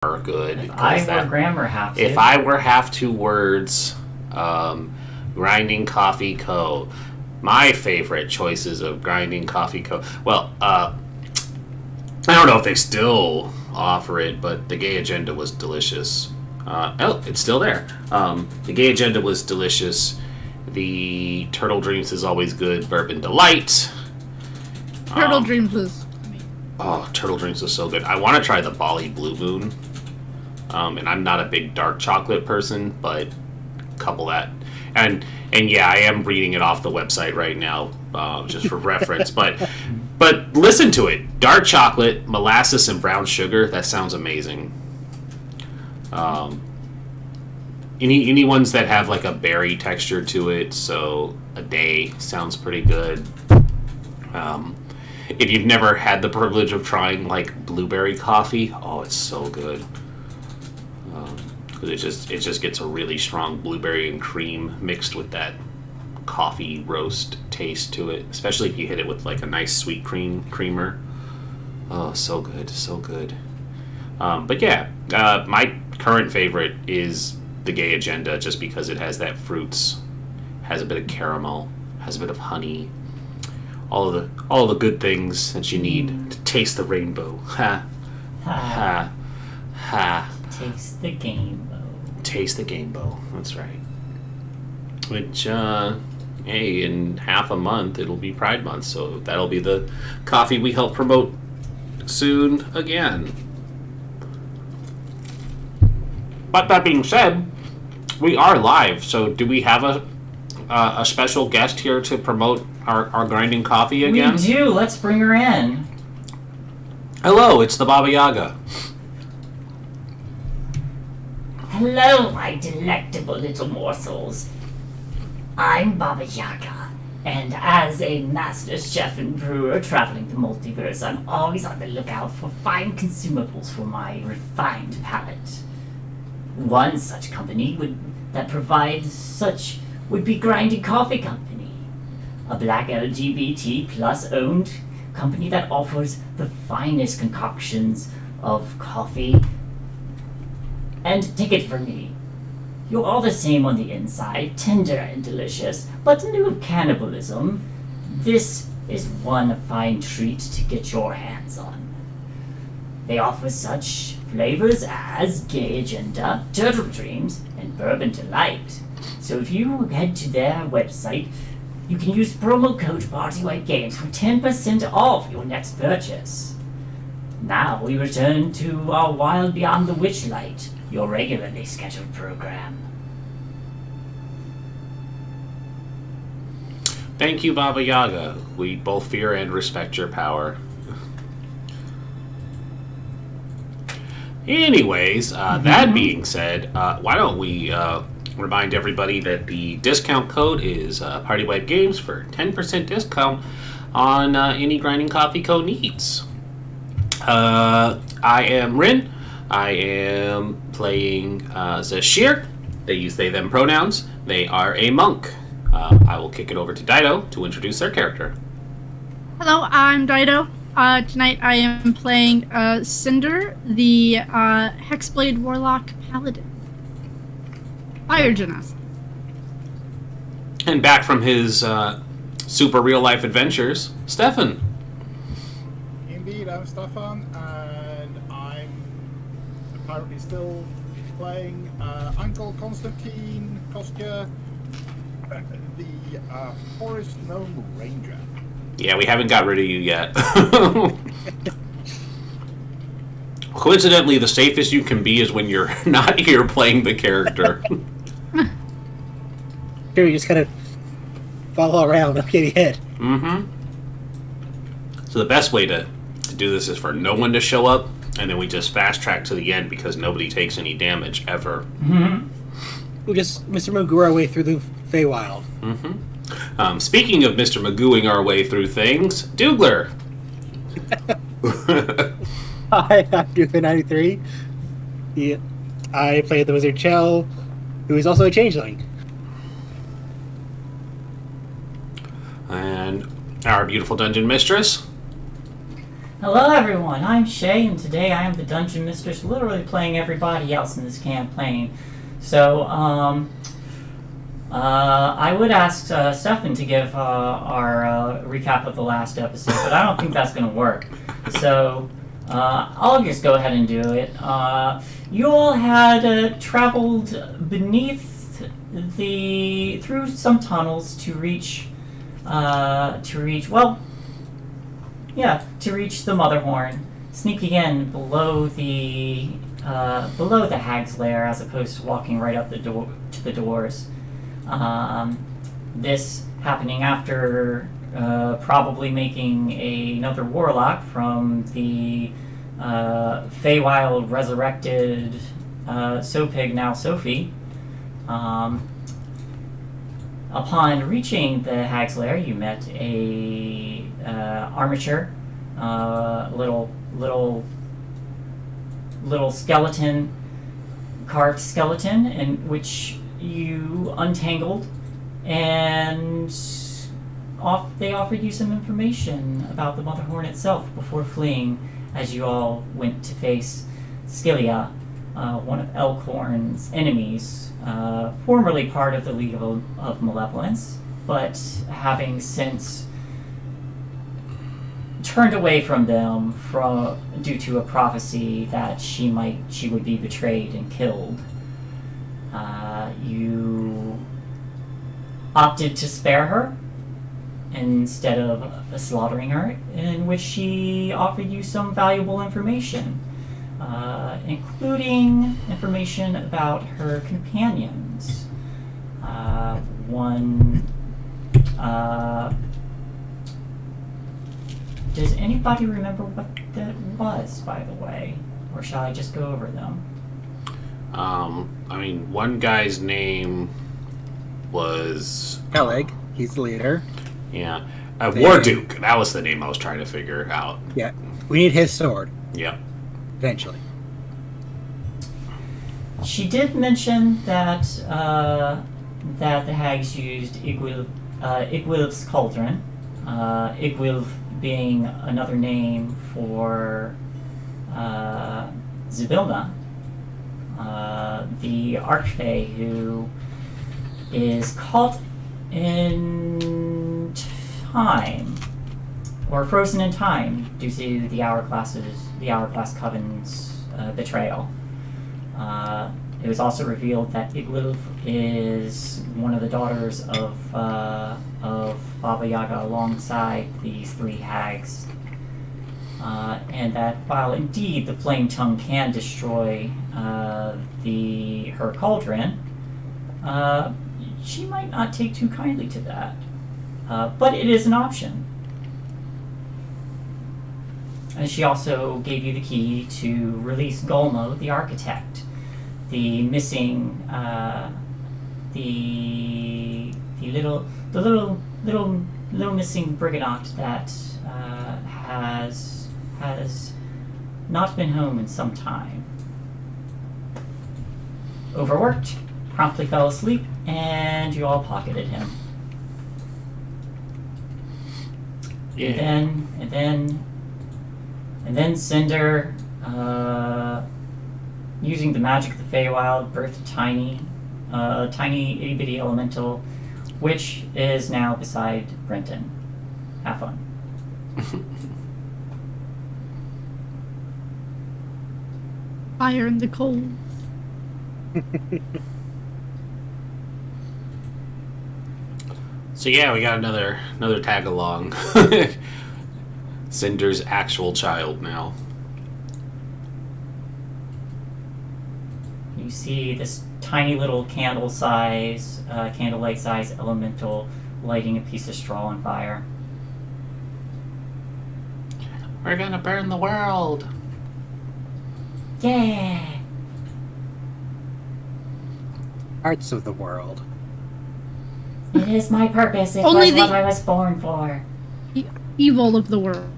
good. If I were grammar half to. If I were half two words, Grinding Coffee Co. My favorite choices of Grinding Coffee Co. Well, I don't know if they still offer it, but the Gay Agenda was delicious. It's still there. The Gay Agenda was delicious. The Turtle Dreams is always good. Bourbon Delight. Turtle Dreams was... Turtle Dreams was so good. I want to try the Bali Blue Moon. And I'm not a big dark chocolate person, but couple that. And yeah, I am reading it off the website right now, just for reference. But listen to it. Dark chocolate, molasses, and brown sugar. That sounds amazing. Any ones that have like a berry texture to it, so a day sounds pretty good. If you've never had the privilege of trying like blueberry coffee, oh, it's so good. Because it just gets a really strong blueberry and cream mixed with that coffee roast taste to it, especially if you hit it with like a nice sweet creamer. Oh, so good, so good. But yeah, my current favorite is the Gay Agenda, just because it has that fruits, has a bit of caramel, has a bit of honey, all of the good things that you need to taste the rainbow. Ha, ha, ha. Taste the game. Taste the Gamebo. That's right. Which, hey, in half a month it'll be Pride Month, so that'll be the coffee we help promote soon again. But that being said, we are live, so do we have a special guest here to promote our grinding coffee again? We do. Let's bring her in. Hello, it's the Baba Yaga. Hello, my delectable little morsels. I'm Baba Yaga, and as a master chef and brewer traveling the multiverse, I'm always on the lookout for fine consumables for my refined palate. One such company that provides such would be Grinding Coffee Company, a black LGBT plus owned company that offers the finest concoctions of coffee. And take it from me, you're all the same on the inside, tender and delicious, but in lieu of cannibalism, this is one fine treat to get your hands on. They offer such flavors as Gay Agenda, Turtle Dreams, and Bourbon Delight. So if you head to their website, you can use promo code PARTYWHITEGAMES for 10% off your next purchase. Now we return to our Wild Beyond the Witchlight, your regularly scheduled program. Thank you, Baba Yaga. We both fear and respect your power. Anyways, that being said, why don't we remind everybody that the discount code is PartyWhiteGames for 10% discount on any Grinding Coffee Co. needs. I am Rin. I am playing Zashir. They use they, them pronouns. They are a monk. I will kick it over to Dido to introduce their character. Hello, I'm Dido. Tonight I am playing Cinder, the Hexblade Warlock Paladin. Fire Genasi. And back from his super real-life adventures, Stefan. Indeed, I'm Stefan, and I'm apparently still playing Uncle Constantine Kostya, the Forest Gnome Ranger. Yeah, we haven't got rid of you yet. Coincidentally, the safest you can be is when you're not here playing the character. Here, you just kind of follow around, don't get hit. Mm-hmm. So the best way to do this is for no one to show up, and then we just fast track to the end because nobody takes any damage ever. Mm-hmm. We just Mr. Magoo our way through the Feywild. Mm-hmm. Speaking of Mr. Magooing our way through things, Dougler. Hi, I'm Dougler93. Yeah, I play the Wizard Chell, who is also a changeling. And our beautiful dungeon mistress. Hello everyone, I'm Shay, and today I am the Dungeon Mistress, literally playing everybody else in this campaign. So, I would ask Stefan to give our recap of the last episode, but I don't think that's going to work. So, I'll just go ahead and do it. You all had traveled through some tunnels to reach the Motherhorn, sneaking in below the Hag's Lair as opposed to walking right up the door to the doors. This happening after probably making another warlock from the Feywild resurrected Sopig, now Sophie. Upon reaching the Hag's Lair, you met a armature, little skeleton, carved skeleton, in which you untangled, and they offered you some information about the Motherhorn itself before fleeing, as you all went to face Scylla, one of Elkhorn's enemies, formerly part of the League of Malevolence, but having since turned away from them due to a prophecy that she would be betrayed and killed. You opted to spare her instead of slaughtering her, in which she offered you some valuable information, including information about her companions. Does anybody remember what that was, by the way? Or shall I just go over them? One guy's name was... Peleg, he's the leader. Yeah. Warduke. That was the name I was trying to figure out. Yeah. We need his sword. Yep. Eventually. She did mention that the hags used Igwilv's cauldron. Igwilv being another name for Zybilna, the Archfey who is caught in time, or frozen in time, due to the Hourglass Coven's betrayal. It was also revealed that Igwilv is one of the daughters of Baba Yaga alongside these three hags. And that while indeed the Flame Tongue can destroy her cauldron, she might not take too kindly to that. But it is an option. And she also gave you the key to release Golmo, the architect, the missing, the little missing brigand that has not been home in some time. Overworked, promptly fell asleep, and you all pocketed him. Yeah. And then Cinder, using the magic of the Feywild, birthed tiny itty bitty elemental, which is now beside Brenton. Have fun. Fire in the cold. So yeah, we got another tag along. Cinder's actual child now. You see this tiny little candlelight size elemental lighting a piece of straw on fire. We're gonna burn the world. Yeah! Parts of the world. It is my purpose. It Only was what the- I was born for. Evil of the world.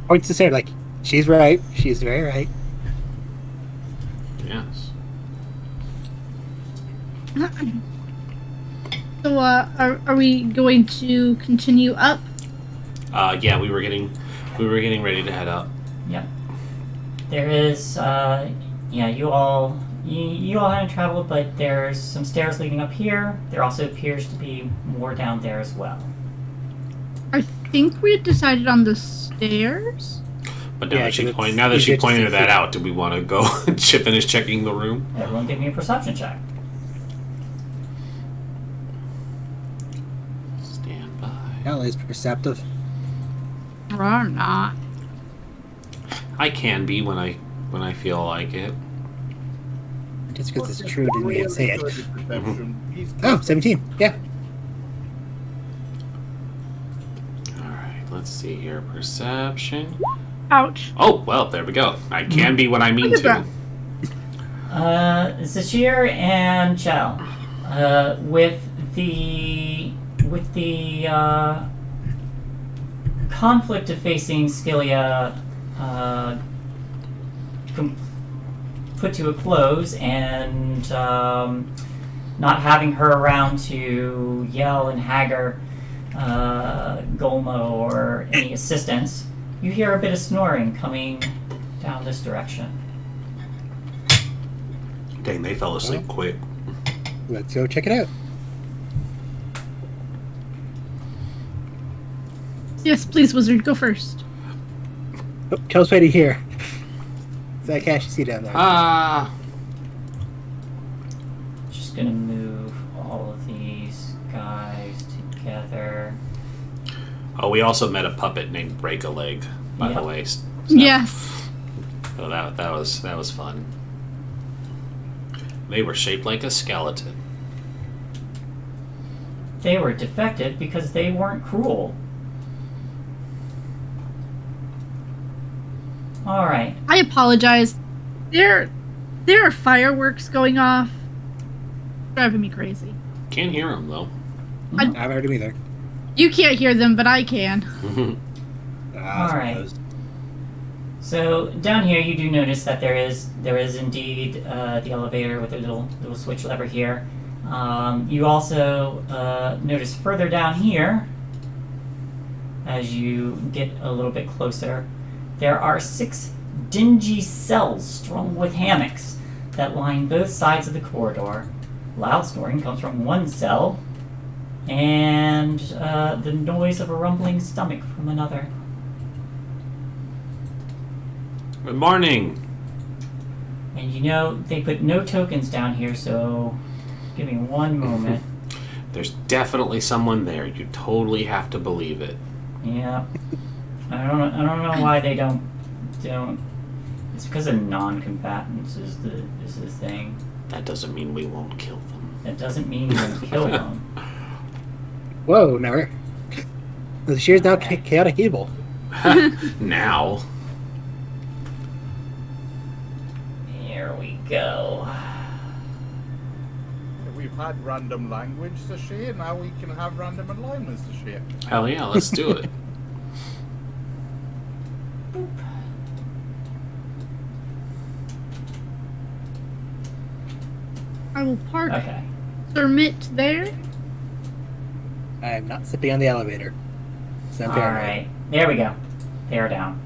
Points to Sarah, like, she's right. She's very right. Yes. So, are we going to continue up? Yeah, we were getting ready to head up. Yep. There is, you all haven't traveled, but there's some stairs leading up here. There also appears to be more down there as well. I think we had decided on the stairs. But now Yeah, that she 'cause pointed, it's now that she easier to pointed see that through. out, do we want to go finish checking the room? Everyone give me a perception check. Stand by. Hell is perceptive. Or not. I can be when I feel like it. Just because it's true didn't mean to say it. Perception. He's Oh, 17. Yeah. All right, let's see here. Perception. Ouch. Oh, well, there we go. I can be when I mean Look at to. Zashir and Chell, with the conflict of facing Scylla put to a close and not having her around to yell and hagger Golmo or any assistance, you hear a bit of snoring coming down this direction. Dang, they fell asleep quick. Let's go check it out. Yes, please, wizard, go first. Oh, Chell's ready here. So I can actually see down there. Ah. Just gonna move all of these guys together. Oh, we also met a puppet named Break a Leg, by Yeah. the way. So, Yes. So that was fun. They were shaped like a skeleton. They were defective because they weren't cruel. Alright. I apologize. There are fireworks going off. Driving me crazy. Can't hear them though. I haven't heard him either. You can't hear them, but I can. I Alright. suppose. So down here you do notice that there is indeed the elevator with a little switch lever here. You also notice further down here, as you get a little bit closer, there are 6 dingy cells strung with hammocks that line both sides of the corridor. Loud snoring comes from one cell, and the noise of a rumbling stomach from another. Good morning. And you know, they put no tokens down here, so give me one moment. There's definitely someone there. You totally have to believe it. Yeah. I don't know why they don't. It's because of non-combatants is the thing. That doesn't mean we won't kill them. That doesn't mean you won't kill them. Whoa, never. The shear's now chaotic evil. Now. Here we go. We've had random language to share, now we can have random alignments to share. Hell yeah, let's do it. I will park Okay. Thermit there. I'm not sipping on the elevator. So I'm paranoid. Alright. There we go. They are down.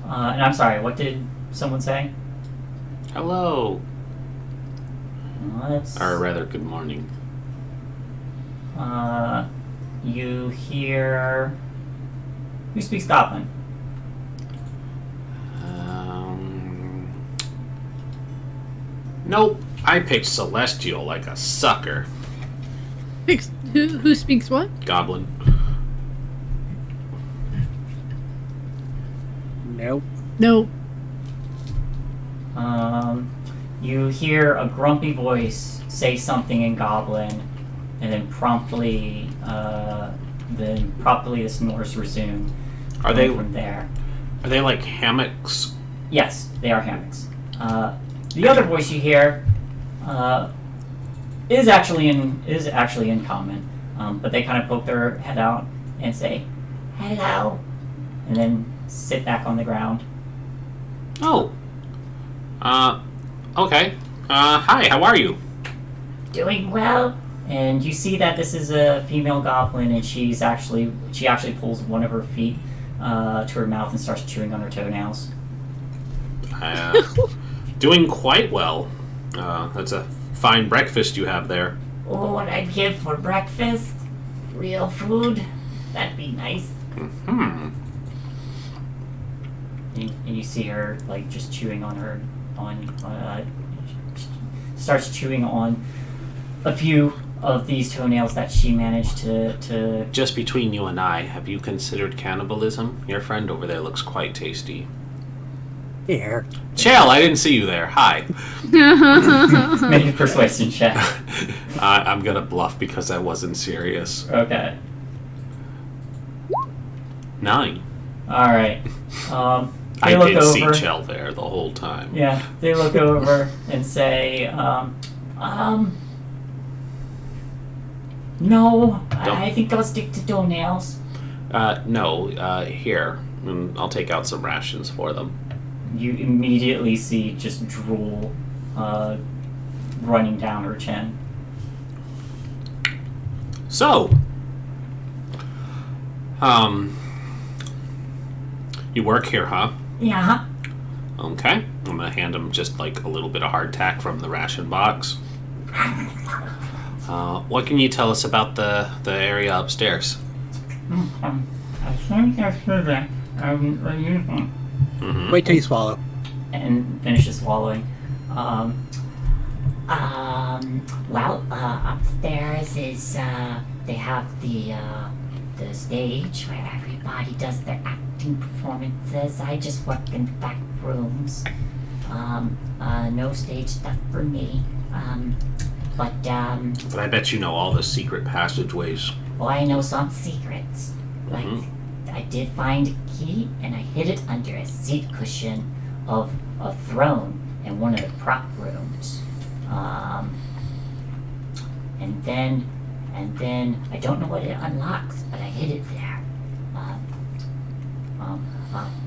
And I'm sorry, what did someone say? Hello. Let's. Or rather, good morning. You hear. Who speaks Goblin? Nope. I picked Celestial like a sucker. Who speaks what? Goblin. Nope. No. You hear a grumpy voice say something in Goblin, and then promptly the snores resume. Are they from there? Are they like hammocks? Yes, they are hammocks. The other voice you hear is actually in common, but they kind of poke their head out and say, "Hello," and then sit back on the ground. Oh. Okay. Hi, how are you? Doing well? And you see that this is a female goblin, and she actually pulls one of her feet to her mouth and starts chewing on her toenails. Doing quite well. That's a fine breakfast you have there. Oh, what I'd give for breakfast? Real food? That'd be nice. Hmm. And you see her like just chewing on her starts chewing on a few of these toenails that she managed to Just between you and I, have you considered cannibalism? Your friend over there looks quite tasty. Here. Chell, I didn't see you there. Hi. make a persuasion check. I'm gonna bluff because I wasn't serious. Okay. 9. All right. They I look did see over. Chell there the whole time. Yeah, they look over and say, no, I think I'll stick to toenails. No, here. I'll take out some rations for them. You immediately see just drool running down her chin. So, you work here, huh? Yeah. Okay. I'm gonna hand him just like a little bit of hardtack from the ration box. What can you tell us about the area upstairs? I think that's that. Mm-hmm. Wait till you swallow. And finishes swallowing. Well, upstairs is, they have the stage where everybody does their acting performances. I just work in the back rooms. No stage stuff for me. But But I bet you know all the secret passageways. well, I know some secrets. Like, Mhm. I did find a key, and I hid it under a seat cushion of a throne in one of the prop rooms. And then I don't know what it unlocks, but I hid it there.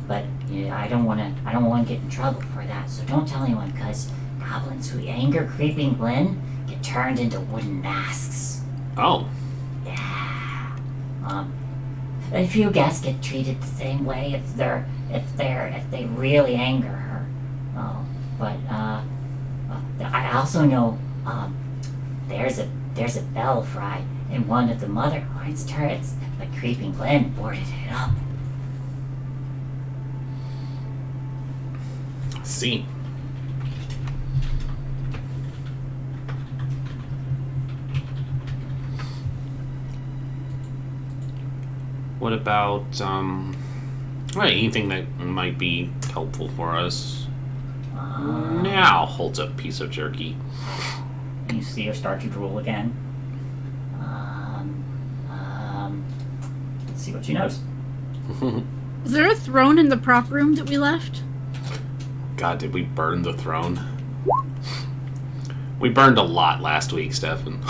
But yeah, I don't want to get in trouble for that. So don't tell anyone, cause goblins who anger creeping Glen get turned into wooden masks. Oh. Yeah. A few guests get treated the same way if they really anger her. But I also know there's a belfry in one of the Mother Horn's turrets, but Creeping Glen boarded it up. See. What about anything that might be helpful for us? Now holds up a piece of jerky. And you see her start to drool again. Let's see what she knows. Is there a throne in the prop room that we left? God, did we burn the throne? We burned a lot last week, Stefan.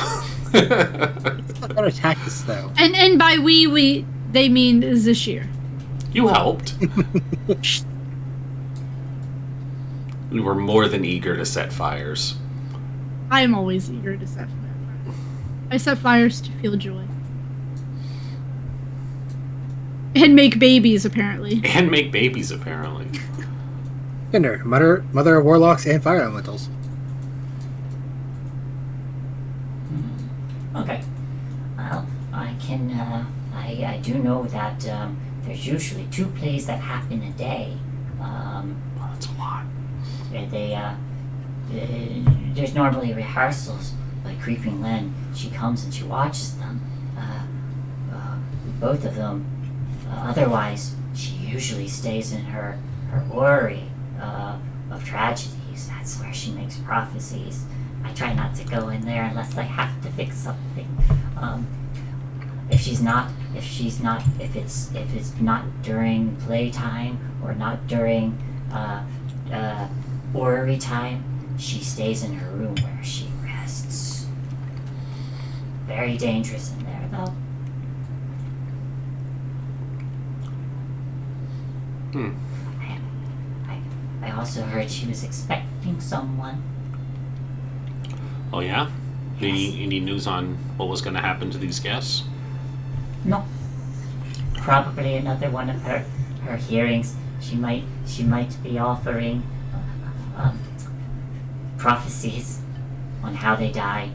It's not gonna attack us though. And by we they mean Zashir. You helped. We were more than eager to set fires. I am always eager to set fires. I set fires to feel joy. And make babies, apparently. And make babies, apparently. Kinder, mother of warlocks and fire elementals. Okay. Well, I do know that there's usually 2 plays that happen a day. Oh, that's a lot. There's normally rehearsals, but Creeping Len, she comes and she watches them. Both of them. Otherwise, she usually stays in her orrery of tragedies. That's where she makes prophecies. I try not to go in there unless I have to fix something. If it's not during playtime or not during orrery time, she stays in her room where she rests. Very dangerous in there, though. I also heard she was expecting someone. Oh yeah? Any news on what was going to happen to these guests? No. Probably another one of her hearings. She might be offering prophecies on how they die.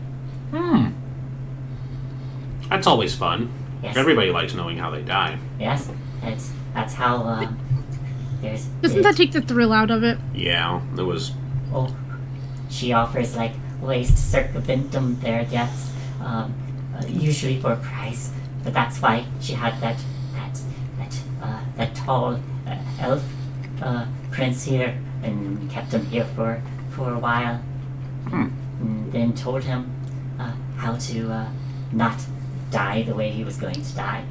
That's always fun. Yes. Everybody likes knowing how they die. Yes. That's how Doesn't that take the thrill out of it? Yeah, it was. Oh, she offers like ways to circumvent their deaths, usually for a price. But that's why she had that tall elf prince here and kept him here for a while. And then told him how to not die the way he was going to die.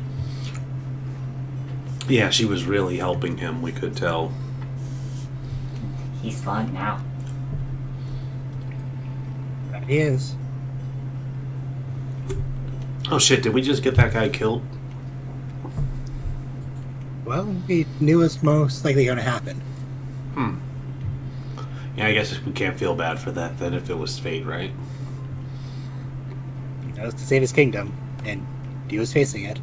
Yeah, she was really helping him, we could tell. He's gone now. That he is. Oh shit, did we just get that guy killed? Well, we knew was most likely going to happen. Yeah, I guess we can't feel bad for that then if it was fate, right? He knows to save his kingdom, and he was facing it.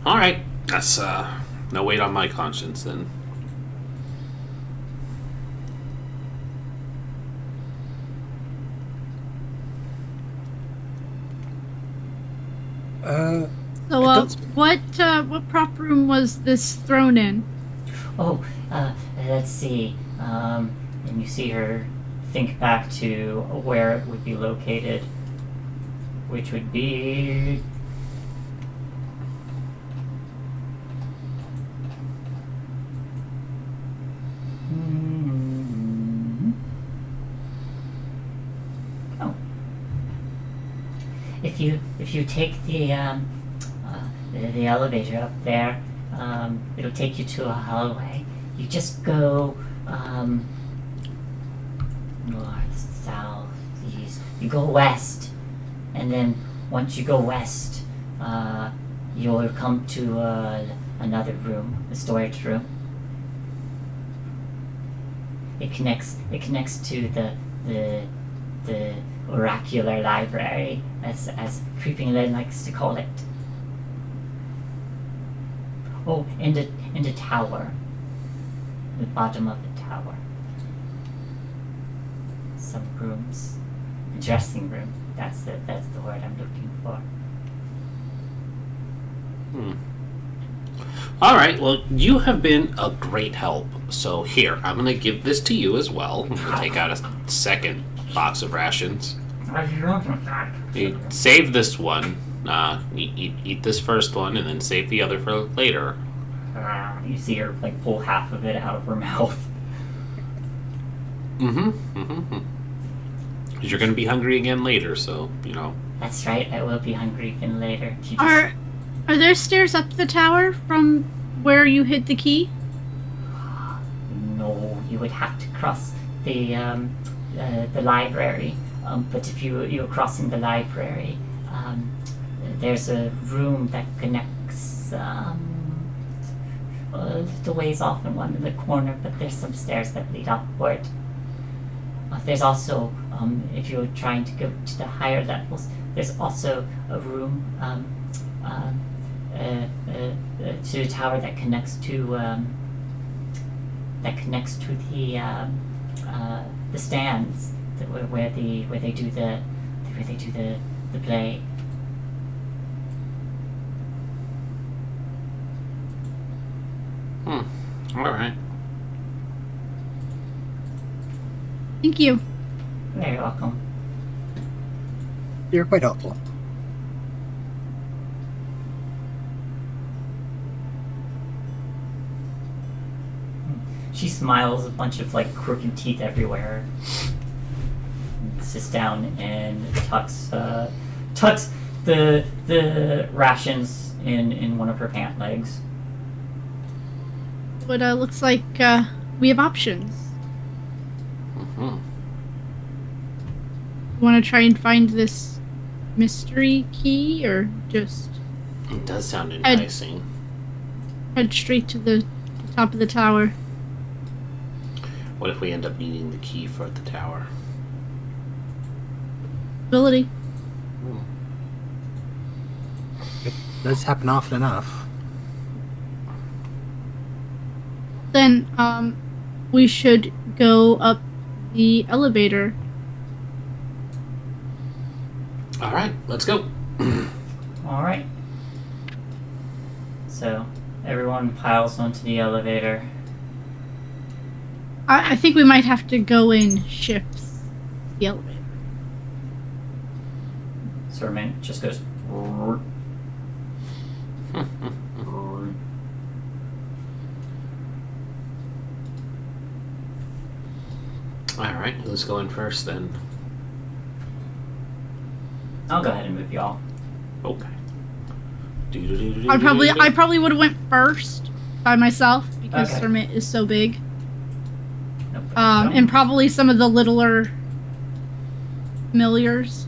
Alright, that's no weight on my conscience then. So, don't what prop room was this thrown in? Oh, let's see. And you see her think back to where it would be located, which would be. Oh. If you take the elevator up there, it'll take you to a hallway. You just go north, south, east. You go west, and then once you go west, you'll come to another room, a storage room. It connects to the oracular library, as Creeping Lynn likes to call it. Oh, and a tower. The bottom of the tower. Some rooms. A dressing room. That's the word I'm looking for. Alright, well, you have been a great help. So here, I'm going to give this to you as well. I'm going to take out a second box of rations. You save this one. Eat this first one and then save the other for later. You see her like pull half of it out of her mouth. Because you're going to be hungry again later, so, you know. That's right, I will be hungry again later. She just, Are there stairs up the tower from where you hid the key? No, you would have to cross the library. But if you're crossing the library, there's a room that connects a little ways off in one of the corner, but there's some stairs that lead upward. There's also, if you're trying to go to the higher levels, there's also a room to a tower that connects to the stands where they do the play. All right. Thank you. Very welcome. You're quite helpful. She smiles, a bunch of like crooked teeth everywhere. Sits down and tucks the rations in one of her pant legs. But looks like we have options. Want to try and find this mystery key, or just It does sound enticing. head straight to the top of the tower? What if we end up needing the key for the tower? Ability. It does happen often enough. Then, we should go up the elevator. All right, let's go. All right. So everyone piles onto the elevator. I think we might have to go in shifts. The elevator. Sermon just goes. All right, who's going first then? I'll go ahead and move y'all. Okay. I probably would have went first by myself because Okay. Sermon is so big. Nope. And probably some of the littler familiars.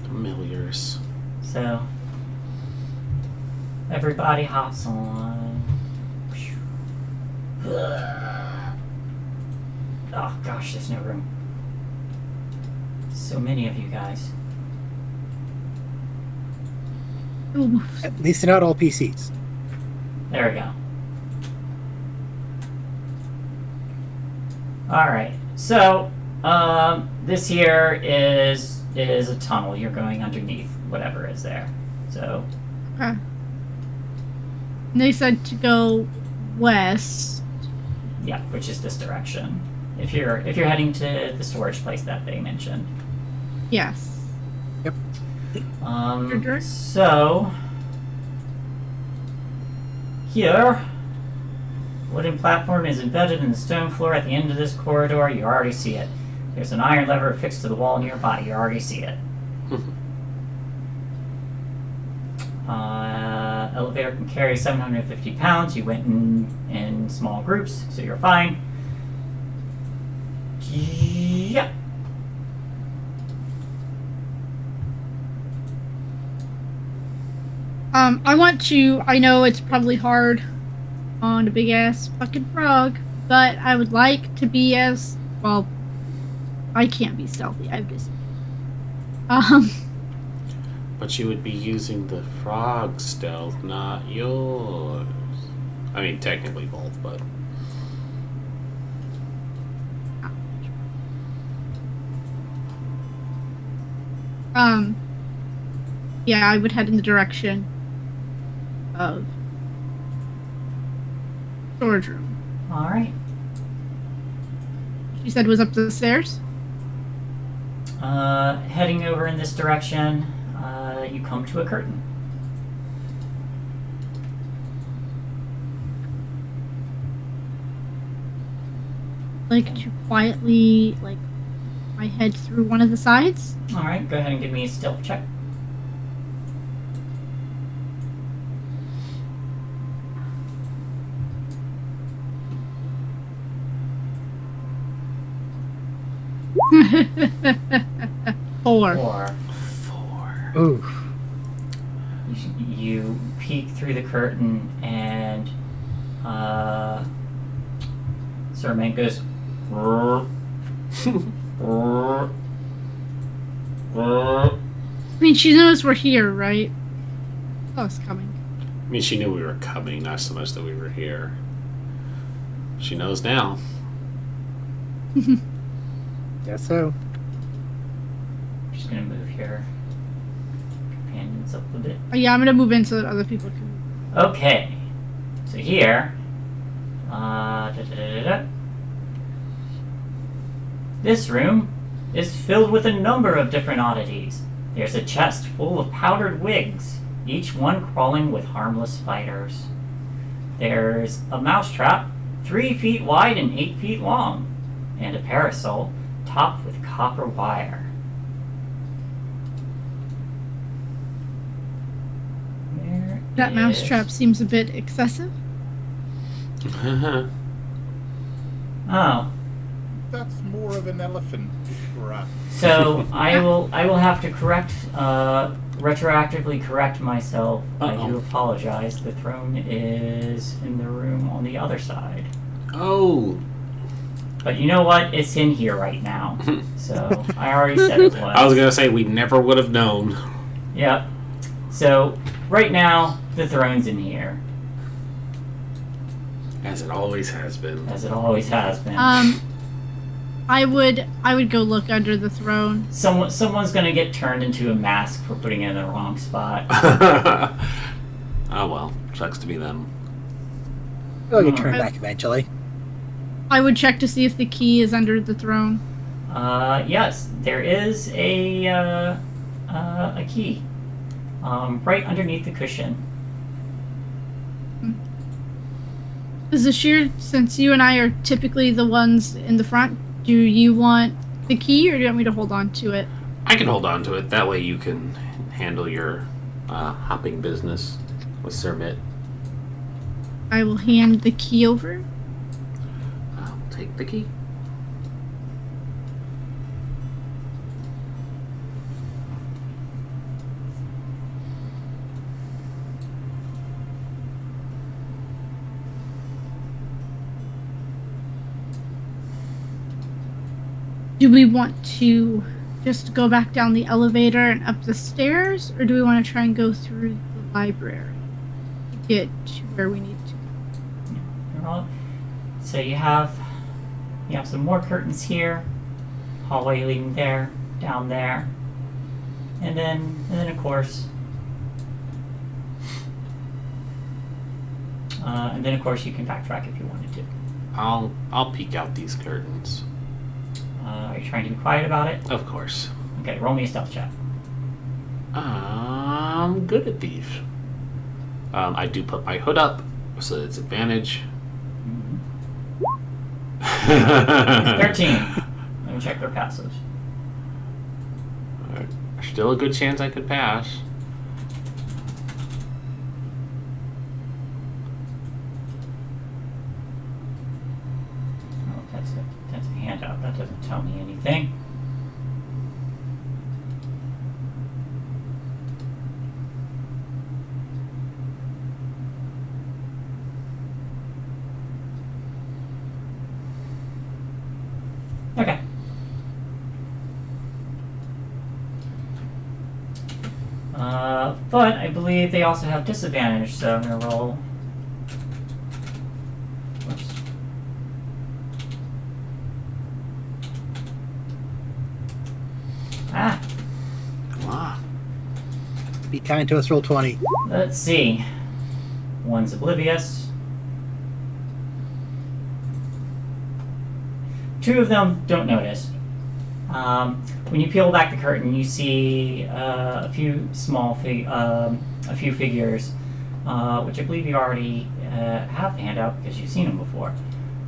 Familiars. So everybody hops on. Oh gosh, there's no room. So many of you guys. Ooh. At least they're not all PCs. There we go. Alright, so this here is a tunnel. You're going underneath whatever is there. So Okay. And they said to go west. yeah, which is this direction. If you're heading to the storage place that they mentioned. Yes. Direct. So here, wooden platform is embedded in the stone floor at the end of this corridor. You already see it. There's an iron lever fixed to the wall nearby. You already see it. Elevator can carry 750 pounds. You went in small groups, so you're fine. Yeah. I know it's probably hard on a big ass fucking frog, but I would like to be as, well, I can't be stealthy, I've just, But you would be using the frog stealth, not yours. I mean, technically both, but... yeah, I would head in the direction of storage room. Alright. She said was up the stairs? Heading over in this direction, you come to a curtain. Like to quietly, like, my head through one of the sides? Alright, go ahead and give me a stealth check. Four. Or Four. Oof. you peek through the curtain and Sermon goes I mean, she knows we're here, right? Oh, it's coming. I mean, she knew we were coming, not so much that we were here. She knows now. Guess so. just gonna move your companions up a bit. Yeah, I'm gonna move in so that other people can. Okay, so here, da-da-da-da-da. This room is filled with a number of different oddities. There's a chest full of powdered wigs, each one crawling with harmless spiders. There's a mousetrap 3 feet wide and 8 feet long, and a parasol topped with copper wire. There That is- mousetrap seems a bit excessive. Oh, That's more of an elephant trap. so I will have to retroactively correct myself. I do Uh-oh. apologize. The throne is in the room on the other side. Oh, But you know what? It's in here right now. So I already said it was. I was gonna say we never would have known. Yep. So right now the throne's in here, As it always has been. as it always has been. I would go look under the throne. Someone's gonna get turned into a mask for putting it in the wrong spot. Oh well, sucks to be them. I'll get turned back eventually. I would check to see if the key is under the throne. Yes, there is a key, right underneath the cushion. Zashir, since you and I are typically the ones in the front, do you want the key or do you want me to hold on to it? I can hold on to it. That way you can handle your hopping business with Sir Mitt. I will hand the key over. I'll take the key. Do we want to just go back down the elevator and up the stairs, or do we want to try and go through the library to get to where we need to? So you have some more curtains here, hallway leading there, down there, and then of course, you can backtrack if you wanted to. I'll peek out these curtains. Are you trying to be quiet about it? Of course. Okay, roll me a stealth check. I'm good at these. I do put my hood up, so it's advantage. 13. Let me check their passives. Still a good chance I could pass. Oh, that's a handout. That doesn't tell me anything. Okay. But I believe they also have disadvantage, so I'm gonna roll. Whoops. Ah, Wow. Be kind to us, roll 20. let's see. One's oblivious. Two of them don't notice. When you peel back the curtain, you see a few figures, which I believe you already have the handout because you've seen them before.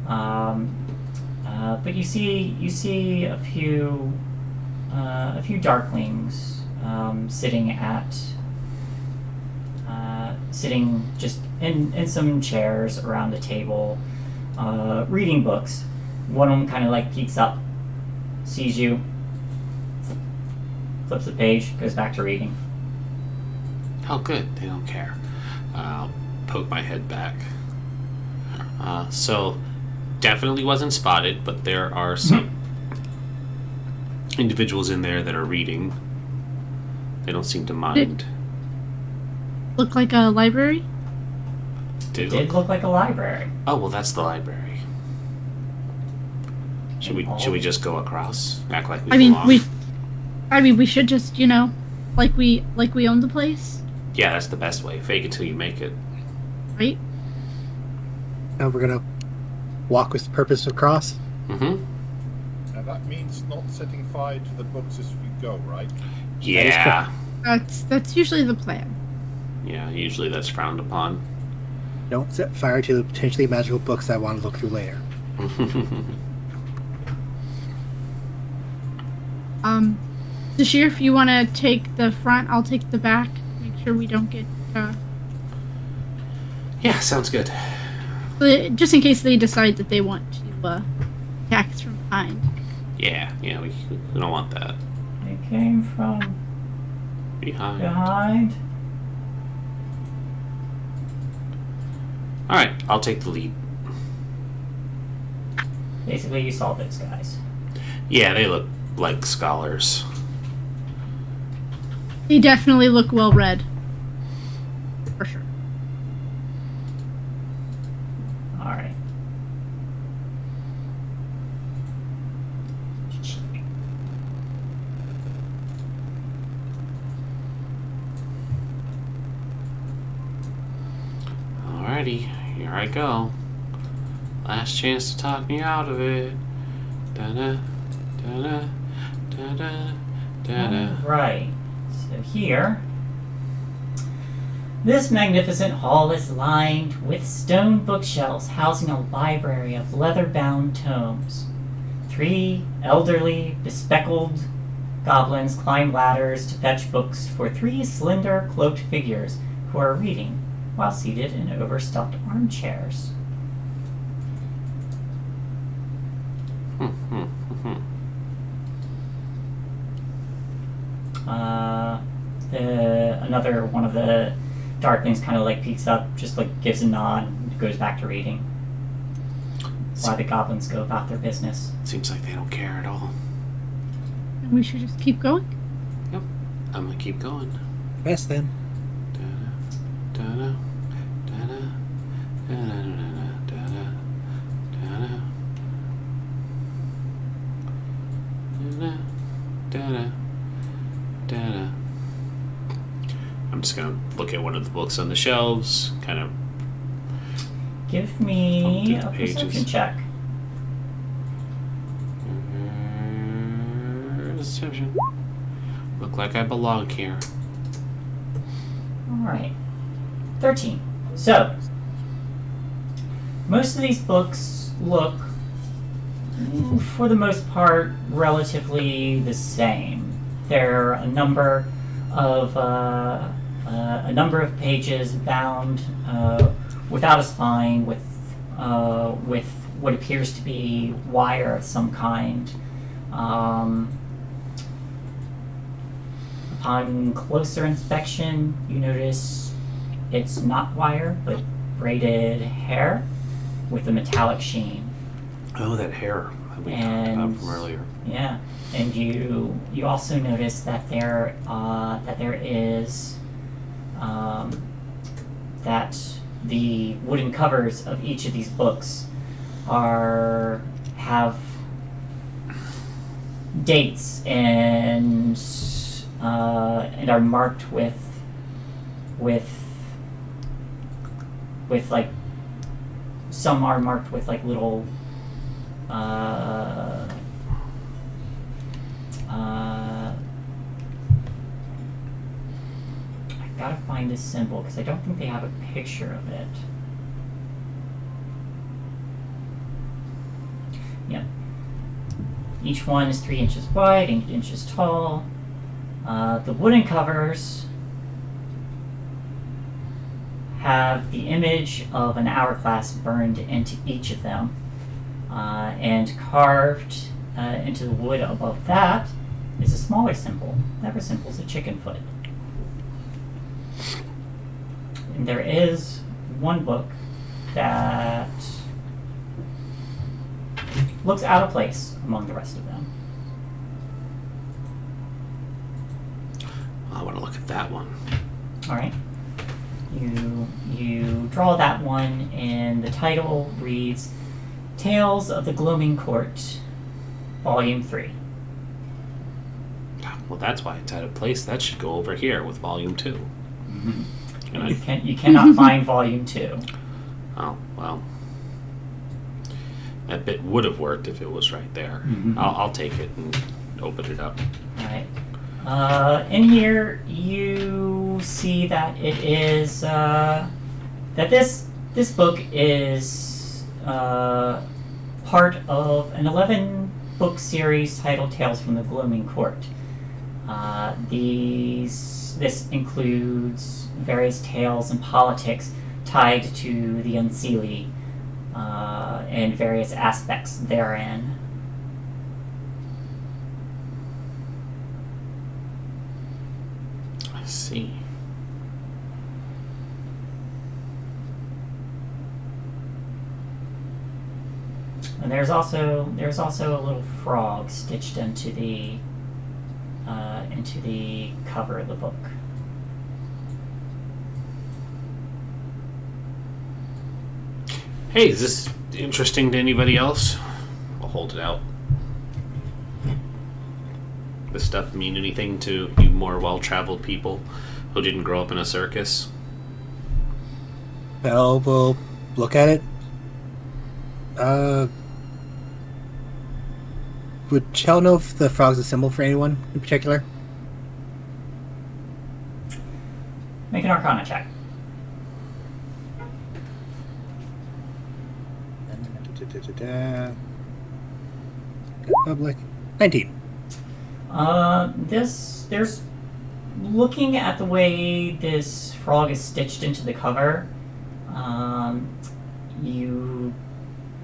But you see a few darklings sitting just in some chairs around the table, reading books. One of them kind of like peeks up, sees you, flips the page, goes back to reading. Oh, good. They don't care. I'll poke my head back. So, definitely wasn't spotted, but there are some individuals in there that are reading. They don't seem to mind. Look like a library? It did look like a library. Oh, well, that's the library. Should we just go across? Act like we belong? We should just, like we own the place, Yeah, that's the best way. Fake it till you make it. right? Now we're gonna walk with purpose across. Mm-hmm. And that means not setting fire to the books as we go, right? Yeah. That's usually the plan. Yeah, usually that's frowned upon. Don't set fire to the potentially magical books I want to look through later. Zashir, if you want to take the front, I'll take the back. Make sure we don't get, Yeah, sounds good. just in case they decide that they want to attack us from behind. Yeah, we don't want that. They came from Behind. behind. Alright, I'll take the lead. basically you saw those guys. Yeah, they look like scholars. They definitely look well read. For sure. All right. Alrighty, here I go. Last chance to talk me out of it. Da-da, da-da, da-da, da-da. Right. So here, this magnificent hall is lined with stone bookshelves housing a library of leather-bound tomes. 3 elderly, bespectacled goblins climb ladders to fetch books for 3 slender, cloaked figures who are reading while seated in overstuffed armchairs. Another one of the darklings kind of like peeks up, just like gives a nod, and goes back to reading. While the goblins go about their business. Seems like they don't care at all. And we should just keep going. Yep, I'm gonna keep going. Best then. Da-da, da-da, da-da, da-da, da-da, da-da, da-da, da-da. I'm just gonna look at one of the books on the shelves, kind of. Give me Flip a through the perception pages. check. Perception. Look like I belong here. Alright. 13. So, most of these books look, for the most part, relatively the same. There are a number of pages bound without a spine, with what appears to be wire of some kind. Upon closer inspection, you notice it's not wire, but braided hair with a metallic sheen. Oh, that hair that we talked And- about from earlier. Yeah, and you also notice that there is that the wooden covers of each of these books have dates and are marked with like, some are marked with like little I gotta find this symbol because I don't think they have a picture of it. Yep. Each one is 3 inches wide, 8 inches tall. The wooden covers have the image of an hourglass burned into each of them, and carved into the wood above that is a smaller symbol. That resembles a chicken foot. And there is one book that looks out of place among the rest of them. I want to look at that one. All right. You draw that one, and the title reads Tales of the Gloaming Court, Volume 3. Well, that's why it's out of place. That should go over here with Volume 2. Mm-hmm. And You cannot find Volume 2. Oh, well. That bit would have worked if it was right there. Mhm. I'll take it and open it up. All right. In here, you see that it is that this book is part of an 11-book series titled Tales from the Gloaming Court. This includes various tales and politics tied to the Unseelie and various aspects therein. I see. And there's also a little frog stitched into the cover of the book. Hey, is this interesting to anybody else? I'll hold it out. Does stuff mean anything to you more well-traveled people who didn't grow up in a circus? Well, we'll look at it. Would Chell know if the frog's a symbol for anyone in particular? Make an Arcana check. Public. 19. There's looking at the way this frog is stitched into the cover. You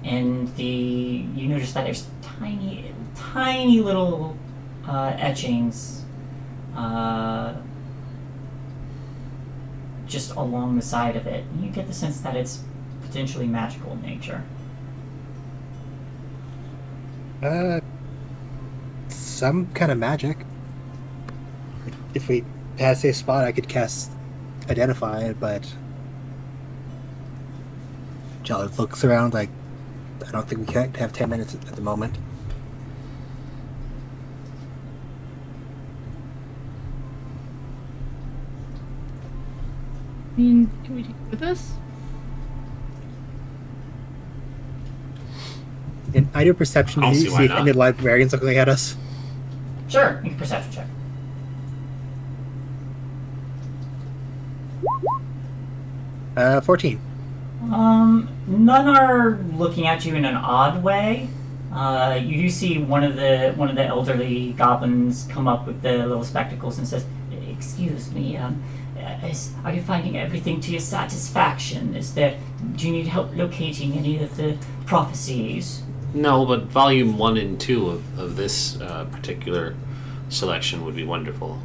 notice that there's tiny little etchings just along the side of it. You get the sense that it's potentially magical in nature. Some kind of magic. If we had a safe spot, I could cast Identify, but Chell looks around like, I don't think we can have 10 minutes at the moment. I mean, can we take it with us? And I do perception I don't to see why see if not. any librarians looking at us. Sure, make a perception check. Uh, 14. None are looking at you in an odd way. You do see one of the elderly goblins come up with the little spectacles and says, "Excuse me, are you finding everything to your satisfaction? Do you need help locating any of the prophecies?" No, but volume 1 and 2 of this particular selection would be wonderful.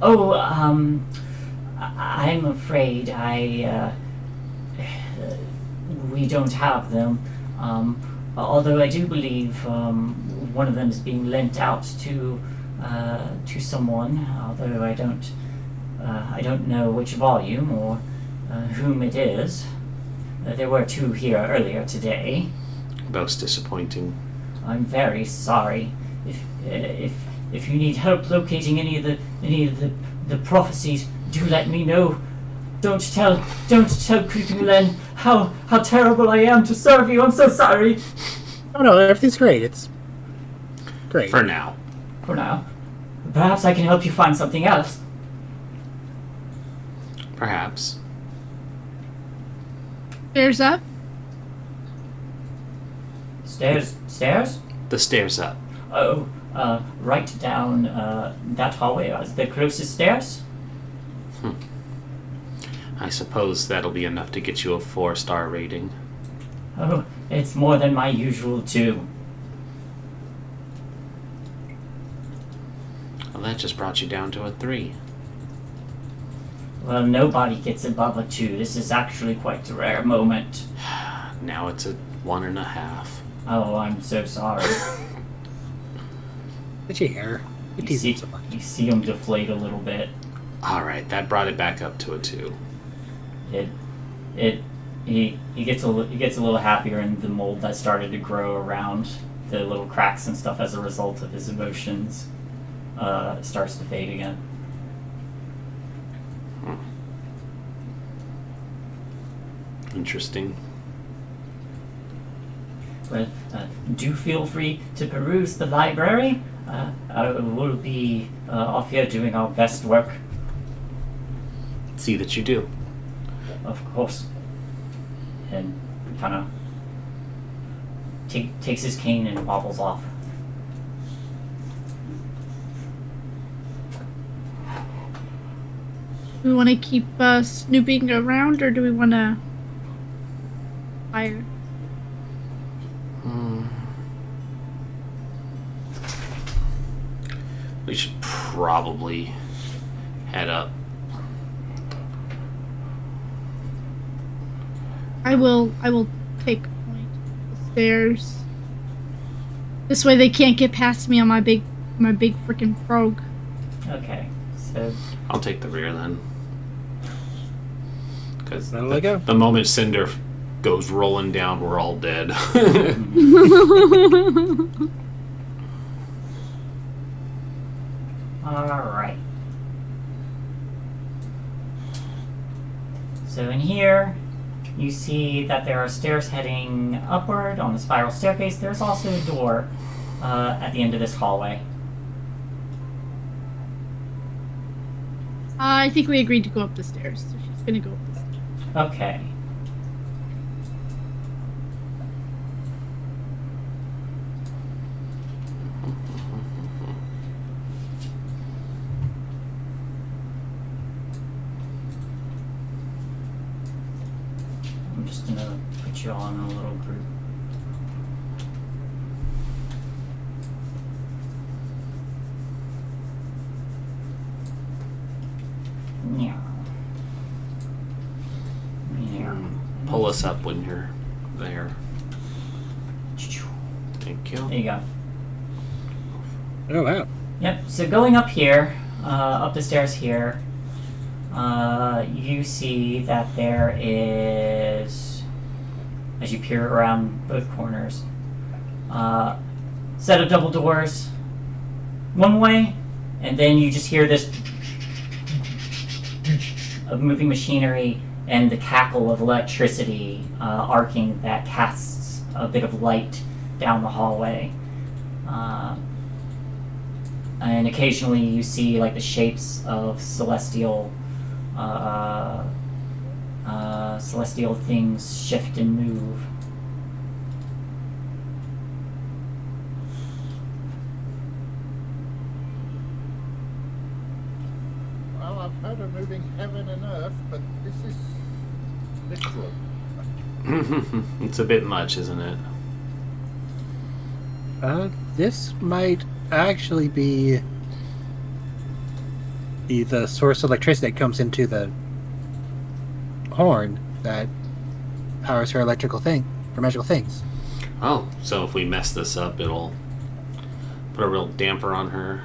Oh, I'm afraid we don't have them. Although I do believe one of them is being lent out to someone. Although I don't know which volume or whom it is. There were 2 here earlier today. Most disappointing. I'm very sorry. If you need help locating any of the prophecies, do let me know. Don't tell Creeping Len how terrible I am to serve you. I'm so sorry. Oh no, everything's great. It's great. For now. For now. Perhaps I can help you find something else. Perhaps. Stairs up. Stairs? The stairs up. Oh, right down that hallway is the closest stairs. I suppose that'll be enough to get you a 4-star rating. Oh, it's more than my usual 2. Well, that just brought you down to a 3. Well, nobody gets above a 2. This is actually quite a rare moment. Now it's a 1.5. Oh, I'm so sorry. Did you hear? You tease him so much. You see him deflate a little bit. Alright, that brought it back up to a 2. He gets a little happier, and the mold that started to grow around the little cracks and stuff as a result of his emotions starts to fade again. Interesting. Well, do feel free to peruse the library. We'll be off here doing our best work, See that you do. of course. And kind of takes his cane and wobbles off. Do we want to keep snooping around, or do we want to fire? We should probably head up. I will take point. stairs. This way they can't get past me on my big freaking frog. Okay, so I'll take the rear then. Because That'll let go. the moment Cinder goes rolling down, we're all dead. alright. So in here, you see that there are stairs heading upward on the spiral staircase. There's also a door at the end of this hallway. I think we agreed to go up the stairs, so she's gonna go up the stairs. Okay. I'm just gonna put you all in a little group. Yeah. Yeah. Pull us up when you're there. Thank you. There you go. Oh wow. Yep, so going up here, up the stairs here, you see that there is, as you peer around both corners, set of double doors one way, and then you just hear this of moving machinery and the cackle of electricity arcing that casts a bit of light down the hallway. And occasionally you see like the shapes of celestial things shift and move. Well, I've heard of moving heaven and earth, but this is literal. It's a bit much, isn't it? This might actually be the source of electricity that comes into the horn that powers her electrical thing for magical things. Oh, so if we mess this up, it'll put a real damper on her.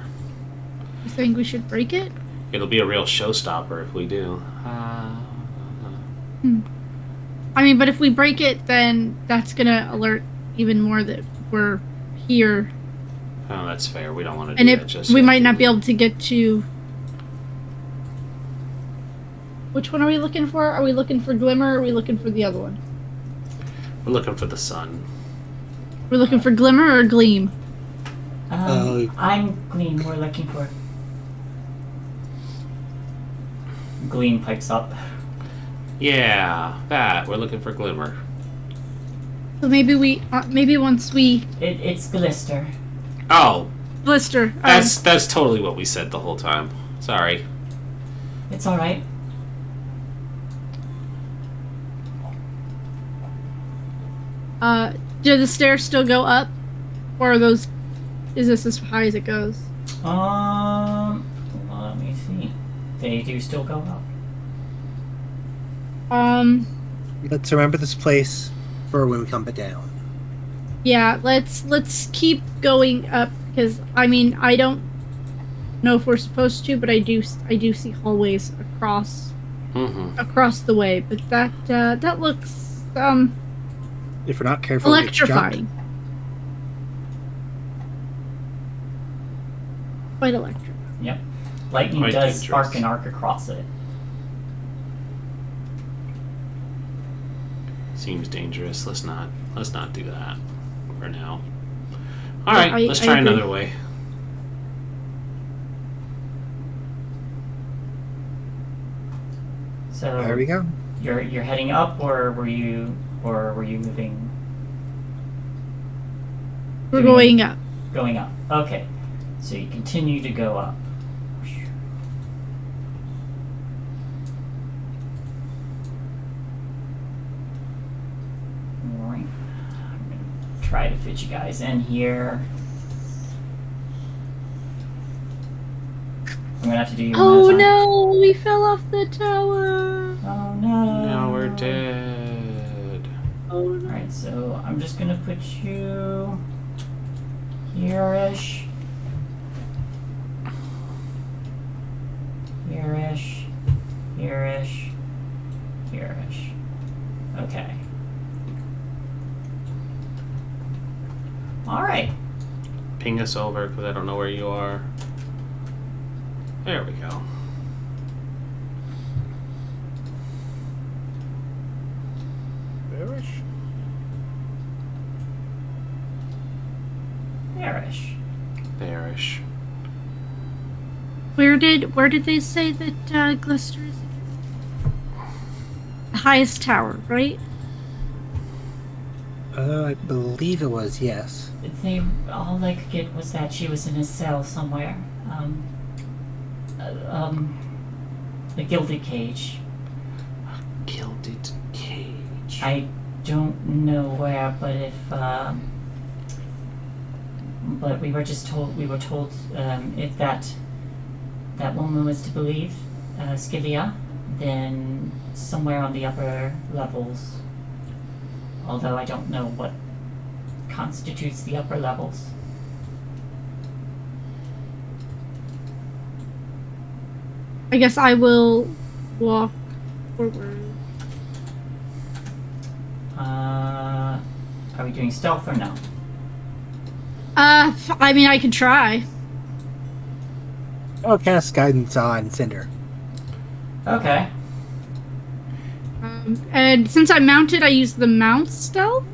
You think we should break it? It'll be a real showstopper if we do. I mean, but if we break it, then that's gonna alert even more that we're here, Oh, that's fair. We don't want to do and that if just we yet, might do not we? be able to get to. Which one are we looking for? Are we looking for Glimmer? Or are we looking for the other one? We're looking for the sun. We're looking for Glimmer or Gleam? I'm Gleam, we're looking for. Gleam pipes up. Yeah, that. We're looking for Glimmer. So maybe maybe once we It's Glister. Oh, blister. that's totally what we said the whole time. Sorry. It's alright. Do the stairs still go up, or are those? Is this as high as it goes? Let me see. They do still go up. Let's remember this place for when we come back down. Yeah. Let's keep going up because I mean I don't know if we're supposed to, but I do see hallways across the way. But that looks If we're not careful, we get jumped. electrifying. Quite electric. Yep. Lightning Quite does dangerous. spark and arc across it. Seems dangerous. Let's not do that for now. All right, let's I try agree. another way. So There we go. you're heading up, or were you moving? We're going up. Going up. Okay. So you continue to go up. Alright. I'm gonna try to fit you guys in here. I'm gonna have to do you one Oh at a time. no, we fell off the tower. Oh no. Now we're dead. Oh Alright, so I'm just gonna put you here-ish. Here-ish. Here-ish. Here-ish. Okay. Alright. Ping us over because I don't know where you are. There we go. Bearish? There-ish. Bearish. Where did they say that Glister is? The highest tower, right? I believe it was, yes. All I could get was that she was in a cell somewhere. The gilded cage. Gilded cage. I don't know where, but but we were told if that woman was to believe Scylla, then somewhere on the upper levels. Although I don't know what constitutes the upper levels. I guess I will walk forward. Are we doing stealth or no? I mean, I could try. I'll cast guidance on Cinder. Okay. And since I'm mounted, I use the mount stealth.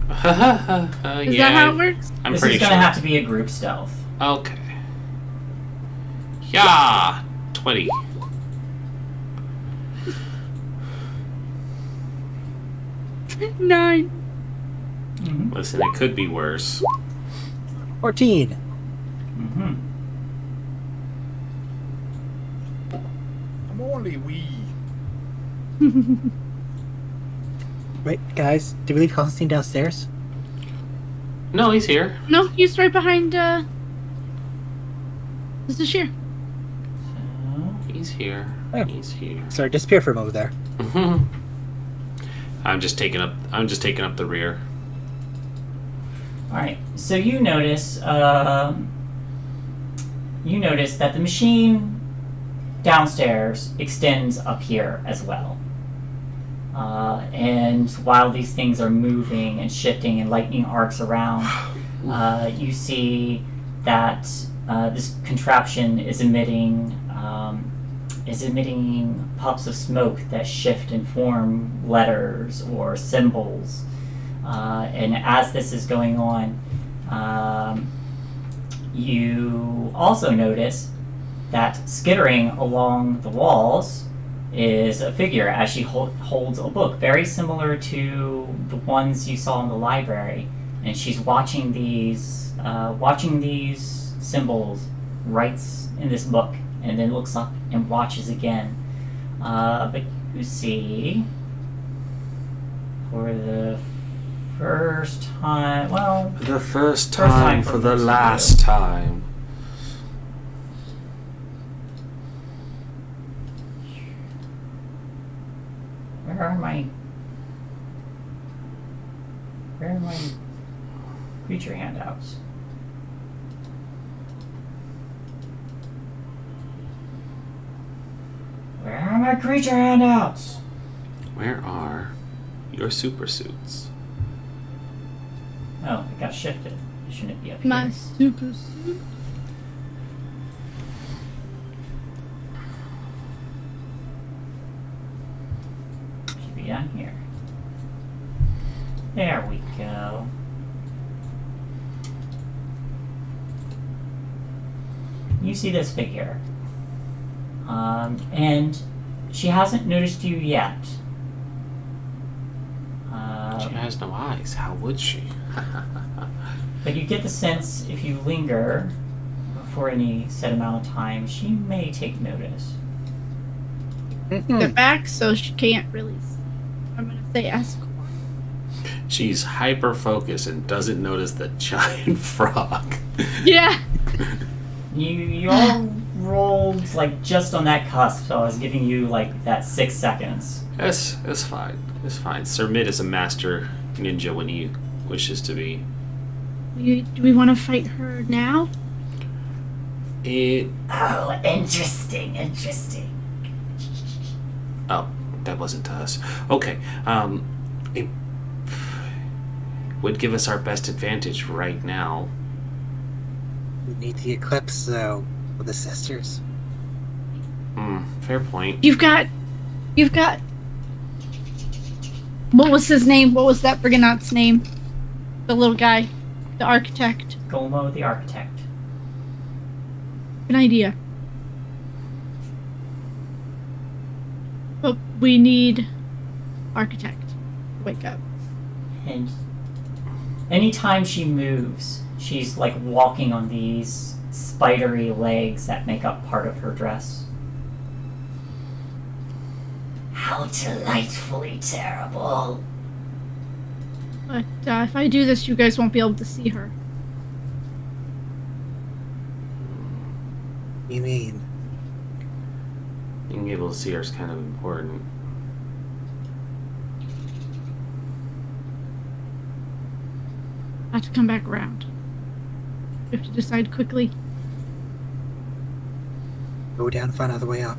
Is that how it works? I'm This pretty is sure. gonna have to be a group stealth. Okay. Yeah, 20. Nine. Mm-hmm. Listen, it could be worse. 14. Mm-hmm. I'm only wee. Wait, guys, did we leave Constantine downstairs? No, he's here. No, he's right behind. This is here. So, He's here. Oh. He's here. Sorry, disappear for a moment there. I'm just taking up the rear. all right. So you notice that the machine downstairs extends up here as well. And while these things are moving and shifting and lightning arcs around, you see that this contraption is emitting puffs of smoke that shift and form letters or symbols. And as this is going on, you also notice that skittering along the walls is a figure as she holds a book very similar to the ones you saw in the library, and she's watching these symbols, writes in this book, and then looks up and watches again. But you see, for the first time, The first time time for for the this last time. where are my creature handouts? Where are my creature handouts? Where are your super suits? Oh, it got shifted. Shouldn't it be up here? My super suit. Should be down here. There we go. You see this figure. And she hasn't noticed you yet. She has no eyes. How would she? But you get the sense if you linger for any set amount of time, she may take notice. The back, so she can't really. I'm gonna say ask. She's hyper focused and doesn't notice the giant frog. Yeah. You all rolled like just on that cusp, so I was giving you like that 6 seconds. It's fine. It's fine. Sir Mid is a master ninja when he wishes to be. Do we want to fight her now? It. Oh, interesting, interesting. Oh, that wasn't to us. Okay. It would give us our best advantage right now. We need the eclipse, though, with the sisters. Fair point. You've got. What was his name? What was that Brigand's name? The little guy, the architect. Golmo the architect. An idea. But we need architect to wake up. And anytime she moves, she's like walking on these spidery legs that make up part of her dress. How delightfully terrible. But if I do this, you guys won't be able to see her. You mean? Being able to see her is kind of important. I have to come back around. We have to decide quickly. Go down and find another way up.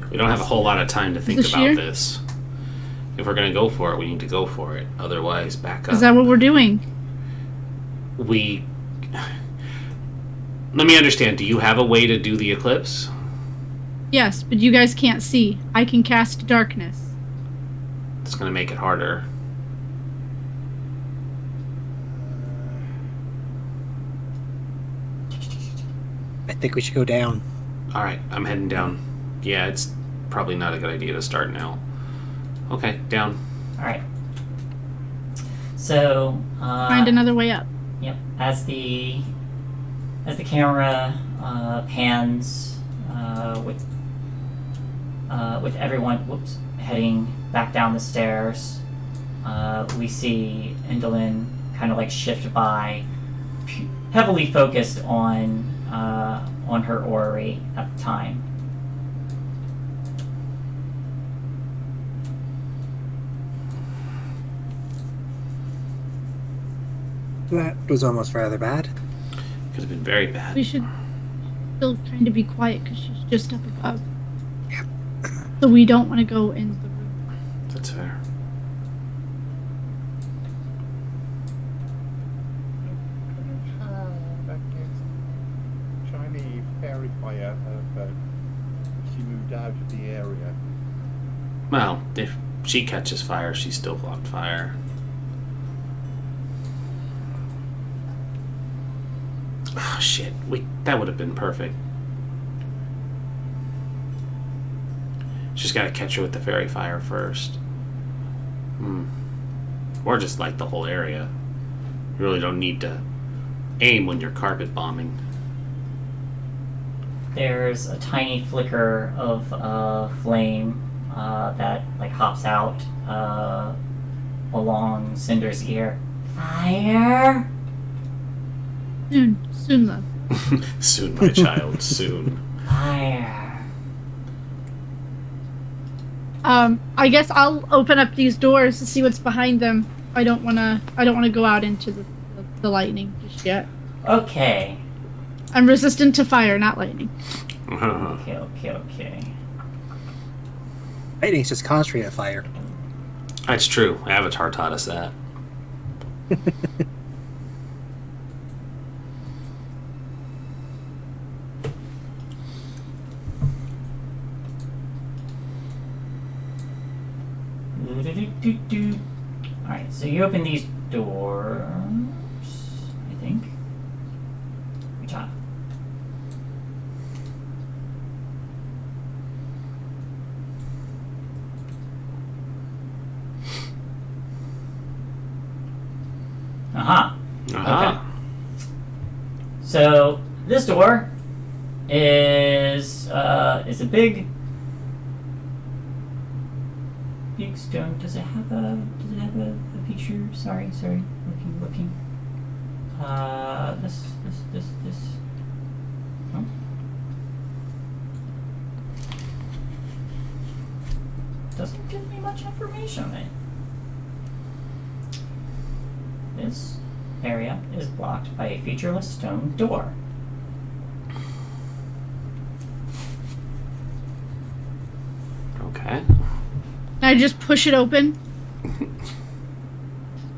We don't have a whole lot of time to think this about year? this. If we're going to go for it, we need to go for it. Otherwise, back up. Is that what we're doing? We... Let me understand. Do you have a way to do the eclipse? Yes, but you guys can't see. I can cast darkness. It's going to make it harder. I think we should go down. Alright, I'm heading down. Yeah, it's probably not a good idea to start now. Okay, down. Alright. So, Find another way up. yep, as the camera pans with everyone heading back down the stairs, we see Indolin kind of like shift by, heavily focused on her orrery at the time. That was almost rather bad. Could have been very bad. We should still kind of be quiet because she's just up above. So we don't want to go in the room. That's fair. That gets shiny fairy fire she moved out of the area. Well, if she catches fire, she's still on fire. Oh, shit. That would have been perfect. Just gotta catch her with the fairy fire first. Or just light the whole area. You really don't need to aim when you're carpet bombing. There's a tiny flicker of flame that like hops out along Cinder's ear. Fire? Soon though. Soon, my child, soon. Fire. I guess I'll open up these doors to see what's behind them. I don't wanna go out into the lightning just yet. Okay. I'm resistant to fire, not lightning. Okay. Lightning's just concentrated fire. That's true. Avatar taught us that. Alright, so you open these doors, I think. Good job. Aha. Aha. Okay. So this door is a big big stone. Does it have a feature? Sorry. Looking. This. Oh. Doesn't give me much information on it. This area is blocked by a featureless stone door. Okay. I just push it open.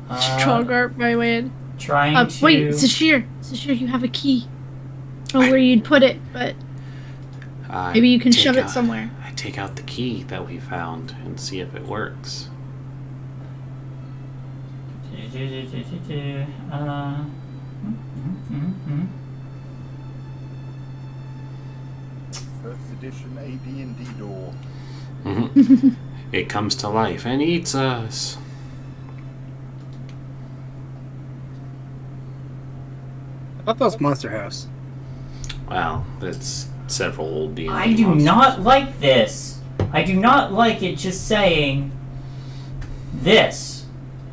Uh, Trogart my way in. Trying to. Wait, Sashir, you have a key. Oh, where you'd put it, but maybe you can shove it somewhere. I take out the key that we found and see if it works. First edition AD&D door. It comes to life and eats us. I thought that was Monster House. Well, that's several old D&D I do monsters. not like this. I do not like it just saying this.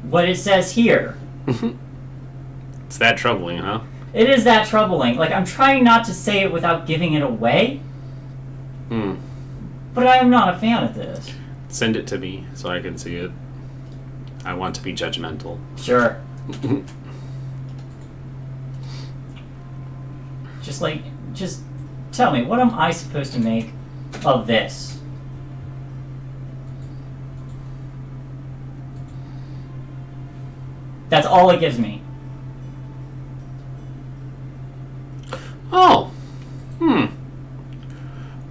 What it says here. It's that troubling, huh? It is that troubling. Like, I'm trying not to say it without giving it away, but I am not a fan of this. Send it to me so I can see it. I want to be judgmental. Sure. Just tell me, what am I supposed to make of this? That's all it gives me. Oh.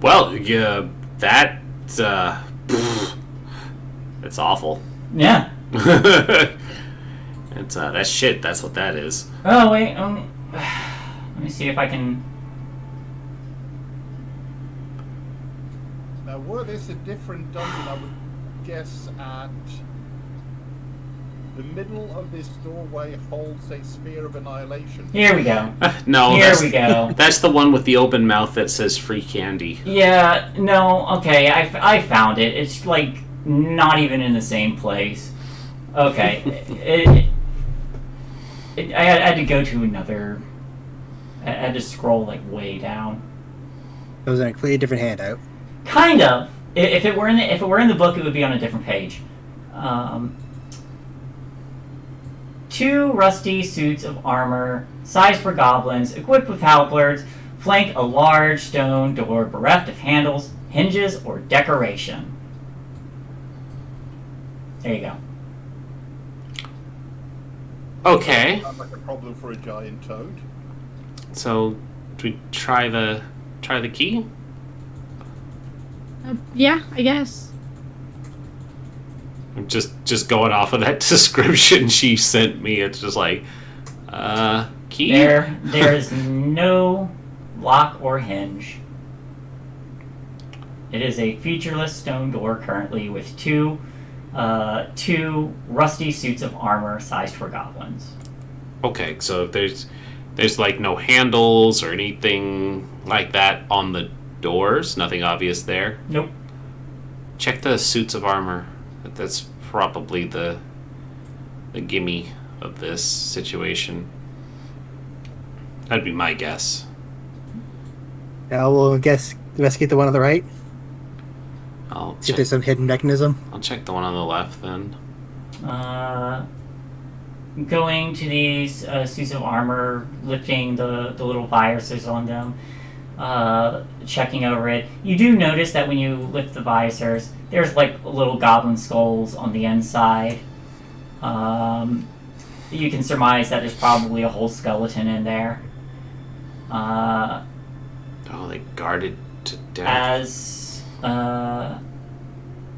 Well, yeah, that's it's awful. Yeah. It's that's shit, that's what that is. Oh, wait, let me see if I can... Now, were this a different dungeon, I would guess at the middle of this doorway holds a sphere of annihilation. Here we go. No, Here that's, we go. That's the one with the open mouth that says free candy. Yeah, no, okay, I found it. It's, like, not even in the same place. Okay. I had to go to another... I had to scroll, like, way down. It was in a completely different handout. Kind of. If it were in the book, it would be on a different page. 2 rusty suits of armor, sized for goblins, equipped with halberds, flank a large stone door bereft of handles, hinges, or decoration. There you go. Okay. Sounds like a problem for a giant toad. So, do we try the key? Yeah, I guess. I'm just going off of that description she sent me. It's just like, key? There is no lock or hinge. It is a featureless stone door currently with two rusty suits of armor sized for goblins. Okay, so there's like no handles or anything like that on the doors. Nothing obvious there. Nope. Check the suits of armor. That's probably the gimme of this situation. That'd be my guess. Now we'll investigate the one on the right. I'll See if check, there's some hidden mechanism. I'll check the one on the left then. Going to these suits of armor, lifting the little viruses on them, checking over it. You do notice that when you lift the visors, there's like little goblin skulls on the inside. You can surmise that there's probably a whole skeleton in there. Oh, they guarded to death.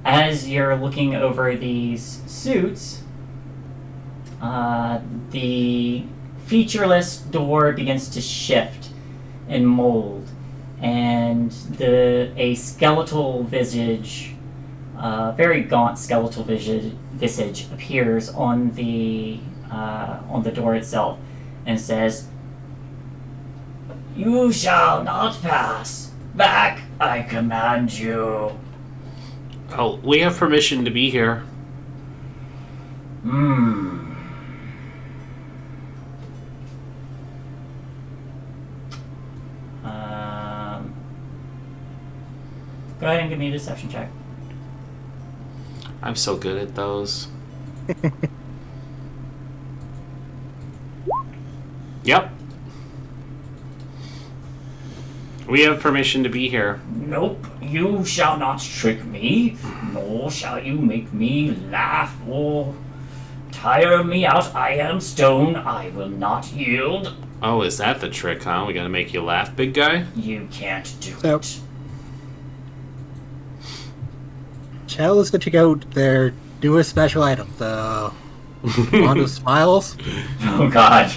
As you're looking over these suits, the featureless door begins to shift and mold, and a skeletal visage, very gaunt skeletal visage appears on the door itself, and says, "You shall not pass. Back, I command you." Oh, we have permission to be here. Hmm. Go ahead and give me a deception check. I'm so good at those. Yep. We have permission to be here. Nope, you shall not trick me, nor shall you make me laugh or tire me out. I am stone, I will not yield. Oh, is that the trick, huh? We gotta make you laugh, big guy? You can't do Nope. it. Chell is going to check out their newest special item, the Wand of Smiles. Oh God.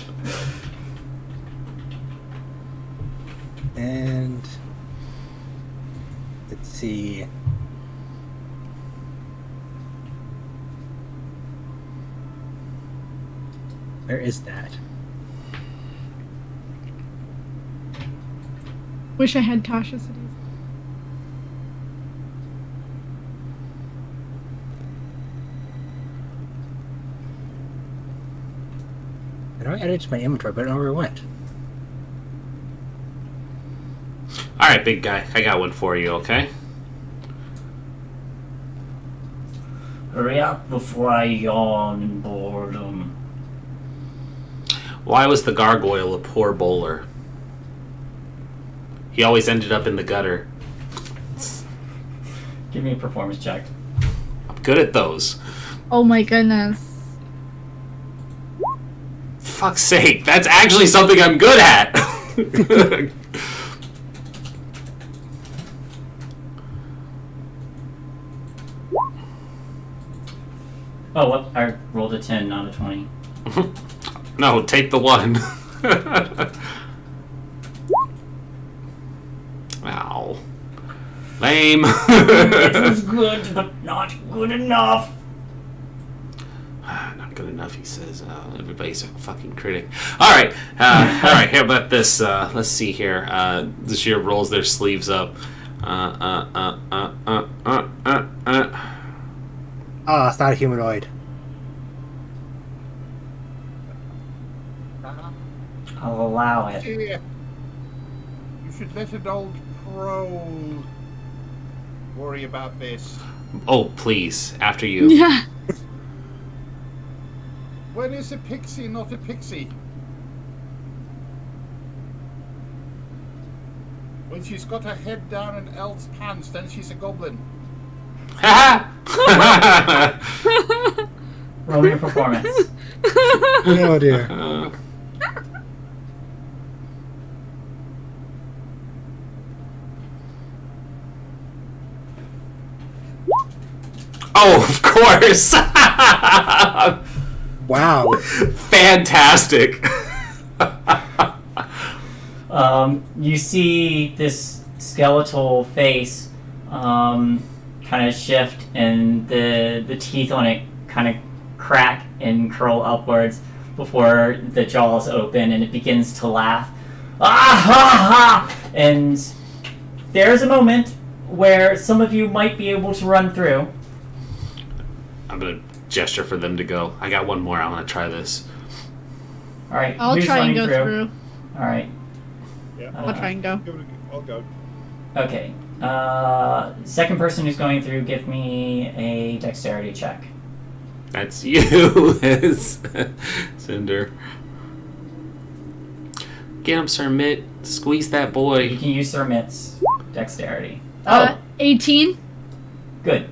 And let's see. Where is that? Wish I had Tasha cities. I know I added it to my inventory, but I don't know where it went. Alright, big guy. I got one for you, okay? Hurry up before I yawn in boredom. Why was the gargoyle a poor bowler? He always ended up in the gutter. Give me a performance check. I'm good at those. Oh my goodness. Fuck's sake, that's actually something I'm good at! Oh, what? I rolled a 10, not a 20. No, take the one. Ow. Lame. It was good, but not good enough. Not good enough, he says. Everybody's a fucking critic. Alright, alright, how about this? Let's see here. The sheer rolls their sleeves up. Ah, it's not a humanoid. I'll allow it. Yeah. You should let an old pro worry about this. Oh, please, after you. Yeah. When is a pixie not a pixie? When she's got her head down in elf's pants, then she's a goblin. Roll me your performance. Oh dear. Oh, of course! Wow. Fantastic! You see this skeletal face kind of shift, and the teeth on it kind of crack and curl upwards before the jaws open, and it begins to laugh. Ah ha ha! And there's a moment where some of you might be able to run through. I'm gonna gesture for them to go. I got one more. I want to try this. All right, I'll who's try and running go through. All right. Yeah. I'll try and go. I'll go. Okay. Second person who's going through, give me a dexterity check. That's you, Cinder. Get him, Sir Mitt. Squeeze that You boy. can use Sir Mitt's dexterity. Oh, 18. good.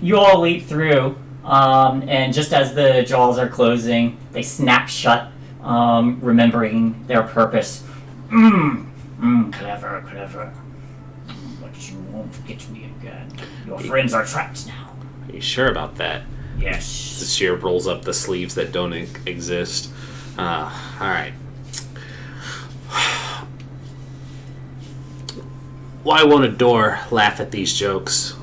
You all leap through, and just as the jaws are closing, they snap shut, remembering their purpose. Clever, clever. But you won't get me again. Your friends are trapped now. Are you sure about that? The Yes. sheer rolls up the sleeves that don't exist. Alright. Why won't a door laugh at these jokes?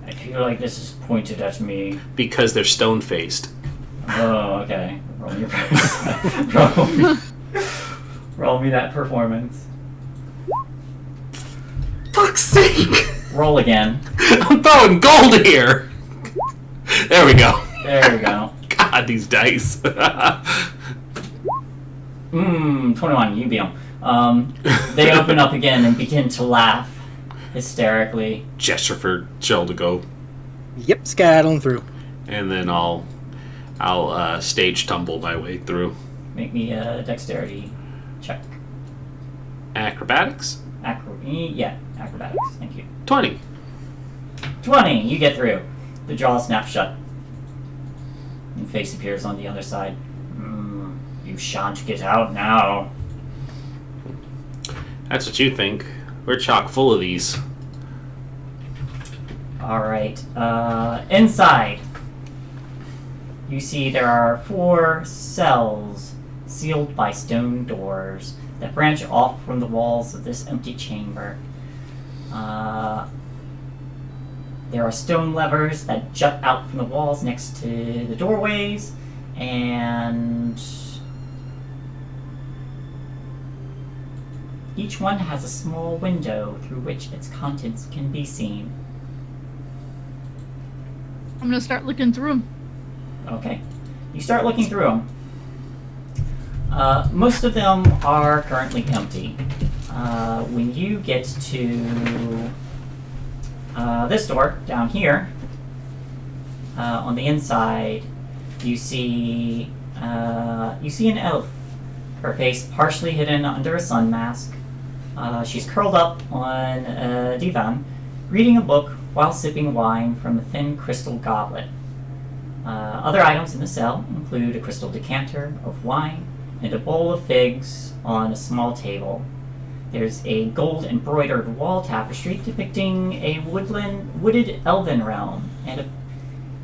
I feel like this is pointed at me. Because they're stone-faced. Oh, okay. Roll me your roll me that performance. Fuck's Roll again. I'm throwing gold here. There we go. There we go. God, these dice. 21, you beat them. They open up again and begin to laugh hysterically. Gesture for Jill to go, Yep, skedaddling through. and then I'll stage tumble my way through. Make me a dexterity check. Acrobatics. Acrobatics. Thank you. 20. 20, you get through. The jaw snaps shut. And face appears on the other side. You shan't get out now. That's what you think. We're chock full of these. Alright, inside. You see there are 4 cells sealed by stone doors that branch off from the walls of this empty chamber. There are stone levers that jut out from the walls next to the doorways, and each one has a small window through which its contents can be seen. I'm gonna start looking through them. Okay. You start looking through them. Most of them are currently empty. When you get to this door down here, on the inside, you see an elf. Her face partially hidden under a sun mask. She's curled up on a divan, reading a book while sipping wine from a thin crystal goblet. Other items in the cell include a crystal decanter of wine and a bowl of figs on a small table. There's a gold embroidered wall tapestry depicting a wooded elven realm and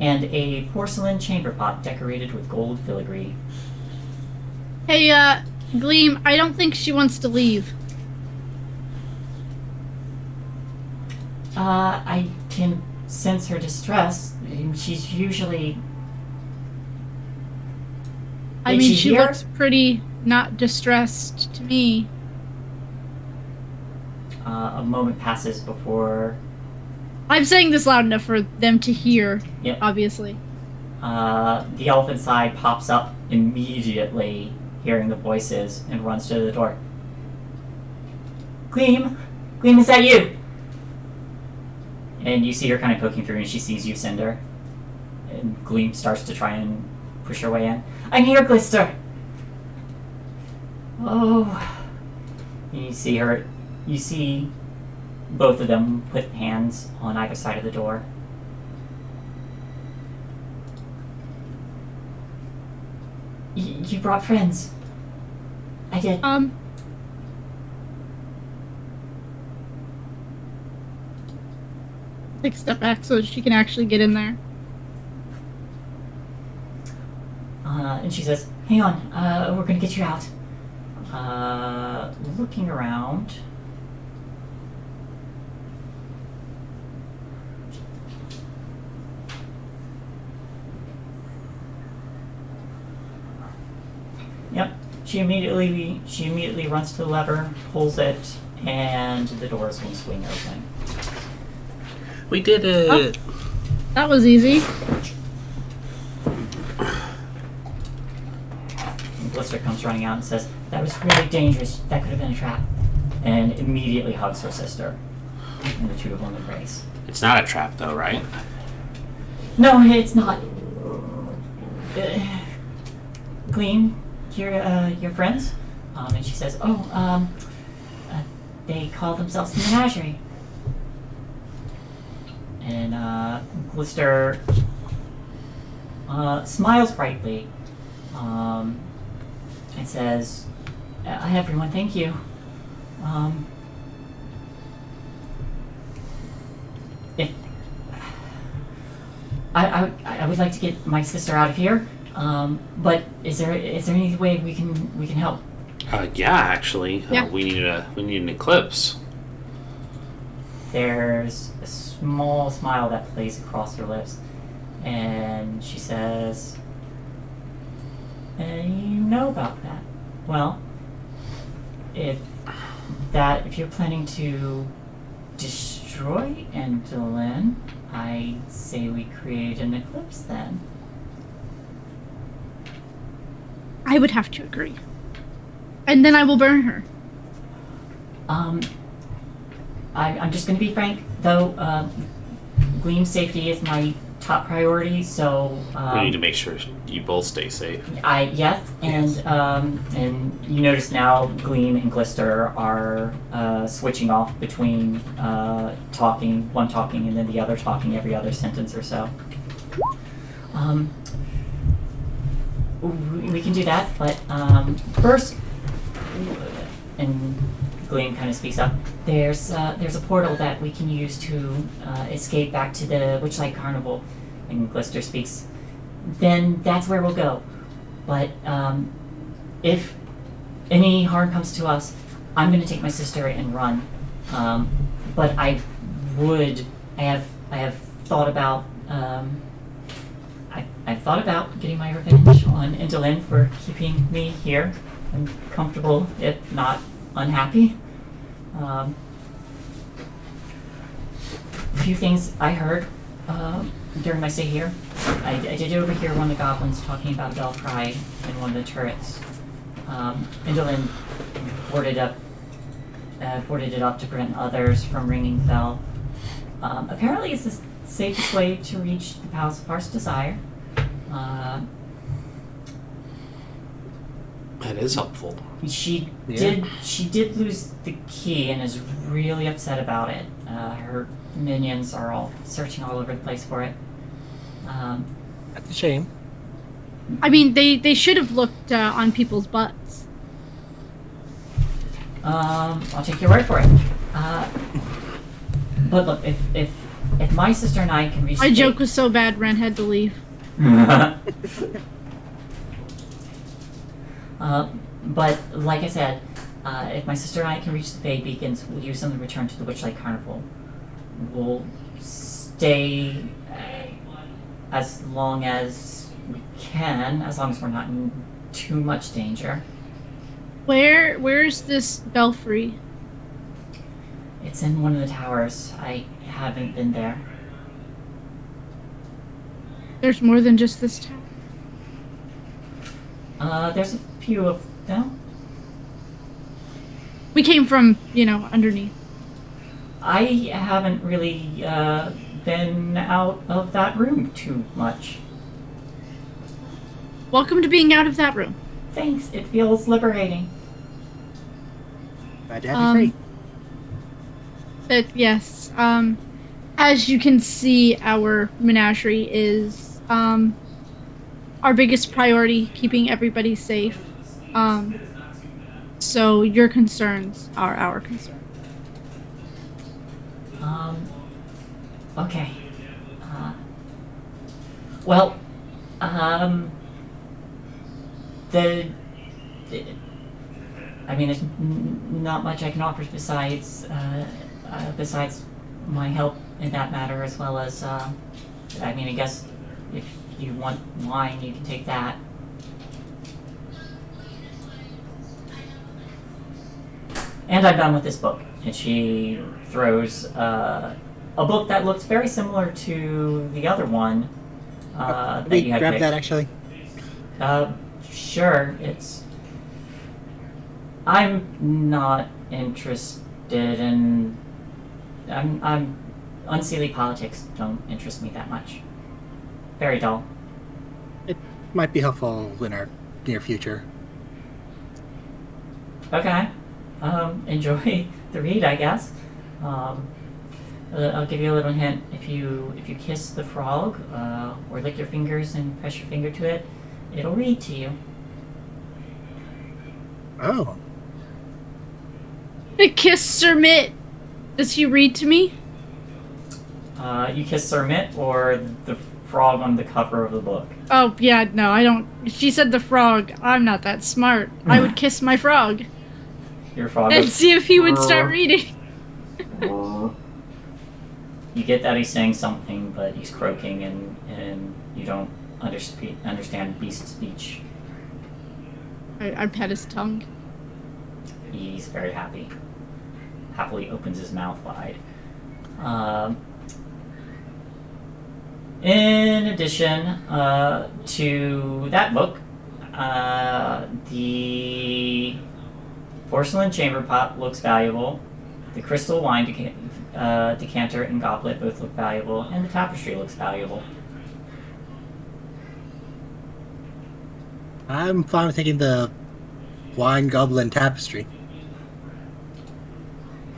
a porcelain chamber pot decorated with gold filigree. Hey, Gleam, I don't think she wants to leave. I can sense her distress. She's usually... I Is mean, she she here? looks pretty not distressed to me. A moment passes before... I'm saying this loud enough for them to hear, Yep. obviously. The elf inside pops up immediately, hearing the voices, and runs to the door. Gleam! Gleam, is that you? And you see her kind of poking through, and she sees you, Cinder. And Gleam starts to try and push her way in. I'm here, Glister! Oh. And you see both of them put hands on either side of the door. You brought friends. I did. Take a step back so she can actually get in there. And she says, hang on, we're gonna get you out. Looking around. Yep. She immediately runs to the lever, pulls it, and the doors will swing open. We did it. That was easy. And Blister comes running out and says, that was really dangerous. That could have been a trap. And immediately hugs her sister. And the two of them embrace. It's not a trap, though, right? No, it's not. Gleam, your friends? And she says, they call themselves the Menagerie. And Glister smiles brightly and says, everyone, thank you. If I would like to get my sister out of here, but is there any way we can help? Yeah, actually. Yeah. We need an eclipse. There's a small smile that plays across her lips, and she says, you know about that. Well, if you're planning to destroy Endolin, I say we create an eclipse then. I would have to agree. And then I will burn her. I'm just going to be frank, though. Gleam's safety is my top priority, so we need to make sure you both stay safe. Yes, and you notice now Gleam and Glister are switching off between one talking and then the other talking every other sentence or so. We can do that, but first, and Gleam kind of speaks up. There's a portal that we can use to escape back to the Witchlight Carnival. And Glister speaks. Then that's where we'll go. But if any harm comes to us, I'm going to take my sister and run. But I have thought about I've thought about getting my revenge on Indolin for keeping me here. I'm comfortable, if not unhappy. A few things I heard during my stay here. I did overhear one of the goblins talking about a bell cry in one of the turrets. Indolin boarded it up to prevent others from ringing the bell. Apparently it's the safest way to reach the Palace of Heart's Desire. That is helpful. She did lose the key and is really upset about it. Her minions are all searching all over the place for it. That's a shame. I mean, they should have looked on people's butts. I'll take your word for it. But look, if my sister and I can reach My the joke was so bad, Ren had to leave. But like I said, if my sister and I can reach the Fade Beacons, we'll use them to return to the Witchlight Carnival. We'll stay as long as we can, as long as we're not in too much danger. Where's this belfry? It's in one of the towers. I haven't been there. There's more than just this town. There's a few of them. We came from, underneath. I haven't really been out of that room too much. Welcome to being out of that room. Thanks, it feels liberating. Glad to have you free. But yes, as you can see, our menagerie is our biggest priority, keeping everybody safe. So your concerns are our concern. Okay. There's not much I can offer besides my help in that matter, as well as, I guess if you want wine, you can take that. And I'm done with this book. And she throws a book that looks very similar to the other one that We you had grab picked. that actually. Sure. I'm not interested in. I'm unseelie politics don't interest me that much. Very dull. It might be helpful in our near future. Okay. Enjoy the read, I guess. I'll give you a little hint. If you kiss the frog, or lick your fingers and press your finger to it, it'll read to you. Oh. A kiss Sir Mitt. Does he read to me? You kiss Sir Mitt or the frog on the cover of the book? Oh, yeah, no, I don't. She said the frog. I'm not that smart. I would kiss my frog Your frog and goes, see if he would start reading. You get that he's saying something, but he's croaking and you don't understand beast speech. I pet his tongue. He's very happy. Happily opens his mouth wide. Um, in addition to that book, the porcelain chamber pot looks valuable. The crystal wine decanter and goblet both look valuable, and the tapestry looks valuable. I'm fine with taking the wine goblin tapestry.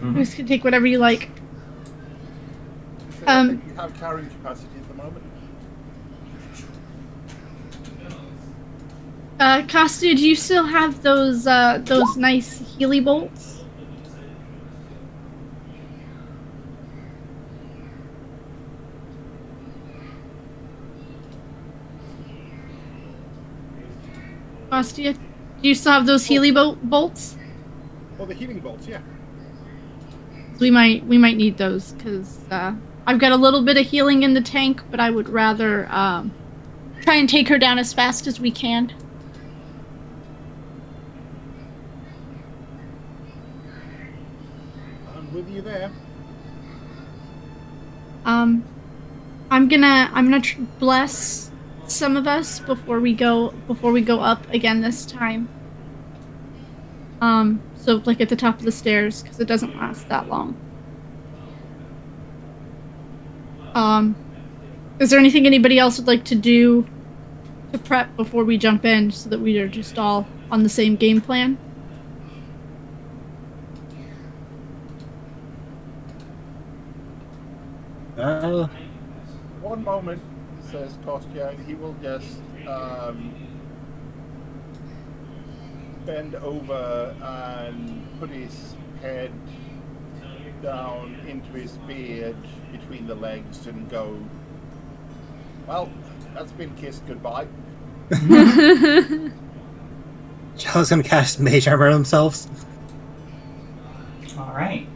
You guys can take whatever you like. So I think you have carrying capacity at the moment. Costa, do you still have those nice Healy bolts? Costa, do you still have those Healy bolts? Well, the healing bolts, yeah. We might need those because I've got a little bit of healing in the tank, but I would rather try and take her down as fast as we can. I'm with you there. I'm gonna bless some of us before we go up again this time. So like at the top of the stairs, because it doesn't last that long. Is there anything anybody else would like to do to prep before we jump in, so that we are just all on the same game plan? One moment, says Kostya. He will just bend over and put his head down into his beard between the legs and go, well, that's been kissed goodbye. Shell's gonna cast Mage Armor themselves. Alright.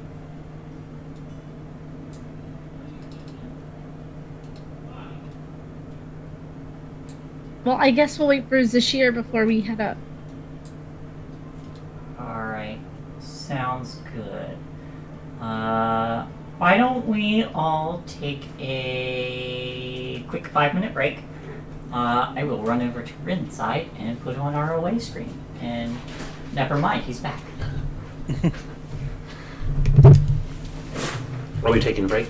Well, I guess we'll wait for Zashir before we head up. Alright. Sounds good. Why don't we all take a quick 5-minute break? I will run over to Rin's side and put on our away screen. And never mind, he's back. Are we taking a break?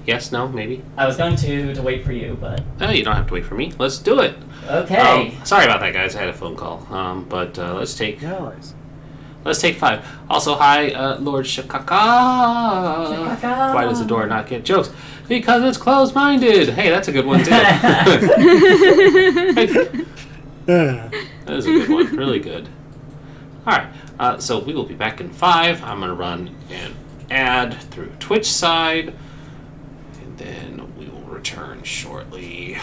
Yes, no, maybe? I was going to wait for you, but... No, you don't have to wait for me. Let's do it. Okay. Sorry about that, guys. I had a phone call. But let's take... No. Let's take 5. Also, hi, Lord Shikaka. Shikaka. Why does the door not get jokes? Because it's closed-minded. Hey, that's a good one, too. That is a good one. Really good. All right. So we will be back in 5. I'm going to run an ad through Twitch side. And then we will return shortly.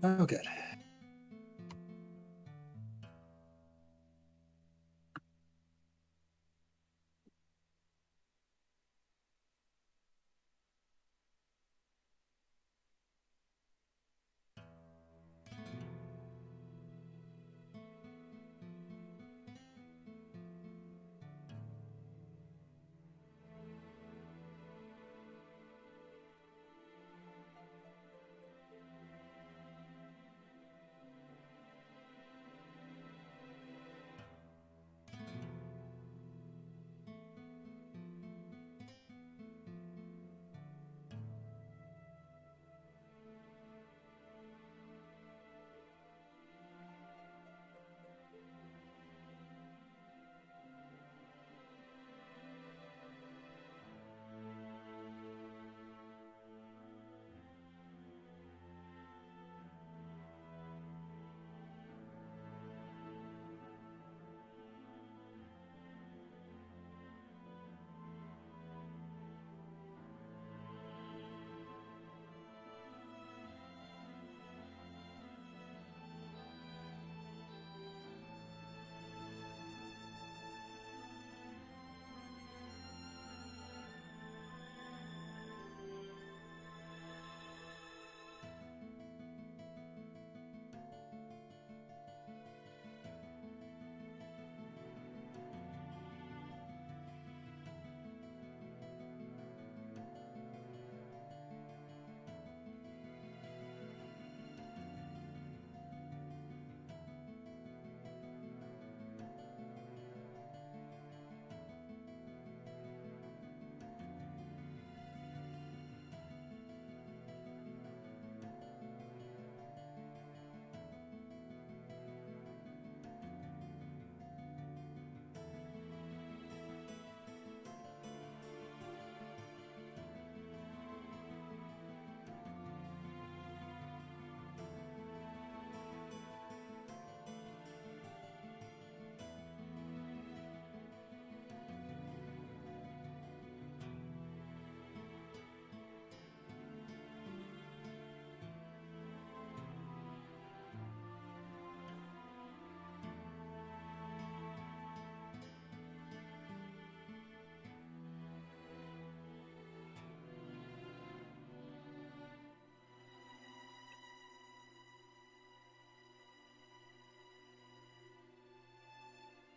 Oh, good.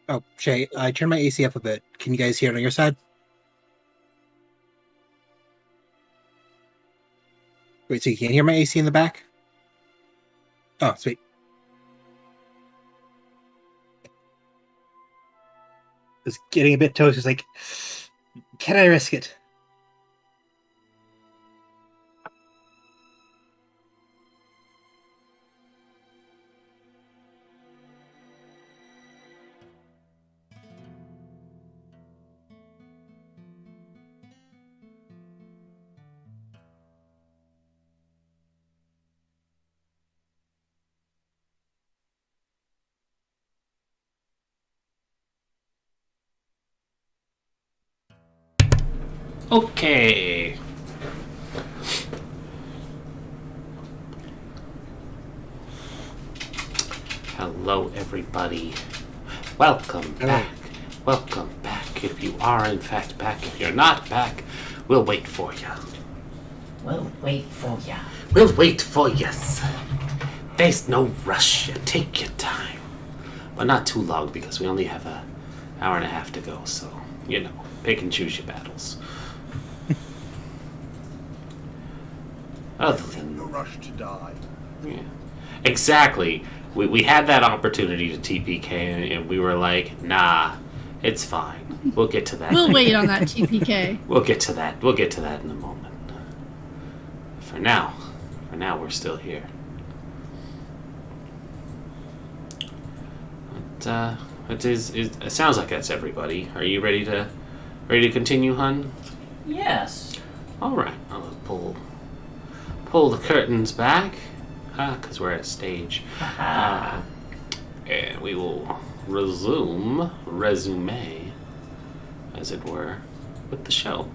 Oh, Shay, I turned my AC up a bit. Can you guys hear it on your side? Wait, so you can't hear my AC in the back? Oh, sweet. It's getting a bit toast. It's like, can I risk it? Okay. Hello, everybody. Welcome Hello. back. Welcome back. If you are, in fact, back. If you're not back, we'll wait for you. We'll wait for ya. We'll wait for yous. There's no rush. You take your time. But not too long, because we only have an hour and a half to go. So, pick and choose your battles. Other than... No rush to die. Yeah. Exactly. We had that opportunity to TPK, and we were like, nah, it's fine. We'll get to that. We'll wait on that TPK. We'll get to that. We'll get to that in a moment. For now, we're still here. But, it sounds like that's everybody. Are you ready to continue, hun? Yes. All right. I'll pull the curtains back, because we're at a stage. And we will resume, as it were, with the show.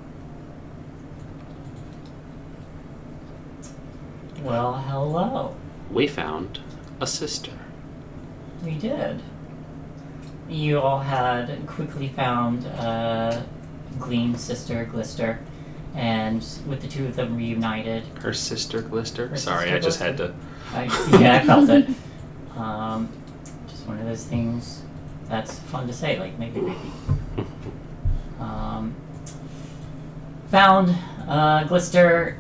Well, hello. we found a sister. We did. You all had quickly found Gleam's sister, Glister, and with the two of them reunited. Her sister, Glister? Her Sorry, sister I just Glister? had to... I felt it. Just one of those things that's fun to say, like maybe. Found Glister,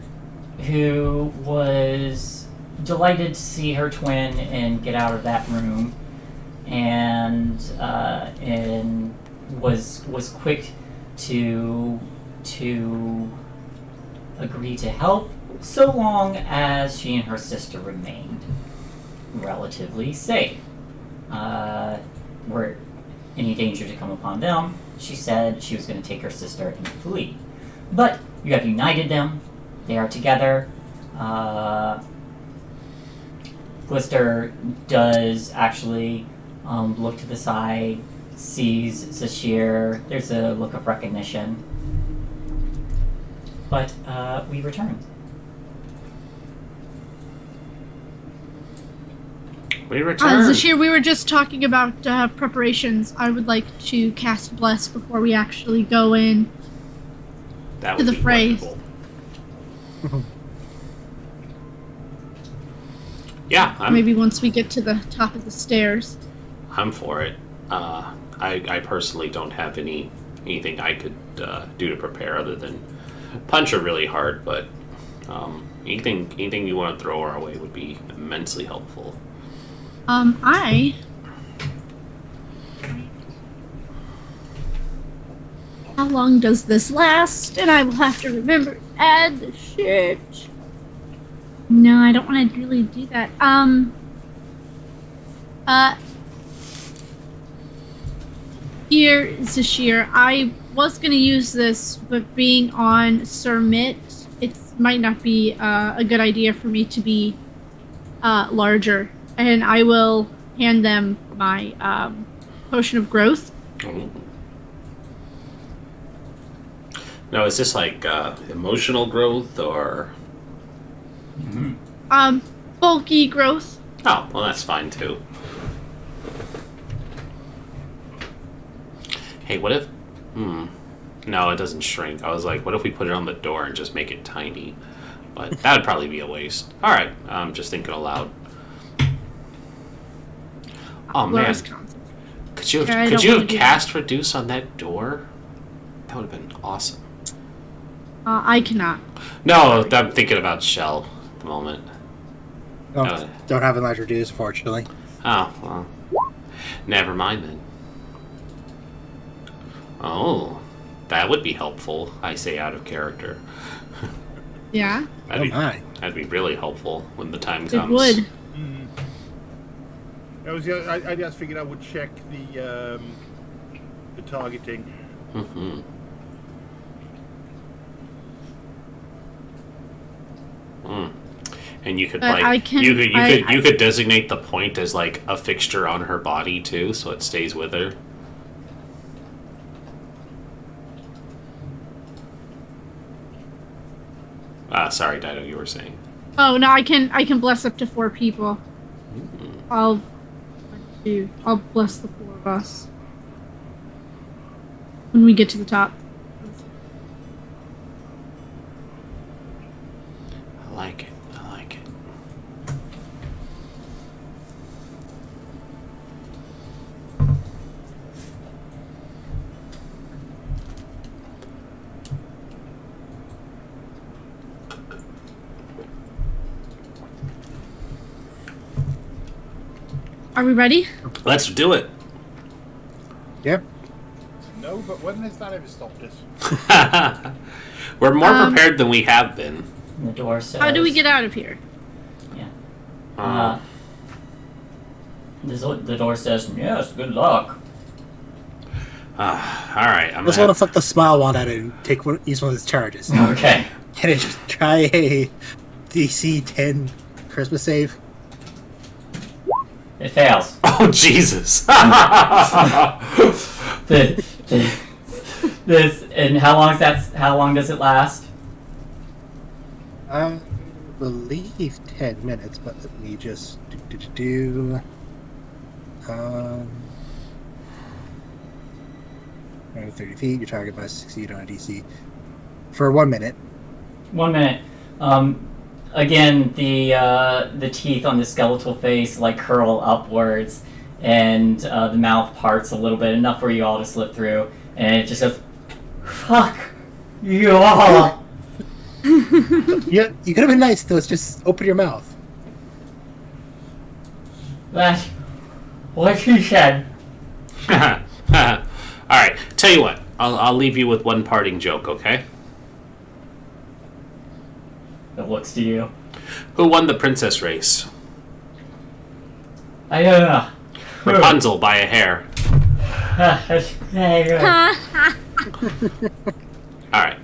who was delighted to see her twin and get out of that room, and was quick to agree to help, so long as she and her sister remained relatively safe. Were any danger to come upon them, she said she was going to take her sister and flee. But you have united them. They are together. Glister does actually look to the side, sees Zashir. There's a look of recognition. But we return. We return. Zashir, we were just talking about preparations. I would like to cast Bless before we actually go in. That to would the be fray. wonderful. Yeah, Maybe once we get to the top of the stairs. I'm for it. I personally don't have anything I could do to prepare other than punch her really hard, but anything you want to throw our way would be immensely helpful. How long does this last? And I will have to remember to add the shit. No, I don't want to really do that. Here, Zashir, I was going to use this, but being on Sir Mitt, it might not be a good idea for me to be larger. And I will hand them my potion of growth. Oh. Now, is this like emotional growth or? Bulky growth. Oh, well, that's fine too. Hey, what if? No, it doesn't shrink. I was like, what if we put it on the door and just make it tiny? But that would probably be a waste. All right, I'm just thinking aloud. Oh man, Laura's concept. could you Yeah, I have don't wanna do cast reduce on that door? That would have been awesome. I cannot. No, I'm thinking about Shell at the moment. Don't have a large reduce, unfortunately. Oh, well. Never mind then. Oh, that would be helpful, I say out of character. Yeah, That'd be really helpful when the time comes. it would. I just figured I would check the targeting. Mm-hmm. And you could you could designate the point as like a fixture on her body too, so it stays with her. Sorry, Dido, you were saying. Oh no, I can bless up to 4 people. I'll bless the 4 of us when we get to the top. I like it. I like it. Are we ready? Let's do it. Yep. No, but when has that ever stopped us? We're more prepared than we have been. The door says. How do we get out of here? Yeah. The door says, "Yes, good luck." All right. I just want to fuck the smile wand out and use one of his charges. Okay. Can I just try a DC 10 Christmas save? It fails. Oh Jesus! This and how long does it last? believe 10 minutes, but let me just do. 30 feet, your target must succeed on a DC for 1 minute. 1 minute. Again, the teeth on the skeletal face like curl upwards, and the mouth parts a little bit, enough for you all to slip through, and it just goes, "Fuck you all." Yeah, you could have been nice though. It's just open your mouth. That's what she said. All right, tell you what. I'll leave you with one parting joke, okay? It looks to you. Who won the princess race? I don't know. Rapunzel by a hair. All right,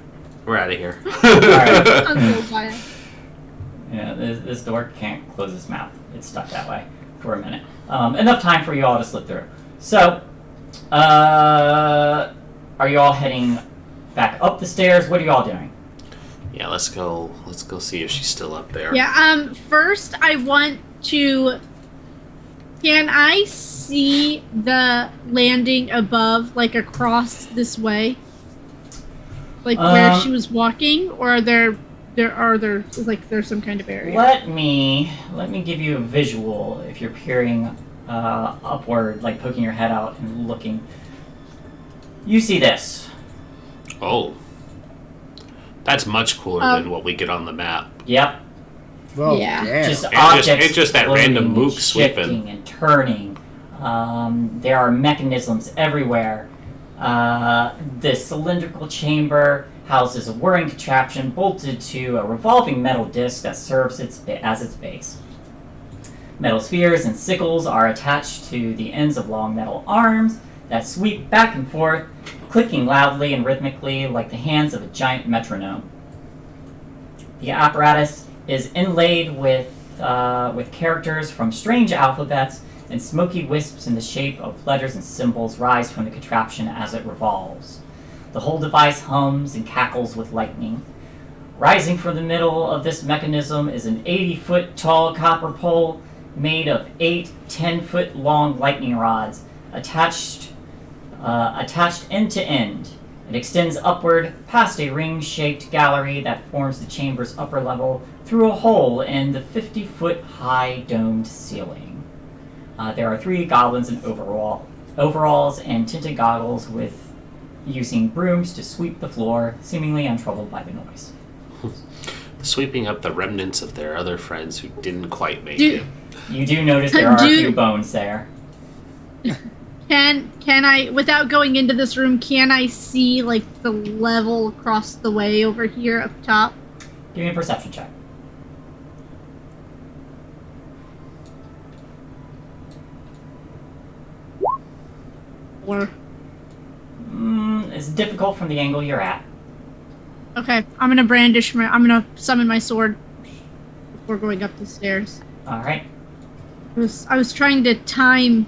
we're out of here. Alright. Yeah, this door can't close its mouth. It's stuck that way for a minute. Enough time for you all to slip through. So, are you all heading back up the stairs? What are you all doing? Yeah, let's go. Let's go see if she's still up there. Yeah. First, I want to. Can I see the landing above, like across this way, like where she was walking, or are there like there's some kind of area? Let me give you a visual. If you're peering upward, like poking your head out and looking, you see this. Oh, that's much cooler than what we get on the map. Yep. Well, Yeah. damn. Just And objects it's just that floating random mook and shifting sweeping. and turning. There are mechanisms everywhere. This cylindrical chamber houses a whirring contraption bolted to a revolving metal disc that serves as its base. Metal spheres and sickles are attached to the ends of long metal arms that sweep back and forth, clicking loudly and rhythmically like the hands of a giant metronome. The apparatus is inlaid with characters from strange alphabets, and smoky wisps in the shape of letters and symbols rise from the contraption as it revolves. The whole device hums and cackles with lightning. Rising from the middle of this mechanism is an 80-foot tall copper pole made of 8 10-foot long lightning rods attached end to end. It extends upward past a ring-shaped gallery that forms the chamber's upper level through a hole in the 50-foot high domed ceiling. There are 3 goblins in overalls and tinted goggles using brooms to sweep the floor, seemingly untroubled by the noise. Sweeping up the remnants of their other friends who didn't quite make it. You do notice there are a few bones there. Can I, without going into this room, can I see like the level across the way over here up top? Give me a perception check. Or It's difficult from the angle you're at. okay, I'm gonna summon my sword before going up the stairs. All right. I was trying to time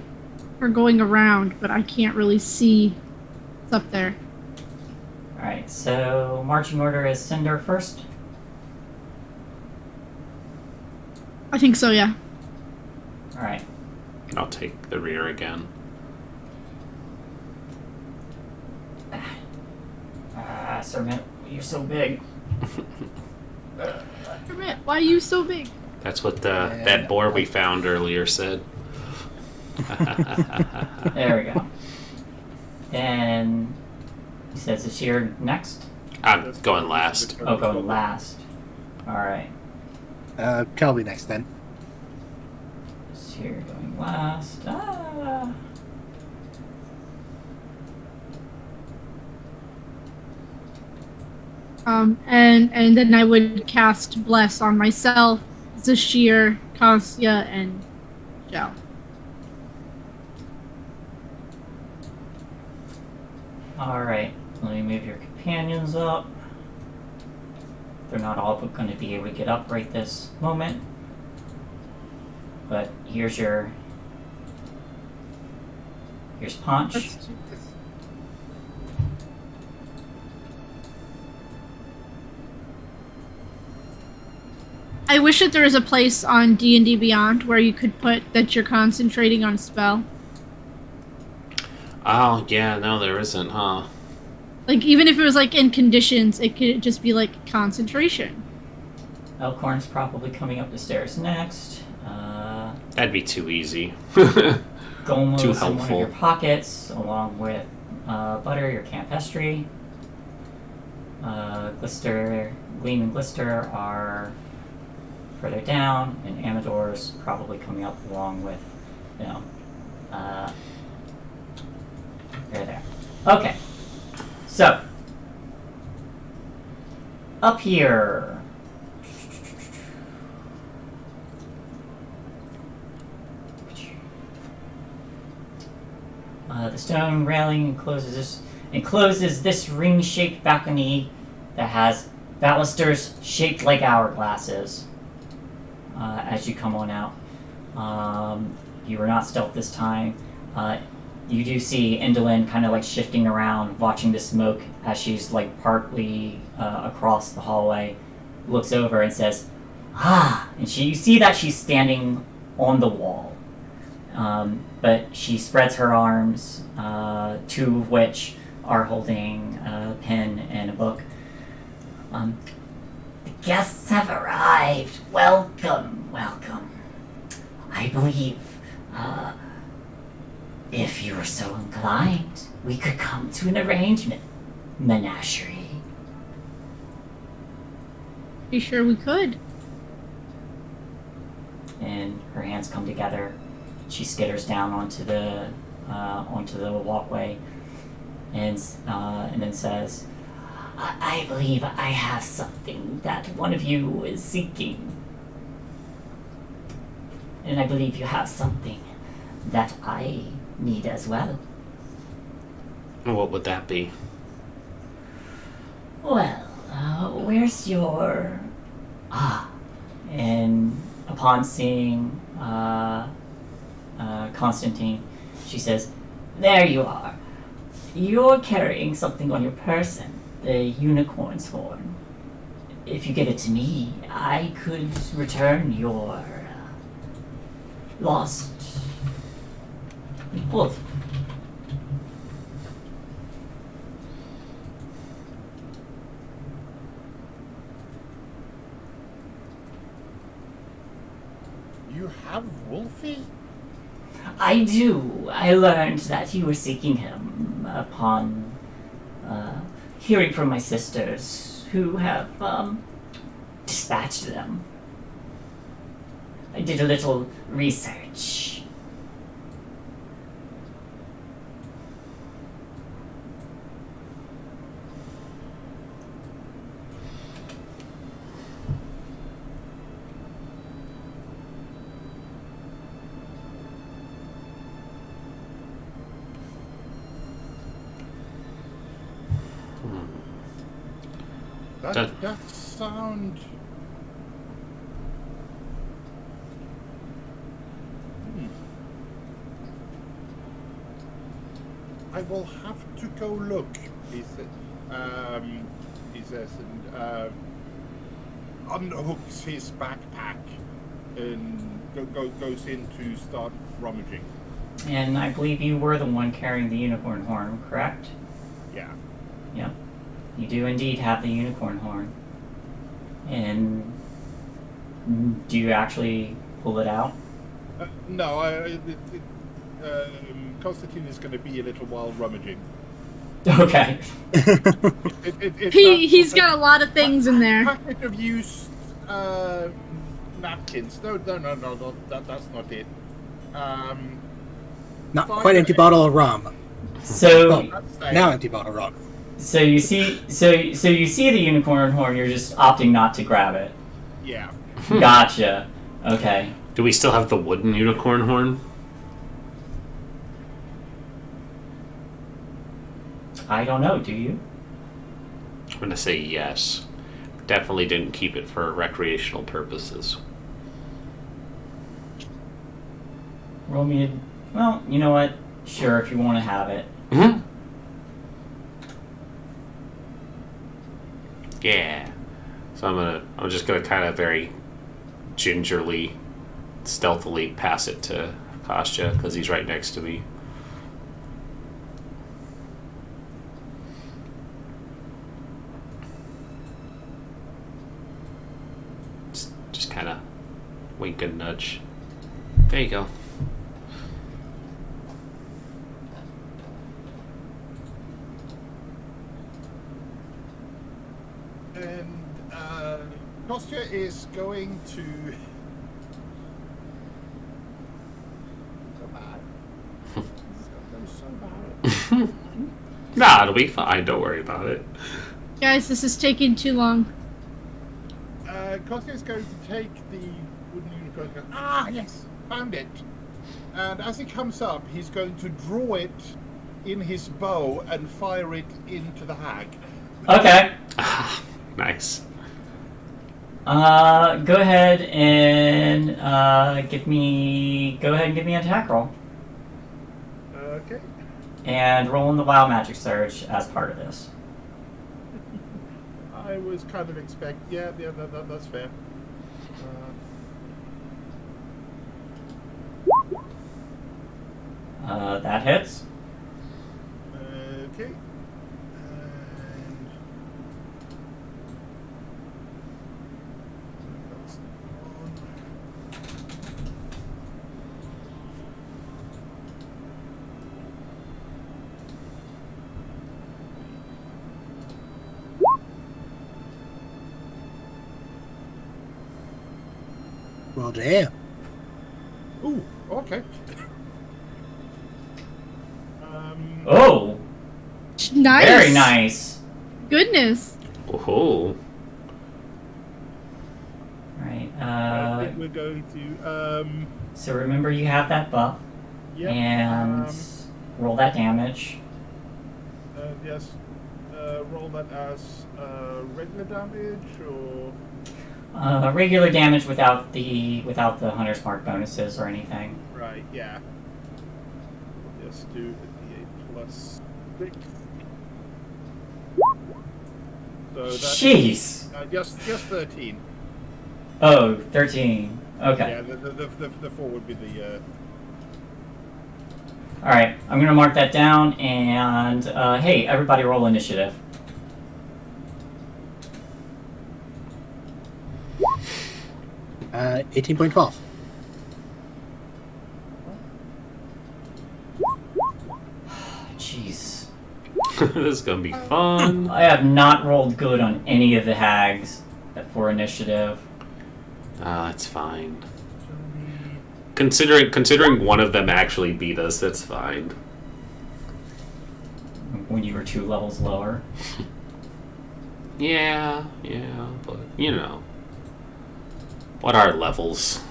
for going around, but I can't really see what's up there. All right. So marching order is Cinder first. I think so, yeah. All right. I'll take the rear again. Sir Mint, you're so big. Why are you so big? That's what that boar we found earlier said. There we go. And he says, "Is here next?" I'm going last. Oh, going last. All right. Kelby next then. Is here going last. And then I would cast Bless on myself, Zashir, Kasya, and Zhao. All right. Let me move your companions up. They're not all going to be able to get up right this moment. But here's Punch. Let's do this. I wish that there was a place on D&D Beyond where you could put that you're concentrating on a spell. Oh, yeah, no, there isn't, huh? Like, even if it was, like, in conditions, it could just be, like, concentration. Elkhorn's probably coming up the stairs next. That'd be too easy. Gomo's Too in one of helpful. your pockets, along with Butter, your campestry. Gleam and Glister are further down, and Amador's probably coming up along with, there. Okay. So, up here. The stone railing encloses this ring-shaped balcony that has balusters shaped like hourglasses. As you come on out, you were not stealth this time. You do see Indolin kind of like shifting around, watching the smoke as she's like partly across the hallway. Looks over and says, "Ah!" And you see that she's standing on the wall. But she spreads her arms, two of which are holding a pen and a book. The guests have arrived. Welcome, welcome. I believe, if you were so inclined, we could come to an arrangement. Menagerie. Be sure we could. And her hands come together. She skitters down onto the walkway, and then says, I believe I have something that one of you is seeking. And I believe you have something that I need as well. What would that be? Well, where's your... And upon seeing Constantine, she says, There you are. You're carrying something on your person. The unicorn's horn. If you give it to me, I could return your lost wolf. You have Wolfie? I do. I learned that you were seeking him upon hearing from my sisters, who have dispatched them. I did a little research. That sound... I will have to go look, he says, and unhooks his backpack and goes in to start rummaging. and I believe you were the one carrying the unicorn horn, correct? Yeah. Yep. You do indeed have the unicorn horn. And do you actually pull it out? No, Constantine is going to be a little while rummaging. Okay. He's got a lot of things in there. Packet of used napkins. No, that's not it. Not quite empty bottle of rum. So Now empty bottle of rum. so you see the unicorn horn, you're just opting not to grab it. Yeah. Gotcha. Okay. Do we still have the wooden unicorn horn? I don't know, do you? I'm gonna say yes. Definitely didn't keep it for recreational purposes. Roll me a... Well, you know what? Sure, if you want to have it. Mm-hmm. Yeah. So I'm just gonna kind of very gingerly, stealthily pass it to Kostya because he's right next to me. Just kind of wink and nudge. There you go. And Kostya is going to. So bad. This is gonna go so bad. Nah, it'll be fine. Don't worry about it. Guys, this is taking too long. Kostya is going to take the wooden unicorn and go, ah, yes, found it. And as he comes up, he's going to draw it in his bow and fire it into the hag. Okay. Nice. Go ahead and give me an attack roll. Okay. And roll in the Wild Magic Surge as part of this. I was kind of yeah, that's fair. That hits. Okay. And that's one. Well, damn. Ooh, okay. Oh, Nice. very nice. Goodness. Oh. Right. I think we're going to. So remember, you have that buff, Yep. and roll that damage. Yes. Roll that as regular damage or. Regular damage without the Hunter's Mark bonuses or anything. Right. Yeah. Just do a d8 plus 6. So that's Jeez. just 13. Oh, 13. Okay. Yeah. The 4 would be the. All right. I'm gonna mark that down, and hey, everybody, roll initiative. Uh, 18.12. Jeez. This is gonna be fun. I have not rolled good on any of the hags for initiative. That's fine. Considering one of them actually beat us, that's fine. When you were 2 levels lower. Yeah, but you know. What are levels?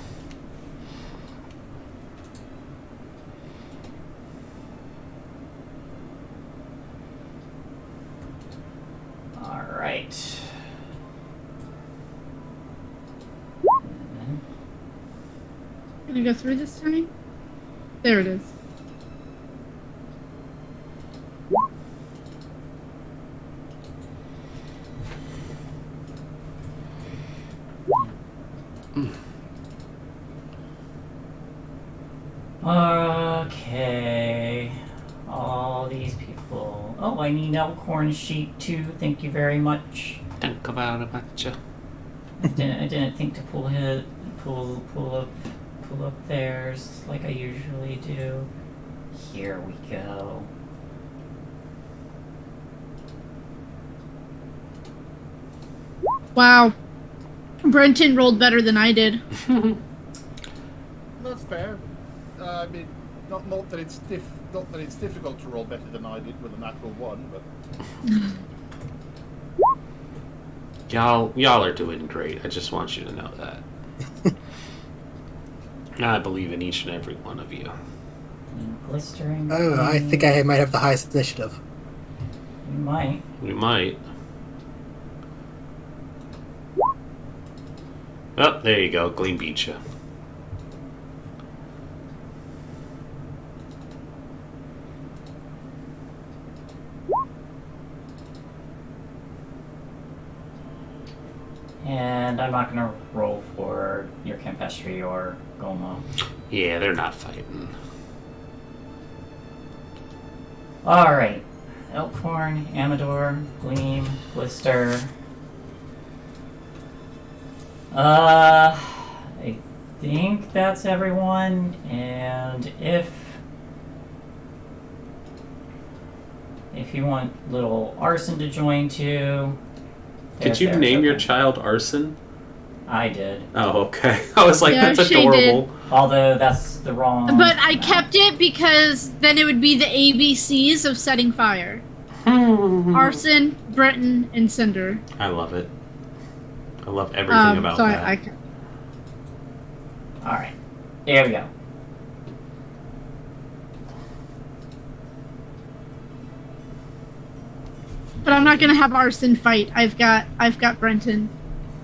All right. Can I go through this time? There it is. Okay. All these people. Oh, I need Elkhorn sheet too. Thank you very much. Think about it, betcha. I didn't think to pull up theirs like I usually do. Here we go. Wow. Brenton rolled better than I did. That's fair. I mean, not that it's difficult to roll better than I did with a natural 1, but Y'all are doing great. I just want you to know that. I believe in each and every one of you. Glistering. Oh, I think I might have the highest initiative. You might. We might. Oh, there you go. Gleam beat you. And And I'm not gonna roll for your Campestri or Gomo. Yeah, they're not fighting. Alright. Elkhorn, Amador, Gleam, Blister. I think that's everyone, and if you want little Arson to join too. Did you name your child Arson? I did. Oh, okay. I was like, Yeah, that's she adorable. did. Although that's the wrong. But I amount. kept it because then it would be the ABCs of setting fire. Arson, Breton, and Cinder. I love it. I love everything about so that. I Alright. There we go. but I'm not gonna have Arson fight. I've got Brenton.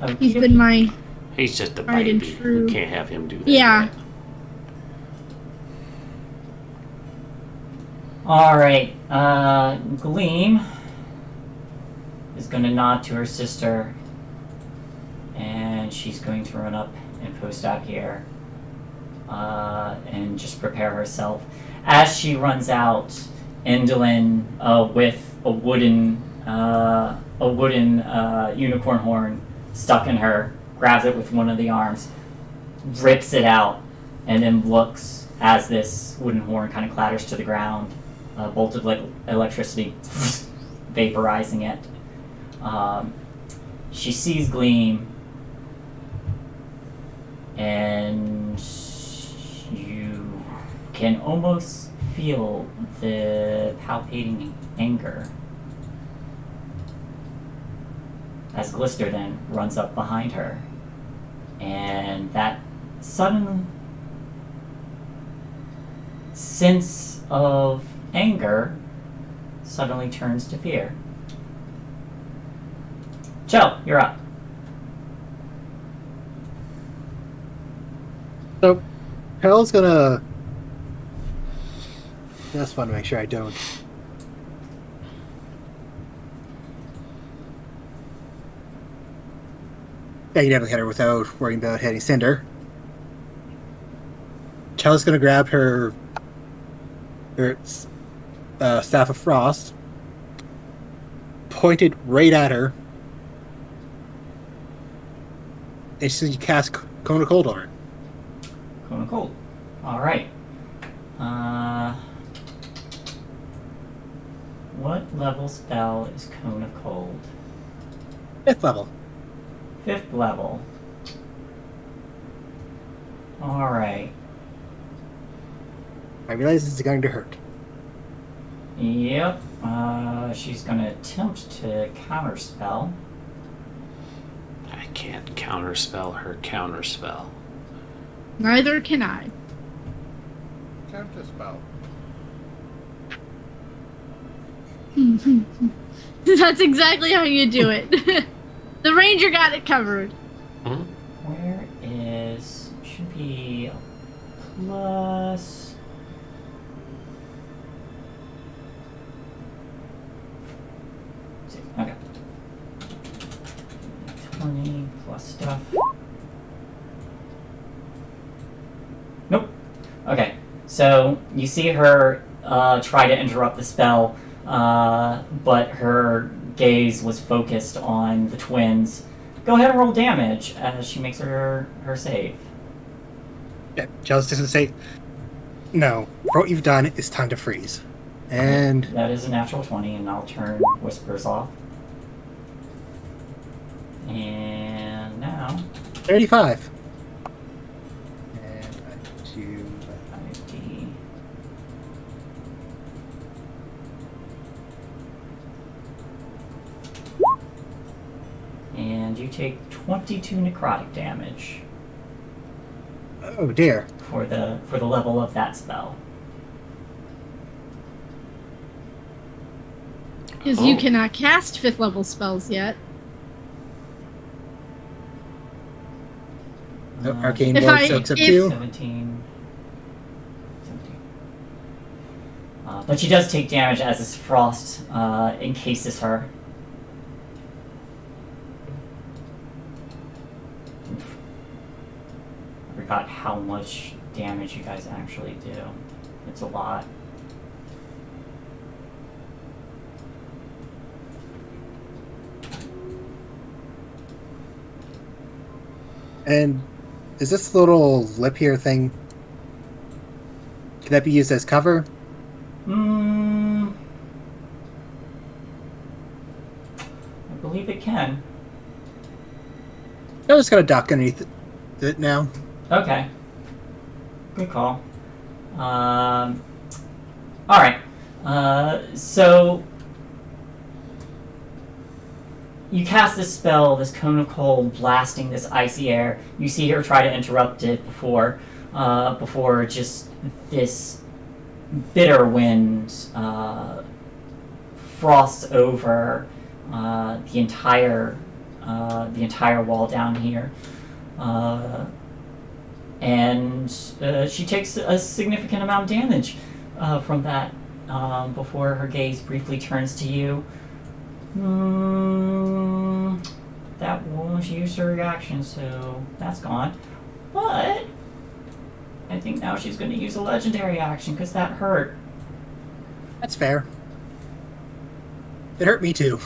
Okay. He's been my He's just a Tried and baby. true. You can't have him do that. Yeah. yet. Alright, Gleam is going to nod to her sister, and she's going to run up and post out here, and just prepare herself. As she runs out, Endolin, with a wooden unicorn horn stuck in her, grabs it with one of the arms, rips it out, and then looks as this wooden horn kind of clatters to the ground. Bolt of electricity vaporizing it. She sees Gleam, and you can almost feel the palpating anger as Glister then runs up behind her, and that sudden sense of anger suddenly turns to fear. Joe, you're up. So, Carol's gonna. I just want to make sure I don't. Yeah, you never hit her without worrying about hitting Cinder. Chel's gonna grab her Staff of Frost, pointed right at her, and she's gonna cast Cone of Cold on her. Cone of Cold. Alright. What level spell is Cone of Cold? 5th level. 5th level. Alright. I realize this is going to hurt. Yep. She's gonna attempt to counterspell. I can't counterspell her counterspell. Neither can I. Counterspell. That's exactly how you do it. The ranger got it covered. Hmm? Where is... should be plus... Okay. 20 plus stuff. Nope. Okay. So you see her try to interrupt the spell, but her gaze was focused on the twins. Go ahead and roll damage as she makes her save. Yeah, Chel's just gonna say, no, for what you've done, it's time to freeze. And That is a natural 20, and I'll turn Whispers off. And now 35. And I do. 5D. And you take 22 necrotic damage Oh dear. for the level of that spell. Because you cannot cast 5th level spells yet. Arcane If Ward I- soaks up if- too. 17. But she does take damage as this frost encases her. forgot how much damage you guys actually do. It's a lot. And is this little lip here thing, can that be used as cover? I believe it can. I'm just gonna duck underneath it now. Okay. Good call. Alright. So you cast this spell, this cone of cold blasting this icy air. You see her try to interrupt it before just this bitter wind frosts over the entire wall down here, and she takes a significant amount of damage from that. Before her gaze briefly turns to you. That won't use her reaction, so that's gone. But I think now she's going to use a legendary action because that hurt. That's fair. It hurt me too.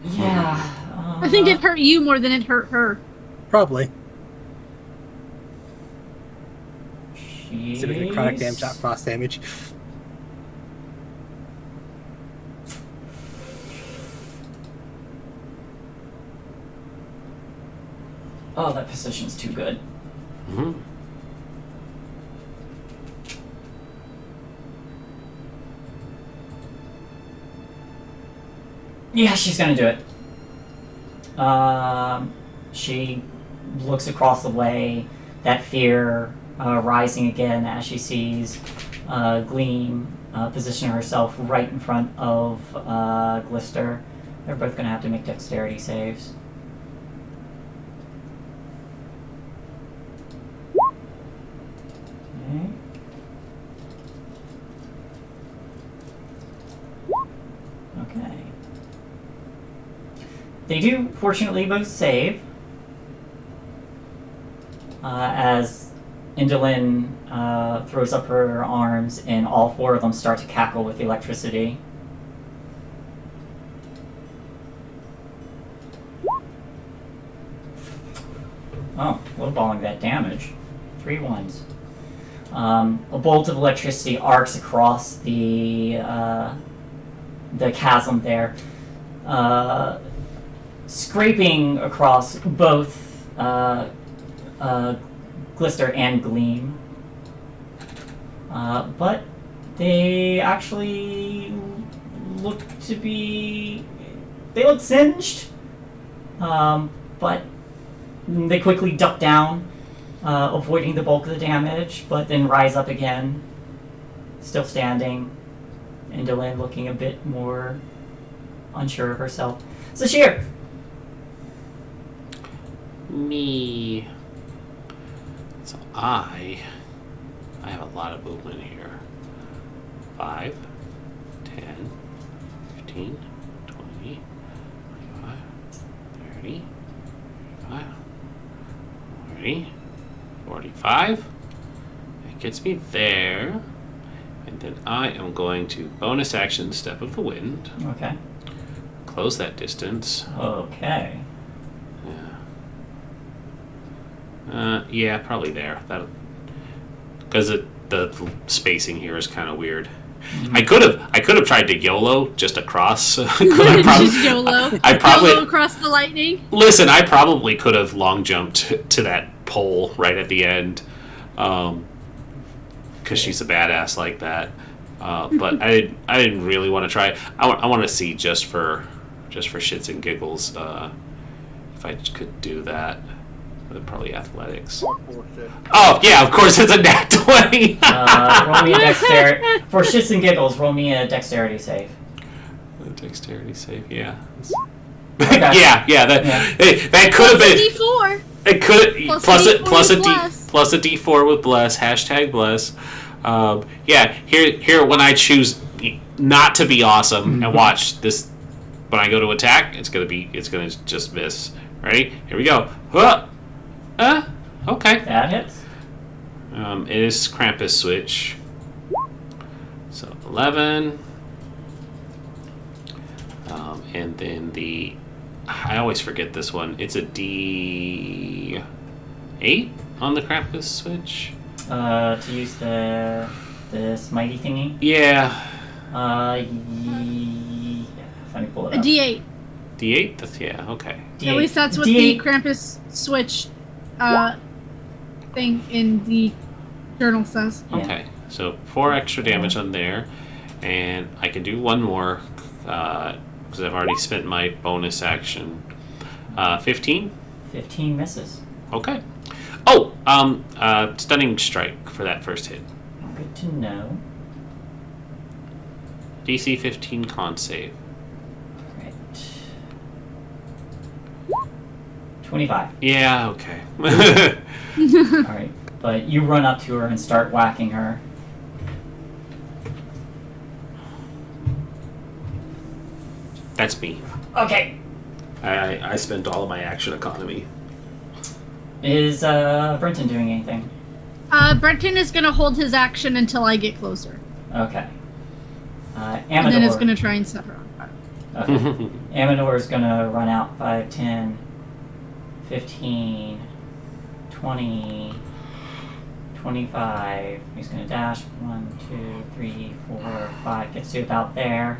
Yeah. I think it hurt you more than it hurt her. Probably. She's... Significant chronic damage, not frost damage. Oh, that position's too good. Mm-hmm. Yeah, she's gonna do it. She looks across the way, that fear rising again as she sees Gleam position herself right in front of Glister. They're both gonna have to make dexterity saves. Okay. They do, fortunately, both save. As Indolin throws up her arms, and all four of them start to cackle with electricity. Oh, lowballing that damage. 3 ones. A bolt of electricity arcs across the chasm there, scraping across both Glister and Gleam. But they actually look to be... They look singed, but they quickly duck down, avoiding the bulk of the damage, but then rise up again, still standing. Indolin looking a bit more unsure of herself. Sashir! Me. So I have a lot of movement here. 5, 10, 15, 20, 25, 30, 35, 40, 45. That gets me there. And then I am going to bonus action Step of the Wind. Okay. Close that distance. Okay. Yeah, probably there. That because the spacing here is kind of weird. I could have tried to YOLO just across. Just YOLO. I probably YOLO across the lightning. Listen, I probably could have long jumped to that pole right at the end, because she's a badass like that. But I didn't really want to try. I want to see just for shits and giggles if I could do that. Probably athletics. Bullshit. Oh yeah, of course it's a nat 20. Roll me a dexterity. For shits and giggles, roll me a dexterity save. A dexterity save, yeah. Okay. yeah. That could have been. D4. It could plus a D4 with bless. #bless. Yeah. Here when I choose not to be awesome and watch this. When I go to attack, it's gonna just miss. Ready? Here we go. Okay. That hits. It is Krampus switch. So 11. And then I always forget this one. It's a D8 on the Krampus switch. To use the smitey thingy. Yeah. Let me pull it A up. D8. D8? Yeah, okay. D8. At least that's what D8. the Krampus switch thing in the journal says. Yeah. Okay. So 4 extra damage on there. And I can do one more because I've already spent my bonus action. 15? 15 misses. Okay. Oh! Stunning strike for that first hit. Good to know. DC 15 con save. Right. 25. Yeah, okay. Alright. But you run up to her and start whacking her. That's me. Okay. I spent all of my action economy. Is Brenton doing anything? Brenton is gonna hold his action until I get closer. Okay. And Amador. then is gonna try and set her on fire. Okay. Amador is gonna run out 5, 10, 15, 20, 25. He's gonna dash 1, 2, 3, 4, 5. Gets to about there.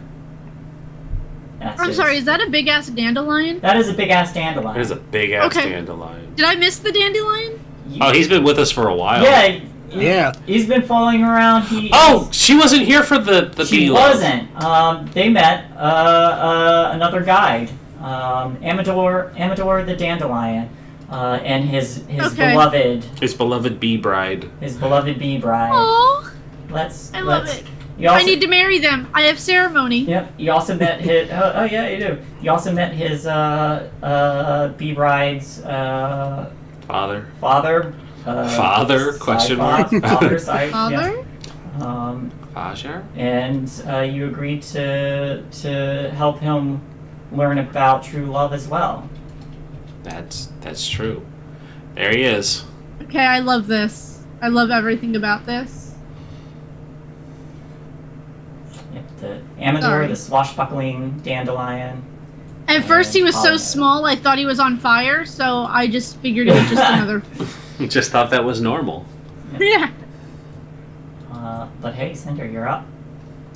That's I'm his- sorry, is that a big ass dandelion? That is a big ass dandelion. There's a big ass Okay. dandelion. Did I miss the dandelion? Oh, he's been with us for a while. Yeah. Yeah. He's been following around. Oh, she wasn't here for the She bee love. wasn't. They met another guide, Amador the dandelion, and his Okay. His beloved bee bride. bee bride. Oh, Let's. I love let's- it. You also, I need to marry them. I have ceremony. Yep. You also met his. Oh yeah, you do. You also met his bee bride's Father. father. Father? Question mark? Father. Side. Father? Yeah. Fajar? And you agreed to help him learn about true love as well. That's true. There he is. Okay, I love this. I love everything about this. Yep, the Amador, Sorry. the swashbuckling dandelion. At first, he was so Father. small, I thought he was on fire, so I just figured it was just another. Just thought that was normal. Yeah. But hey, Cinder, you're up.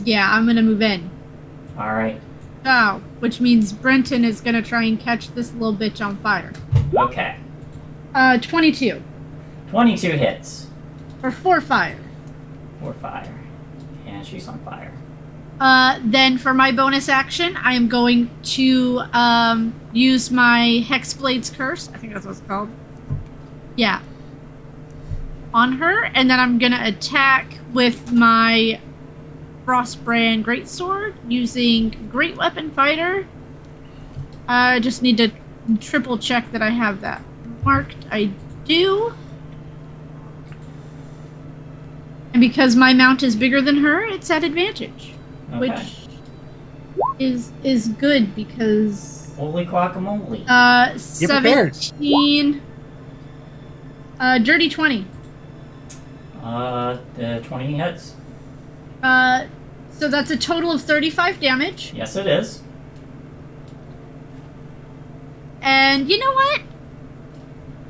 Yeah, I'm gonna move in. All right. Oh, which means Brenton is gonna try and catch this little bitch on fire. Okay. 22. 22 hits Or 4 fire. for fire, and she's on fire. Then for my bonus action, I am going to use my Hexblade's Curse. I think that's what it's called. Yeah. On her, and then I'm gonna attack with my Frostbrand Greatsword using Great Weapon Fighter. I just need to triple check that I have that marked. I do. And because my mount is bigger than her, it's at advantage. Okay. Which is good because Holy guacamole. You're prepared. 17 dirty 20. The 20 hits. So that's a total of 35 damage. Yes, it is. And you know what?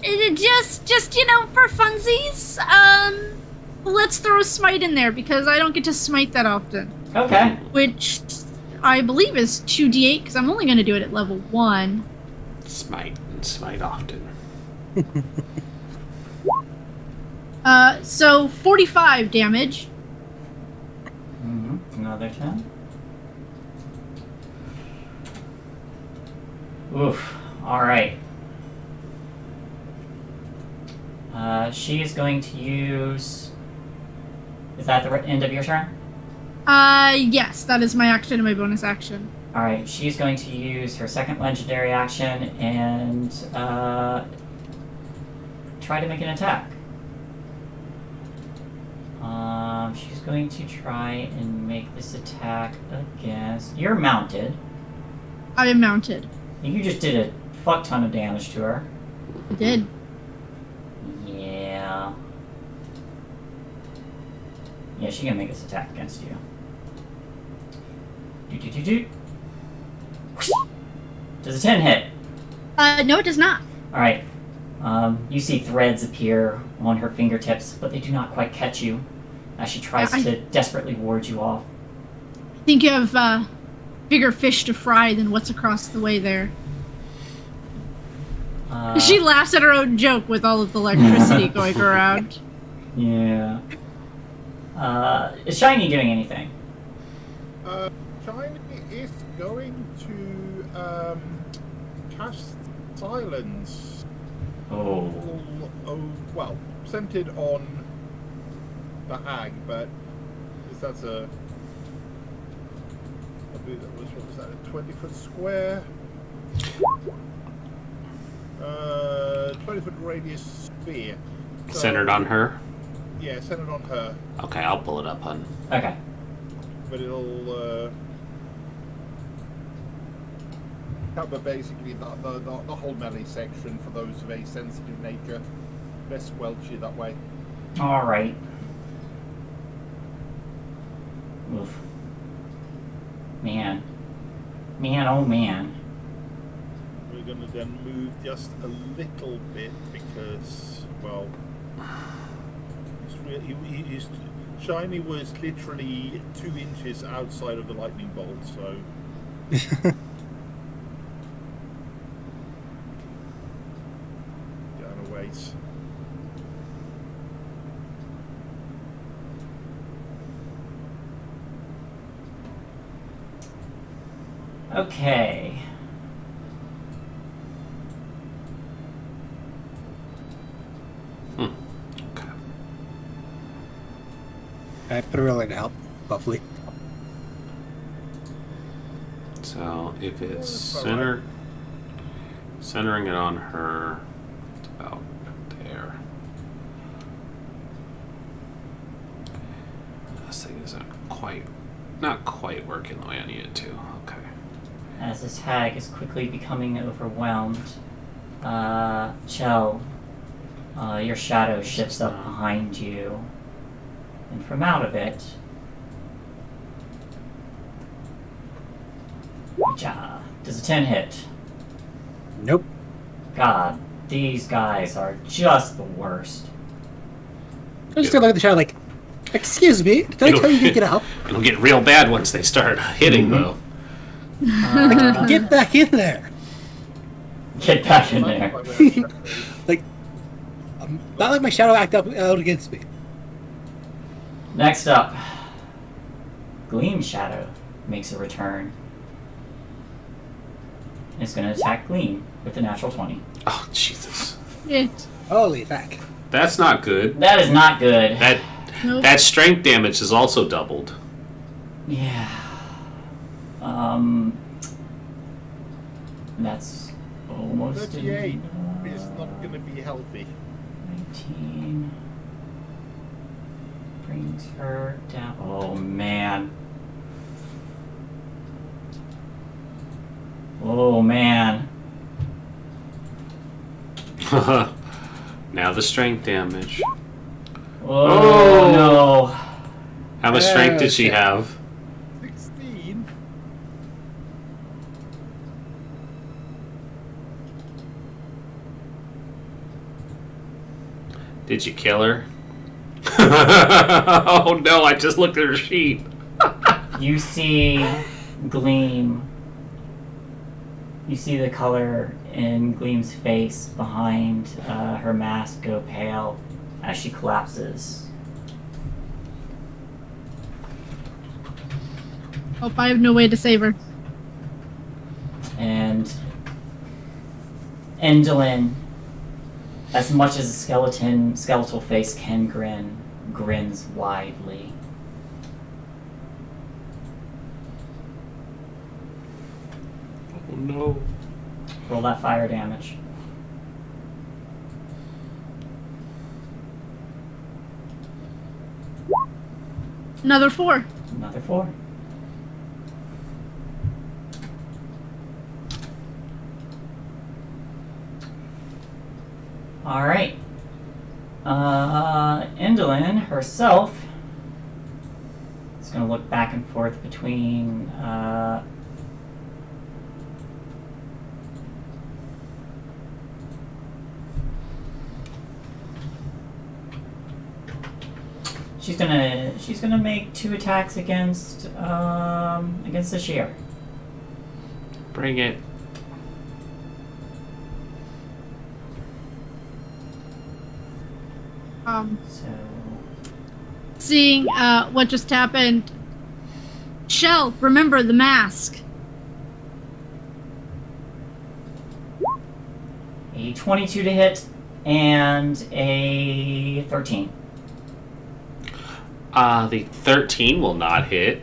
It just you know, for funsies, let's throw a smite in there because I don't get to smite that often. Okay. Which I believe is 2d8 because I'm only going to do it at level 1. Smite and smite often. So 45 damage. Another 10. Oof. Alright. She is going to use... Is that the end of your turn? Yes, that is my action and my bonus action. Alright, she's going to use her second legendary action and try to make an attack. She's going to try and make this attack against... You're mounted. I am mounted. You just did a fuck ton of damage to her. I did. Yeah. Yeah, she can make this attack against you. Do. Does a 10 hit? No, it does not. Alright. You see threads appear on her fingertips, but they do not quite catch you as she tries to desperately ward you off. I think you have bigger fish to fry than what's across the way there. She laughs at her own joke with all of the electricity going around. Yeah. Is Shiny doing anything? Shiny is going to cast silence. Oh. Well, centered on the hag, but that's I believe that was, what was that, a 20-foot square? 20-foot radius sphere. So, Centered on her? Yeah, centered on her. Okay, I'll pull it up, hun. Okay. But it'll cover basically the whole melee section for those of a sensitive nature. Best squelch you that way. Alright. Oof. Man. Man, oh man. We're going to then move just a little bit because, well, Shiny was literally 2 inches outside of the lightning bolt, so. Down a ways. Okay. Okay. I put a rolling to help, hopefully. So if it's That's all right. centering it on her, it's about there. This thing isn't not quite working the way I need it to. Okay. As this hag is quickly becoming overwhelmed, Chell, your shadow shifts up behind you, and from out of it, does a 10 hit? Nope. God, these guys are just the worst. I just gonna look at the shadow like, excuse me, did I tell you to get up? It'll get real bad once they start hitting, though. Get back in there. Get back in there. Like, not let my shadow act up out against me. Next up, Gleam Shadow makes a return. It's going to attack Gleam with a natural 20. Oh, Jesus. It. Holy fuck. That's not good. That is not good. Nope. That strength damage is also doubled. Yeah. That's almost 38 is not going to be healthy. 19 brings her down. Oh man. Oh man. Now the strength damage. Oh, no. How much strength did she shit. have? 16. Did you kill her? Oh no, I just looked at her sheet. You see Gleam. You see the color in Gleam's face behind her mask go pale as she collapses. Hope I have no way to save her. And Endolin, as much as a skeletal face can grin, grins widely. Oh no. Roll that fire damage. Another 4. Another 4. Alright. Endolin herself gonna look back and forth between. She's gonna make 2 attacks against the shear. Bring it. So Seeing what just happened. Shell, remember the mask. a 22 to hit and a 13. The 13 will not hit.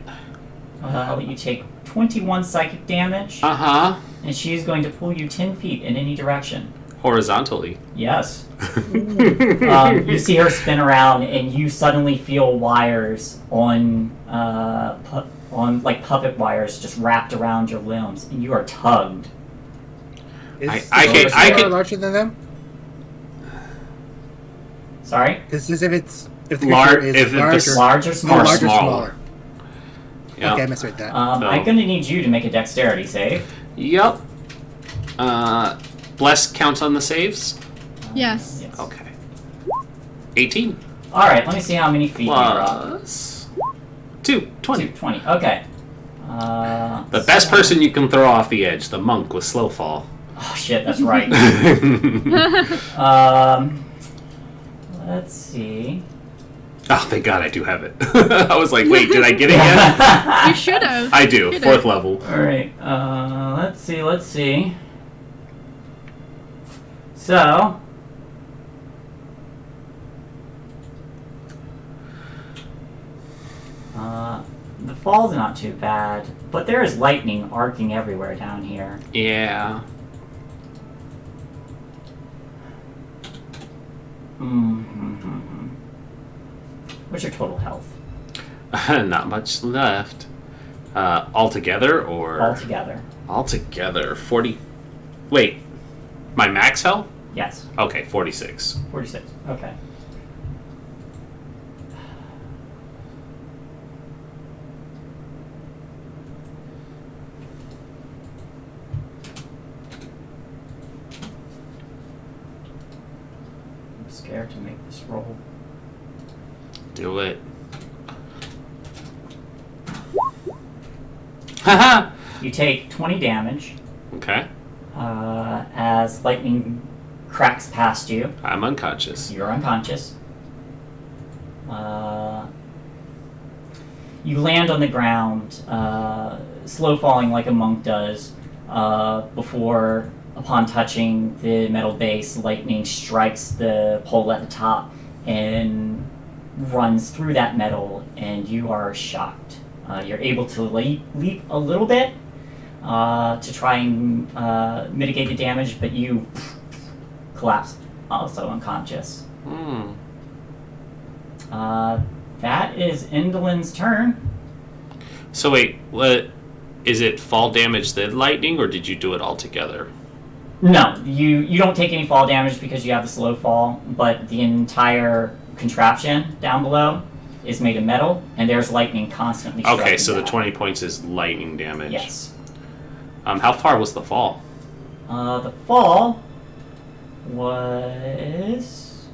You take 21 psychic damage, Uh-huh. and she is going to pull you 10 feet in any direction. Horizontally. Yes. You see her spin around, and you suddenly feel wires on like puppet wires just wrapped around your limbs, and you are tugged. Is I the can- creature larger than them? Sorry? Because if the Lar- creature is if large it's or, Large or oh, smaller? large or smaller. smaller. Yeah. Okay, I misread that. I'm going to need you to make a dexterity save. Yep. Bless counts on the saves? Yes. Okay. 18. Alright, let me see how many feet you're up. Plus 2. 20. 20. Okay. The best person you can throw off the edge, the monk with slow fall. Oh shit, that's right. Let's see. Oh, thank God I do have it. I was like, wait, did I get it yet? You should have. I do. 4th level. Alright, let's see. So, the fall's not too bad, but there is lightning arcing everywhere down here. Yeah. Mm-hmm. What's your total health? Not much left. Altogether or? Altogether. Altogether. 40. Wait. My max health? Yes. Okay, 46. 46. Okay. I'm scared to make this roll. Do it. Haha! You take 20 damage Okay. as lightning cracks past you. I'm unconscious. You're unconscious. You land on the ground, slow falling like a monk does, before, upon touching the metal base, lightning strikes the pole at the top and runs through that metal, and you are shocked. You're able to leap a little bit to try and mitigate the damage, but you collapse, also unconscious. That is Indolin's turn. So wait, what is it? Fall damage then lightning, or did you do it all together? No, you don't take any fall damage because you have the slow fall, but the entire contraption down below is made of metal, and there's lightning constantly striking Okay, so the that. 20 points is lightning damage. Yes. How far was the fall? The fall was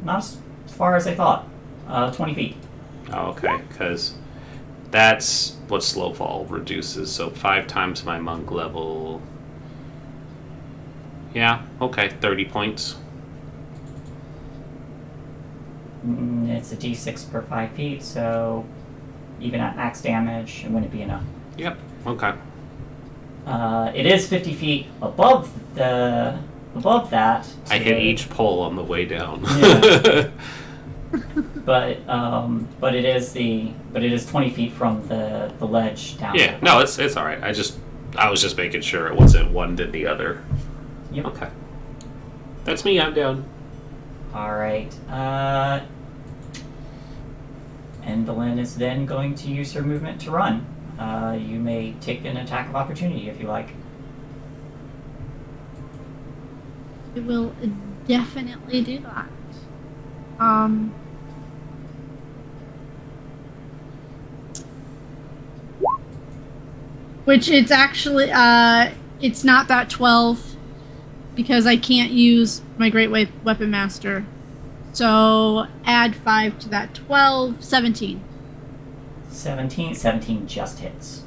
not as far as I thought. 20 feet. Oh, okay, because that's what slow fall reduces. So 5 times my monk level. Yeah, okay, 30 points. It's a d6 per 5 feet, so even at max damage, it wouldn't be enough. Yep, okay. It is 50 feet above that. I hit each pole on the way down. Yeah. But it is 20 feet from the ledge down. Yeah, no, it's all right. I was just making sure it wasn't one to the other. Yep. Okay. That's me. I'm down. All right. Endolin is then going to use her movement to run. You may take an attack of opportunity if you like. I will definitely do that. Which it's actually it's not that 12 because I can't use my Great Weapon Master. So add 5 to that 12, 17. 17 just hits.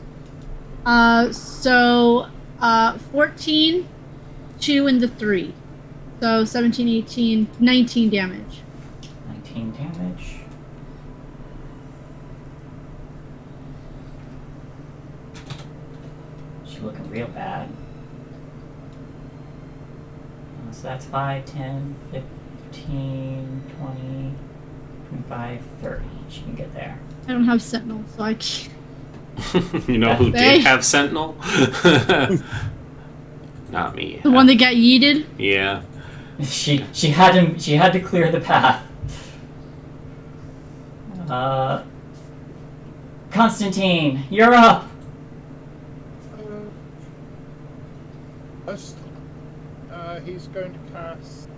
14, 2 and the 3. So 17, 18, 19 damage. 19 damage. She's looking real bad. So that's 5, 10, 15, 20, 25, 30. She can get there. I don't have Sentinel, so I can't. You know who They- did have Sentinel? Not me. The one that got yeeted? Yeah. She had to clear the path. Constantine, you're up. First, he's going to cast,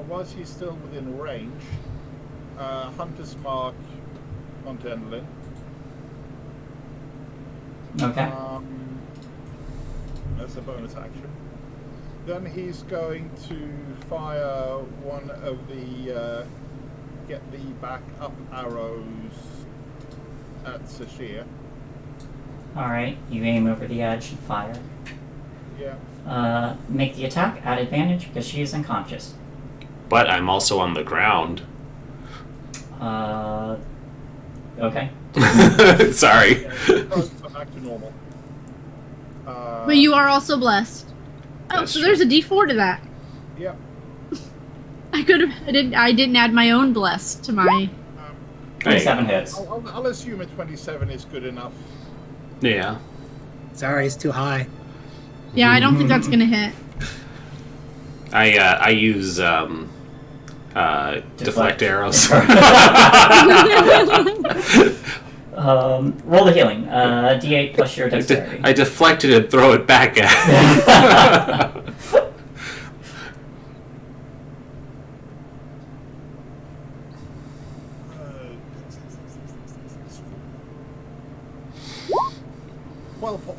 whilst he's still within range, Hunter's Mark on Denlin. Okay. As a bonus action. Then he's going to fire one of the get the back up arrows at Sashir. Alright, you aim over the edge and fire. Yeah. Make the attack at advantage because she is unconscious. But I'm also on the ground. Okay. Sorry. So back to normal. But you are also blessed. Oh, That's so true. there's a D4 to that. Yeah. I could have. I didn't add my own blessed to my. 27 hits. I'll assume a 27 is good enough. Yeah. Sorry, it's too high. Yeah, I don't think that's gonna hit. I use deflect arrows. Roll the healing. D8 plus your dexterity. I deflect it and throw it back at him.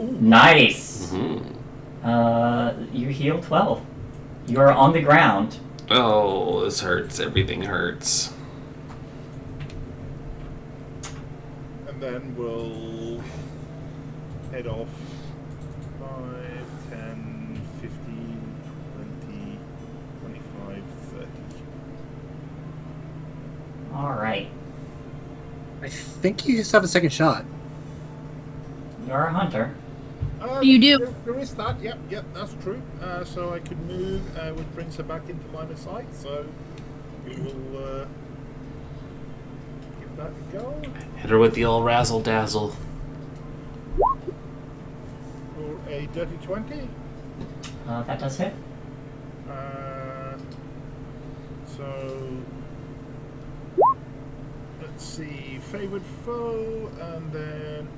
Ooh. Nice. Mhm. You heal 12. You are on the ground. Oh, this hurts. Everything hurts. And then we'll head off 5, 10, 15, 20, 25, 30. Alright. I think you just have a second shot. You're a hunter. You do. There is that. Yep, that's true. So I can move, which brings her back into line of sight. So we will give that a go. Hit her with the old razzle dazzle. For a dirty 20. That does hit. So let's see, favored foe, and then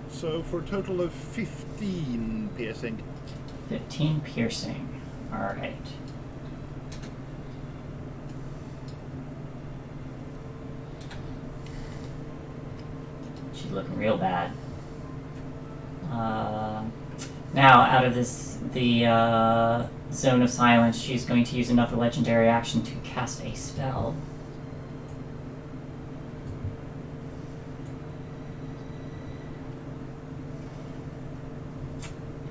so for a total of 15 piercing. 15 piercing. Alright. She's looking real bad. Now, out of the zone of silence, she's going to use another legendary action to cast a spell.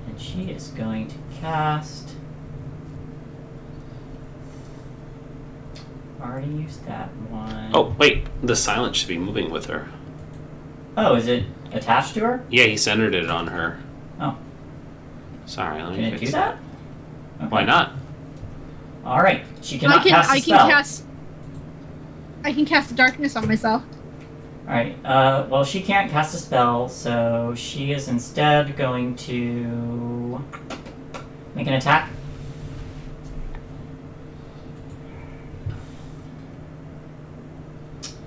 And she is going to cast... Already used that one. Oh, wait. The silence should be moving with her. Oh, is it attached to her? Yeah, he centered it on her. Oh. Sorry, let me Can it fix do that? Okay. Why not? Alright, she cannot cast a I spell. can cast darkness on myself. Alright, well, she can't cast a spell, so she is instead going to make an attack.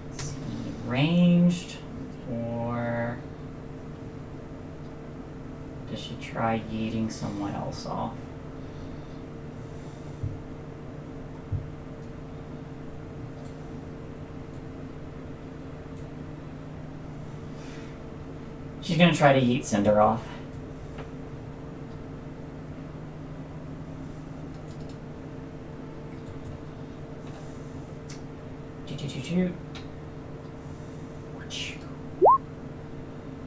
Let's see, ranged, or does she try yeeting someone else off? She's gonna try to yeet Cinder off. Shoot.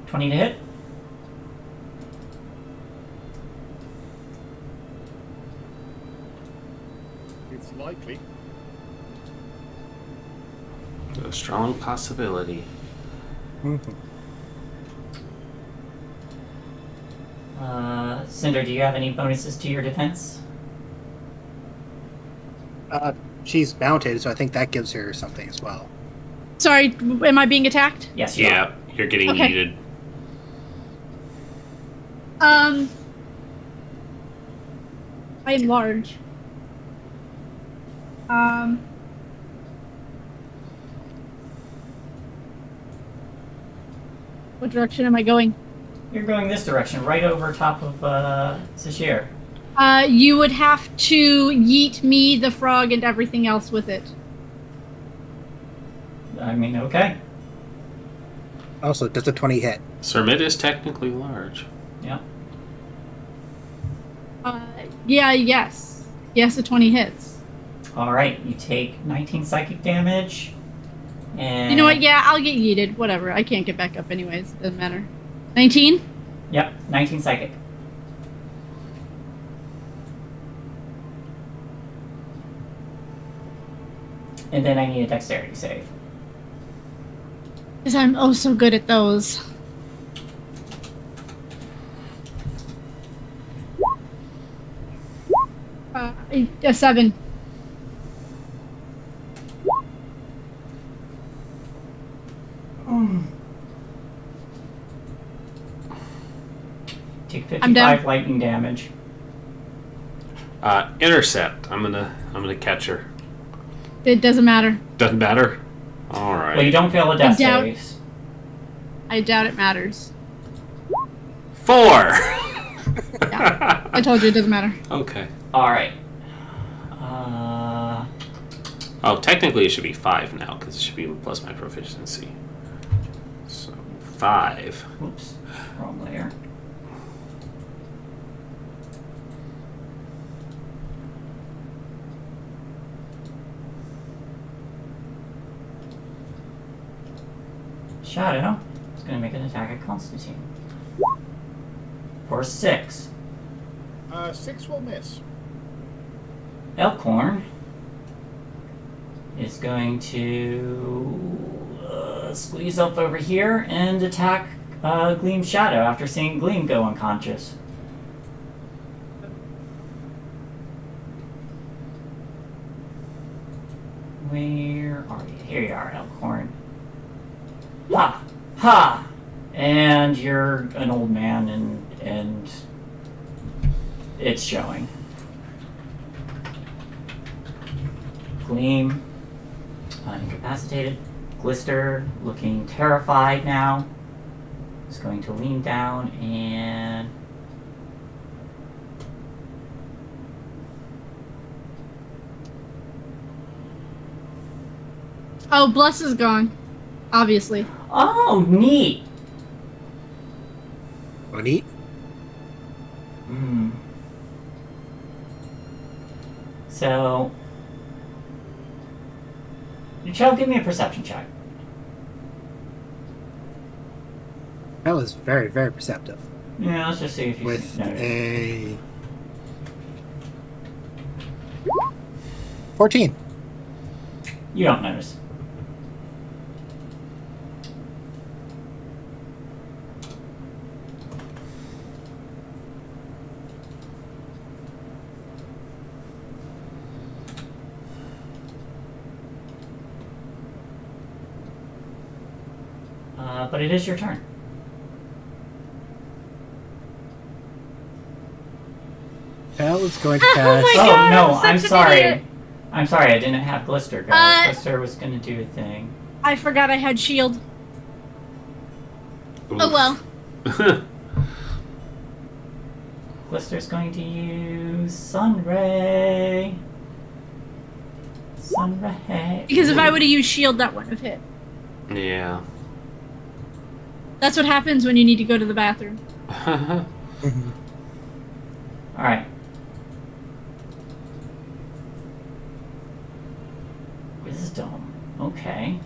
20 to hit. It's likely. A strong possibility. Cinder, do you have any bonuses to your defense? She's mounted, so I think that gives her something as well. Sorry, am I being attacked? Yes, you are. Yeah, you're getting Okay. yeeted. I am large. What direction am I going? You're going this direction, right over top of Sashir. You would have to yeet me, the frog, and everything else with it. I mean, okay. Also, does a 20 hit? Sermid is technically large. Yeah. Yeah, yes. Yes, a 20 hits. Alright, you take 19 psychic damage. And You know what? Yeah, I'll get yeeted. Whatever. I can't get back up anyways. Doesn't matter. 19? Yep, 19 psychic. And then I need a dexterity save. Because I'm oh so good at those. A 7. Take I'm down. 55 lightning damage. Intercept. I'm gonna catch her. It doesn't matter. Doesn't matter. All right. Well, you don't fail a death doubt- saves. I doubt it matters. 4. Yeah. I told you it doesn't matter. Okay. Alright. Oh, technically it should be 5 now because it should be plus my proficiency. So 5. Oops. Wrong layer. Shadow is going to make an attack at Constantine. For 6. 6 will miss. Elkhorn is going to squeeze up over here and attack Gleam's Shadow after seeing Gleam go unconscious. Where are you? Here you are, Elkhorn. Ha! Ha! And you're an old man and it's showing. Gleam, incapacitated. Glister, looking terrified now, is going to lean down and... Oh, Bless is gone. Obviously. Oh, neat! Oh, neat. Hmm. So... Michelle, give me a perception check. That was very, very perceptive. Yeah, let's just see if you With notice. a 14. You don't notice. But it is your turn. Hell is going to Oh cast. my Oh God, no, I'm I'm such an sorry. idiot. I'm sorry, I didn't have Glister go. Glister was gonna do a thing. I forgot I had shield. Oh well. Glister's going to use Sunray. Sunray. Because if I would have used shield, that wouldn't have hit. Yeah. That's what happens when you need to go to the bathroom. Mhm. All right. Wisdom. Okay.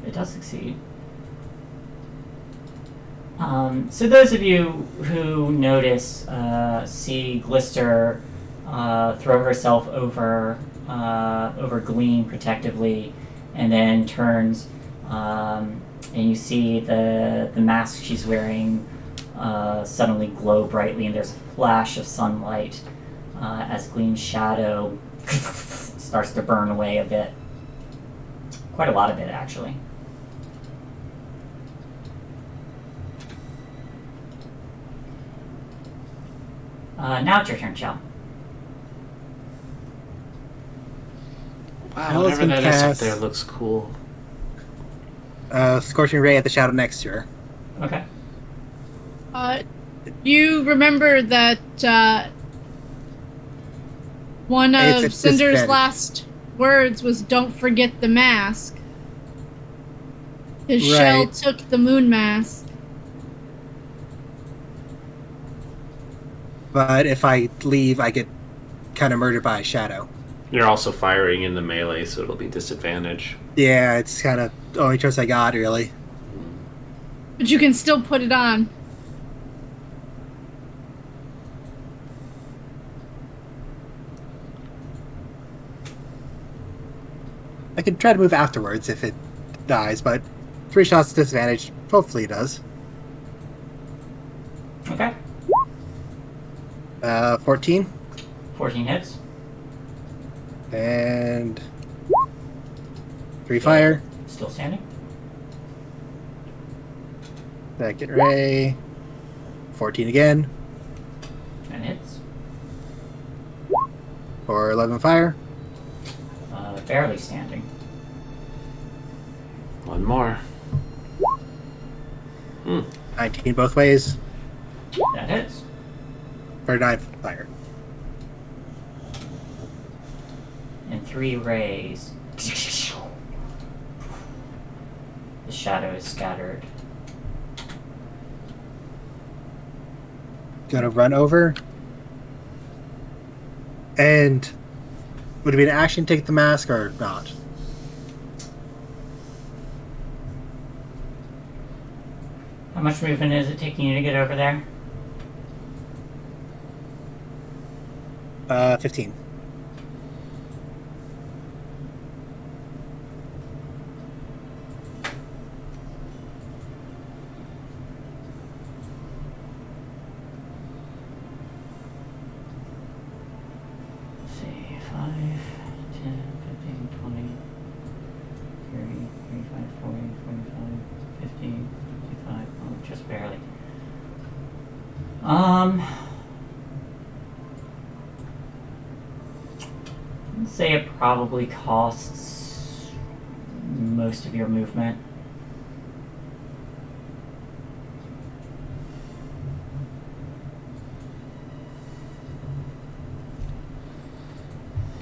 It does succeed. So those of you who notice see Glister throw herself over Gleam protectively, and then turns, and you see the mask she's wearing suddenly glow brightly, and there's a flash of sunlight as Gleam's shadow starts to burn away a bit. Quite a lot of it, actually. Now it's your turn, Chell. Wow, Alice whatever can that is up cast- there looks cool. Scorching Ray at the shadow next to her. Okay. You remember that one It's of a Cinder's disadvantage. last words was "Don't forget the mask." His shell Right. took the moon mask. But if I leave, I get kind of murdered by a shadow. You're also firing in the melee, so it'll be disadvantage. Yeah, it's kind of the only choice I got, really. But you can still put it on. I can try to move afterwards if it dies, but 3 shots disadvantage. Hopefully it does. Okay. 14. 14 hits. And 3 fire. Still standing. Second ray. 14 again. And hits. For 11 fire. Barely standing. One more. 19 both ways. That hits. For 9 fire. And 3 rays. The shadow is scattered. Gonna run over. And would it be an action to take the mask or not? How much movement is it taking you to get over there? 15. Let's see, 5, 10, 15, 20, 30, 35, 40, 45, 50, 55. Oh, just barely. Let's say it probably costs most of your movement.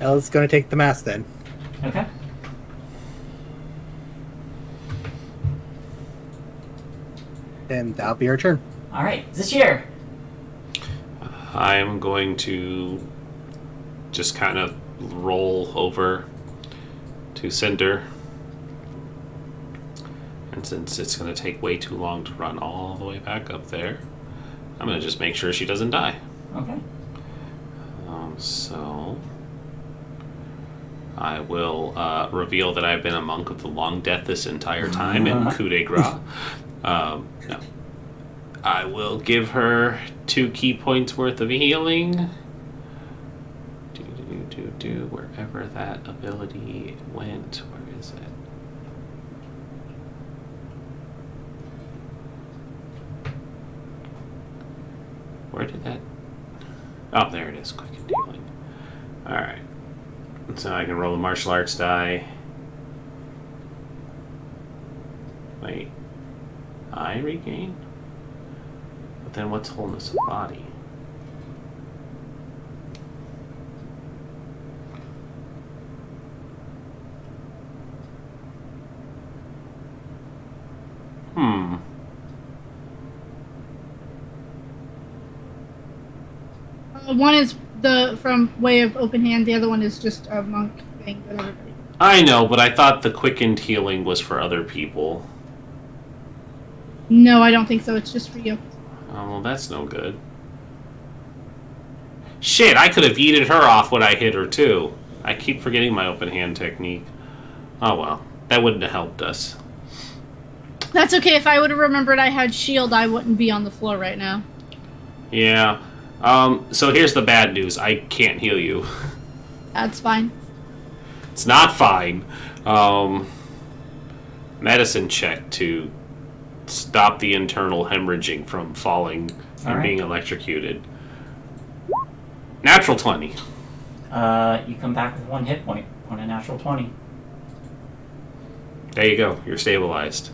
Ella's gonna take the mask then. Okay. And that'll be her turn. All right, Zashir. I'm going to just kind of roll over to Cinder. And since it's going to take way too long to run all the way back up there, I'm going to just make sure she doesn't die. Okay. So I will reveal that I've been a monk of the Long Death this entire time in coup de grace. No. I will give her 2 key points worth of healing. Wherever that ability went. Where is it? Where did that... Oh, there it is. Quick and healing. Alright. So I can roll a martial arts die. Wait. I regain? But then what's wholeness of body? One is from Way of Open Hand. The other one is just a monk thing that everybody. I know, but I thought the quickened healing was for other people. No, I don't think so. It's just for you. Oh, well, that's no good. Shit, I could have yeeted her off when I hit her, too. I keep forgetting my open hand technique. Oh, well. That wouldn't have helped us. That's okay. If I would have remembered I had shield, I wouldn't be on the floor right now. Yeah. So here's the bad news. I can't heal you. That's fine. It's not fine. Medicine check to stop the internal hemorrhaging from falling and being electrocuted. Natural 20. You come back with 1 hit point on a natural 20. There you go. You're stabilized.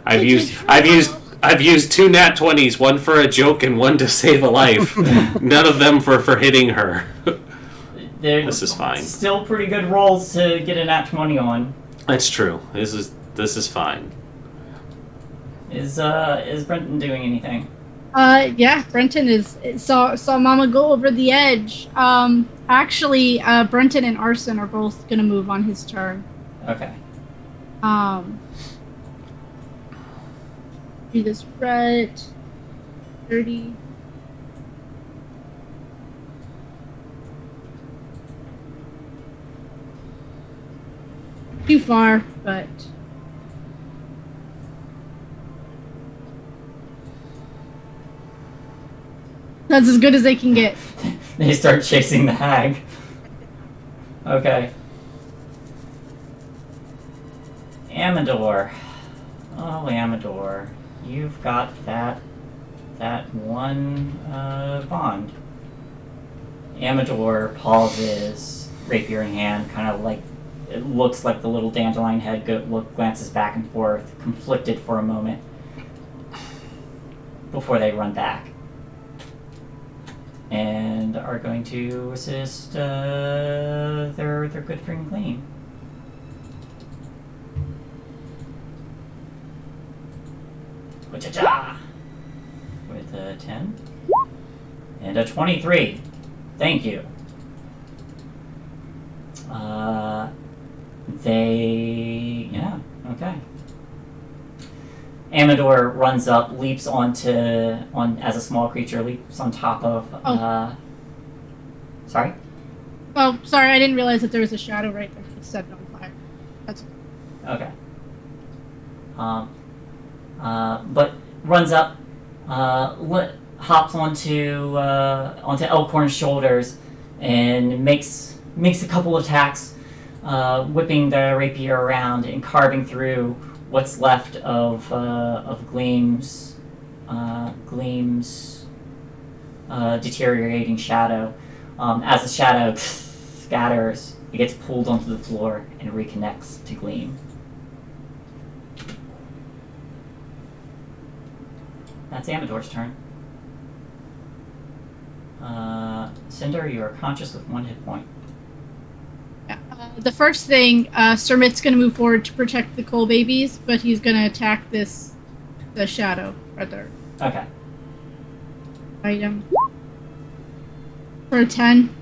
I've used 2 nat 20s, one for a joke and one to save a life. None of them for hitting her. This is fine. Still pretty good rolls to get a nat 20 on. That's true. This is fine. Is Brenton doing anything? Yeah, Brenton saw Mama go over the edge. Actually, Brenton and Arson are both gonna move on his turn. Okay. Do this right. 30. Too far, but that's as good as they can get. They start chasing the hag. Okay. Amador. Oh, Amador. You've got that one bond. Amador pauses, rapier in hand, kind of like it looks like the little dandelion head glances back and forth, conflicted for a moment, before they run back. And are going to assist their good friend Gleam. Cha-cha! With a 10 and a 23. Thank you. Okay. Amador runs up, leaps as a small creature, leaps on top of. Sorry. Oh, sorry, I didn't realize that there was a shadow right there. It set it on fire. That's okay. But runs up, hops onto Elkhorn's shoulders, and makes a couple attacks, whipping the rapier around and carving through what's left of Gleam's deteriorating shadow. As the shadow scatters, it gets pulled onto the floor and reconnects to Gleam. That's Amador's turn. Cinder, you are conscious with 1 hit point. the first thing, Sir Mitt's going to move forward to protect the coal babies, but he's going to attack the shadow right there. Okay. Item. For a 10.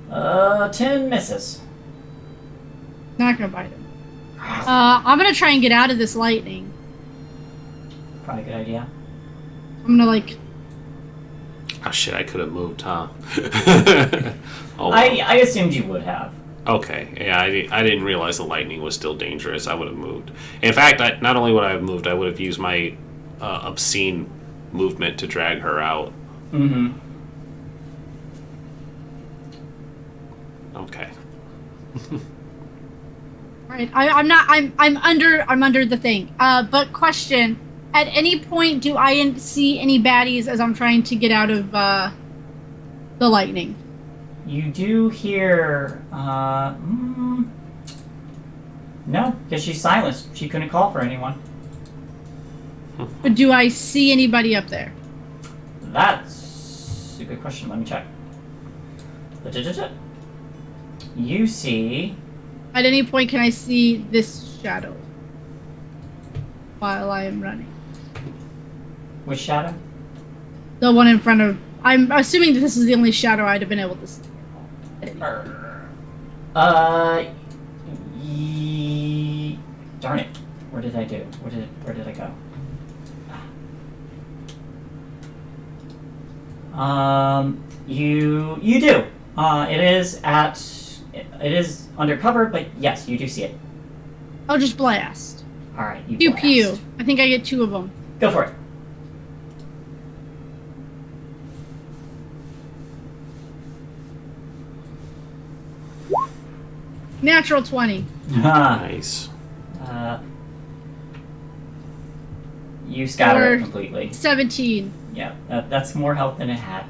10 misses. Not going to bite him. I'm going to try and get out of this lightning. Probably a good idea. I'm going to, Oh shit, I could have moved, huh? Oh, well. I assumed you would have. Okay, yeah, I didn't realize the lightning was still dangerous. I would have moved. In fact, not only would I have moved, I would have used my obscene movement to drag her out. Mm-hmm. Okay. Alright, I'm under the thing. But question, at any point do I see any baddies as I'm trying to get out of the lightning? You do hear, no, because she's silenced. She couldn't call for anyone. But do I see anybody up there? That's a good question. Let me check. You see... At any point can I see this shadow? while I am running. Which shadow? The one in front of. I'm assuming that this is the only shadow I'd have been able to see. Darn it. Where did I do? Where did I go? You do. It is undercover, but yes, you do see it. I'll just blast. All right, you Pew blast. pew. I think I get 2 of them. Go for it. Natural 20. Nice. You scatter Or it completely. 17. Yeah, that's more health than it had.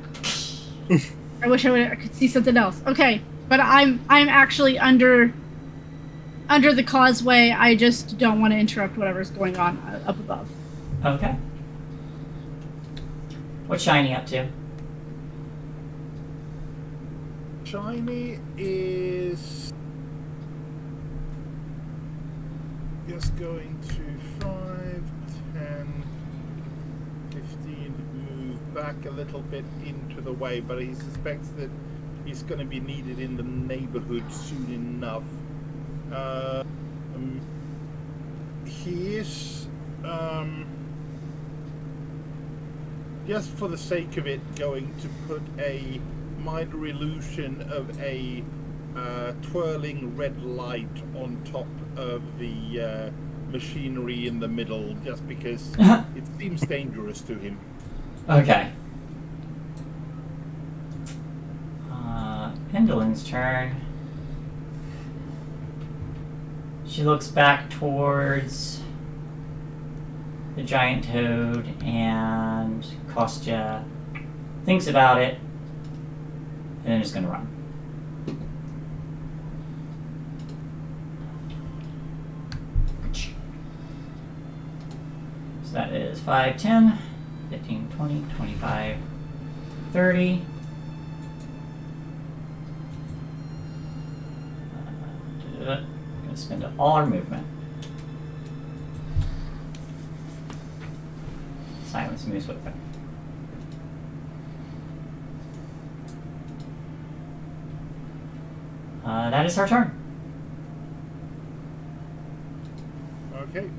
I wish I could see something else. Okay, but I'm actually under the causeway. I just don't want to interrupt whatever's going on up above. Okay. What's Shiny up to? Shiny is just going to 5, 10, 15, move back a little bit into the way, but he suspects that he's going to be needed in the neighborhood soon enough. He is, just for the sake of it, going to put a minor illusion of a twirling red light on top of the machinery in the middle, just because it seems dangerous to him. Okay. Pendulin's turn. She looks back towards the giant toad and Kostya thinks about it and then is going to run. So that is 5, 10, 15, 20, 25, 30. Going to spend all our movement. Silence moves with them. That is our turn. Okay.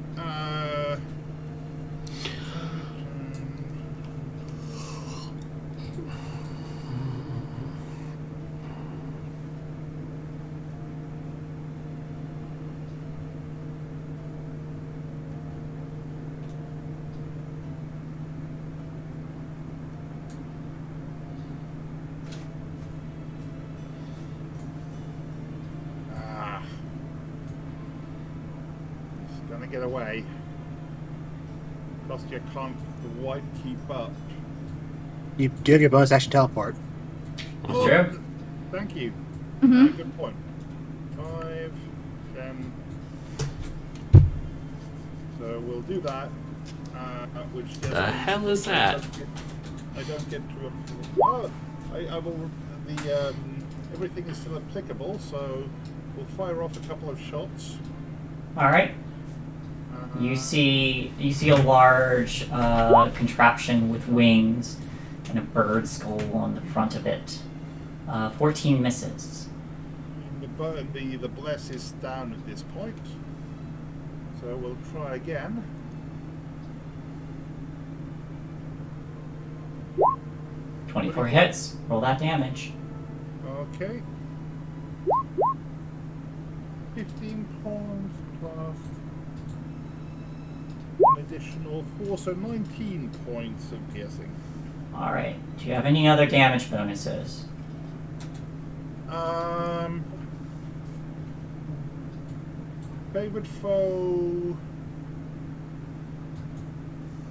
Gonna get away. Kostya can't quite keep up. You do have your bonus action teleport. That's true. Thank you. Mm-hmm. Good point. 5, 10. So we'll do that. Which just The hell is that? I don't get to. Oh, I will. Everything is still applicable, so we'll fire off a couple of shots. All right. You see a large contraption with wings and a bird skull on the front of it. 14 misses. The bless is down at this point, so we'll try again. 24 hits. Roll that damage. Okay. 15 points plus an additional 4, so 19 points of piercing. All right. Do you have any other damage bonuses? Favorite foe.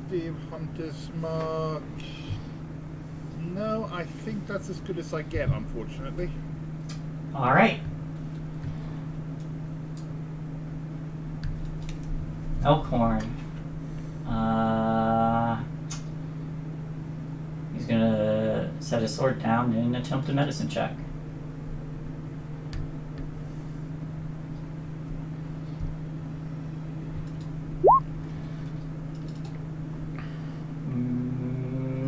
Steve Hunter's Mark. No, I think that's as good as I get, unfortunately. All right. Elkhorn. He's gonna set his sword down and attempt a medicine check.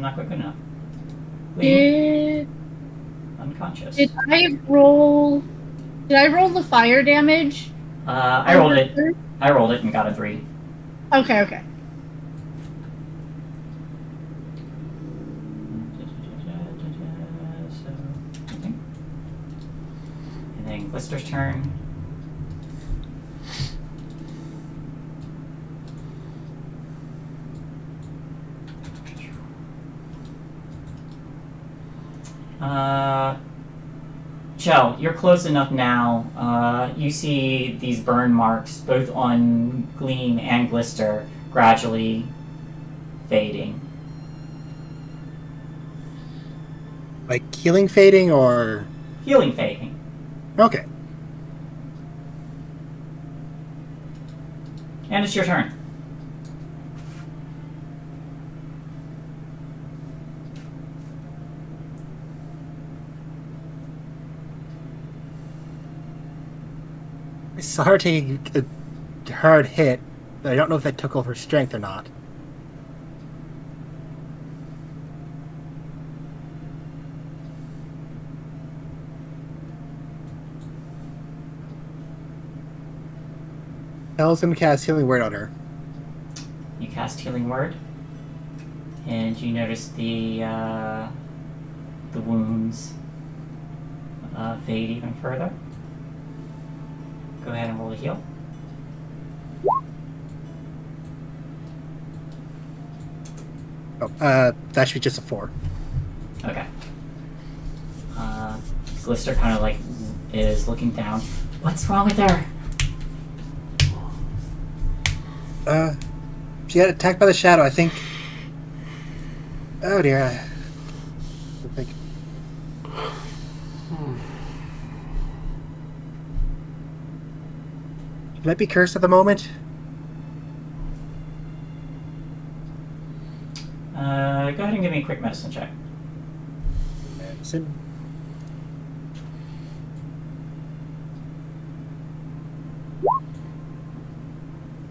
not quite good enough. Did Unconscious. I roll? Did I roll the fire damage? I rolled it. I rolled it and got a 3. Okay. Okay. So, okay. And then Glister's turn. Chell, you're close enough now. You see these burn marks, both on Gleam and Glister, gradually fading. Like healing fading or... Healing fading. Okay. And it's your turn. I saw her taking a hard hit, but I don't know if that took over strength or not. Elle's gonna cast Healing Word on her. You cast Healing Word, and you notice the wounds fade even further. Go ahead and roll a heal. Oh, that should be just a 4. Okay. Glister kind of like is looking down. What's wrong with her? She got attacked by the shadow, I think. Oh dear. I think. She might be cursed at the moment. Go ahead and give me a quick medicine check. Medicine.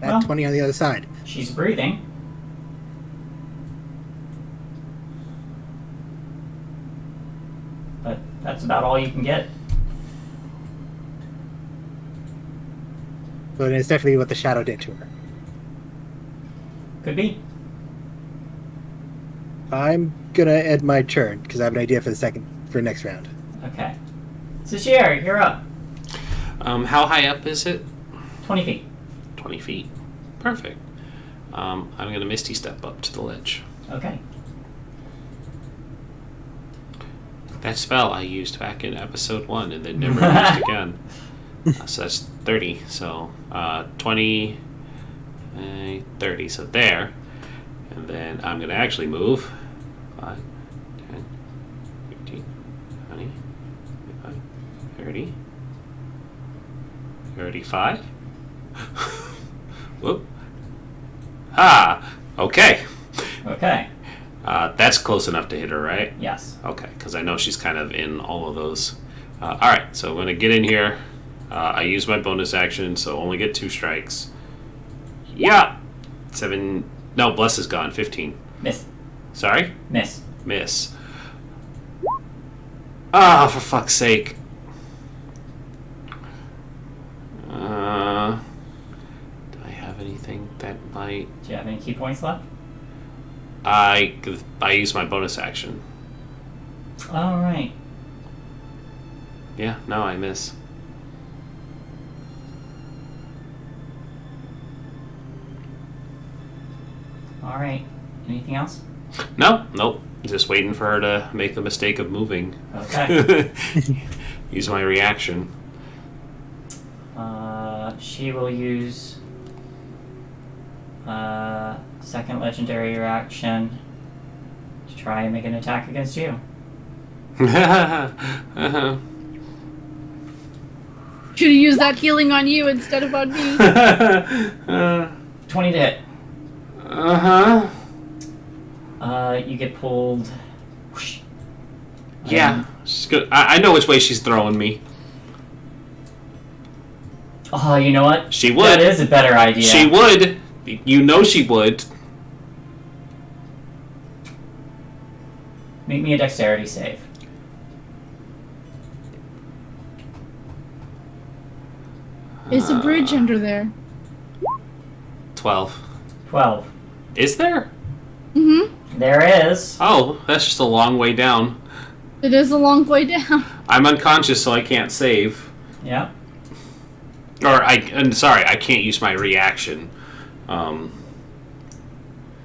Well. 20 on the other side. She's breathing. But that's about all you can get. But it's definitely what the shadow did to her. Could be. I'm gonna end my turn because I have an idea for next round. Okay. Sashir, you're up. How high up is it? 20 feet. 20 feet. Perfect. I'm going to Misty Step up to the ledge. Okay. That spell I used back in episode 1 and then never used again. So that's 30. So 20, 30. So there. And then I'm going to actually move 5, 10, 15, 20, 25, 30, 35. Whoop. Ah, okay. Okay. That's close enough to hit her, right? Yes. Okay, because I know she's kind of in all of those. All right, so I'm going to get in here. I use my bonus action, so only get 2 strikes. Yeah! 7... No, Bless is gone. 15. Miss. Sorry? Miss. Miss. Ah, for fuck's sake. Do I have anything that might... Do you have any key points left? I use my bonus action. All right. Yeah, no, I miss. All right. Anything else? Nope. Just waiting for her to make the mistake of moving. Okay. Use my reaction. She will use second legendary reaction to try and make an attack against you. Should have used that healing on you instead of on me. 20 to hit. You get pulled. Whoosh. Yeah. She's good. I know which way she's throwing me. Oh, you know what? She would. That is a better idea. She would. You know she would. Make me a dexterity save. Is a bridge under there? 12. 12. Is there? Mm-hmm. There is. Oh, that's just a long way down. It is a long way down. I'm unconscious, so I can't save. Yep. Or I'm sorry, I can't use my reaction.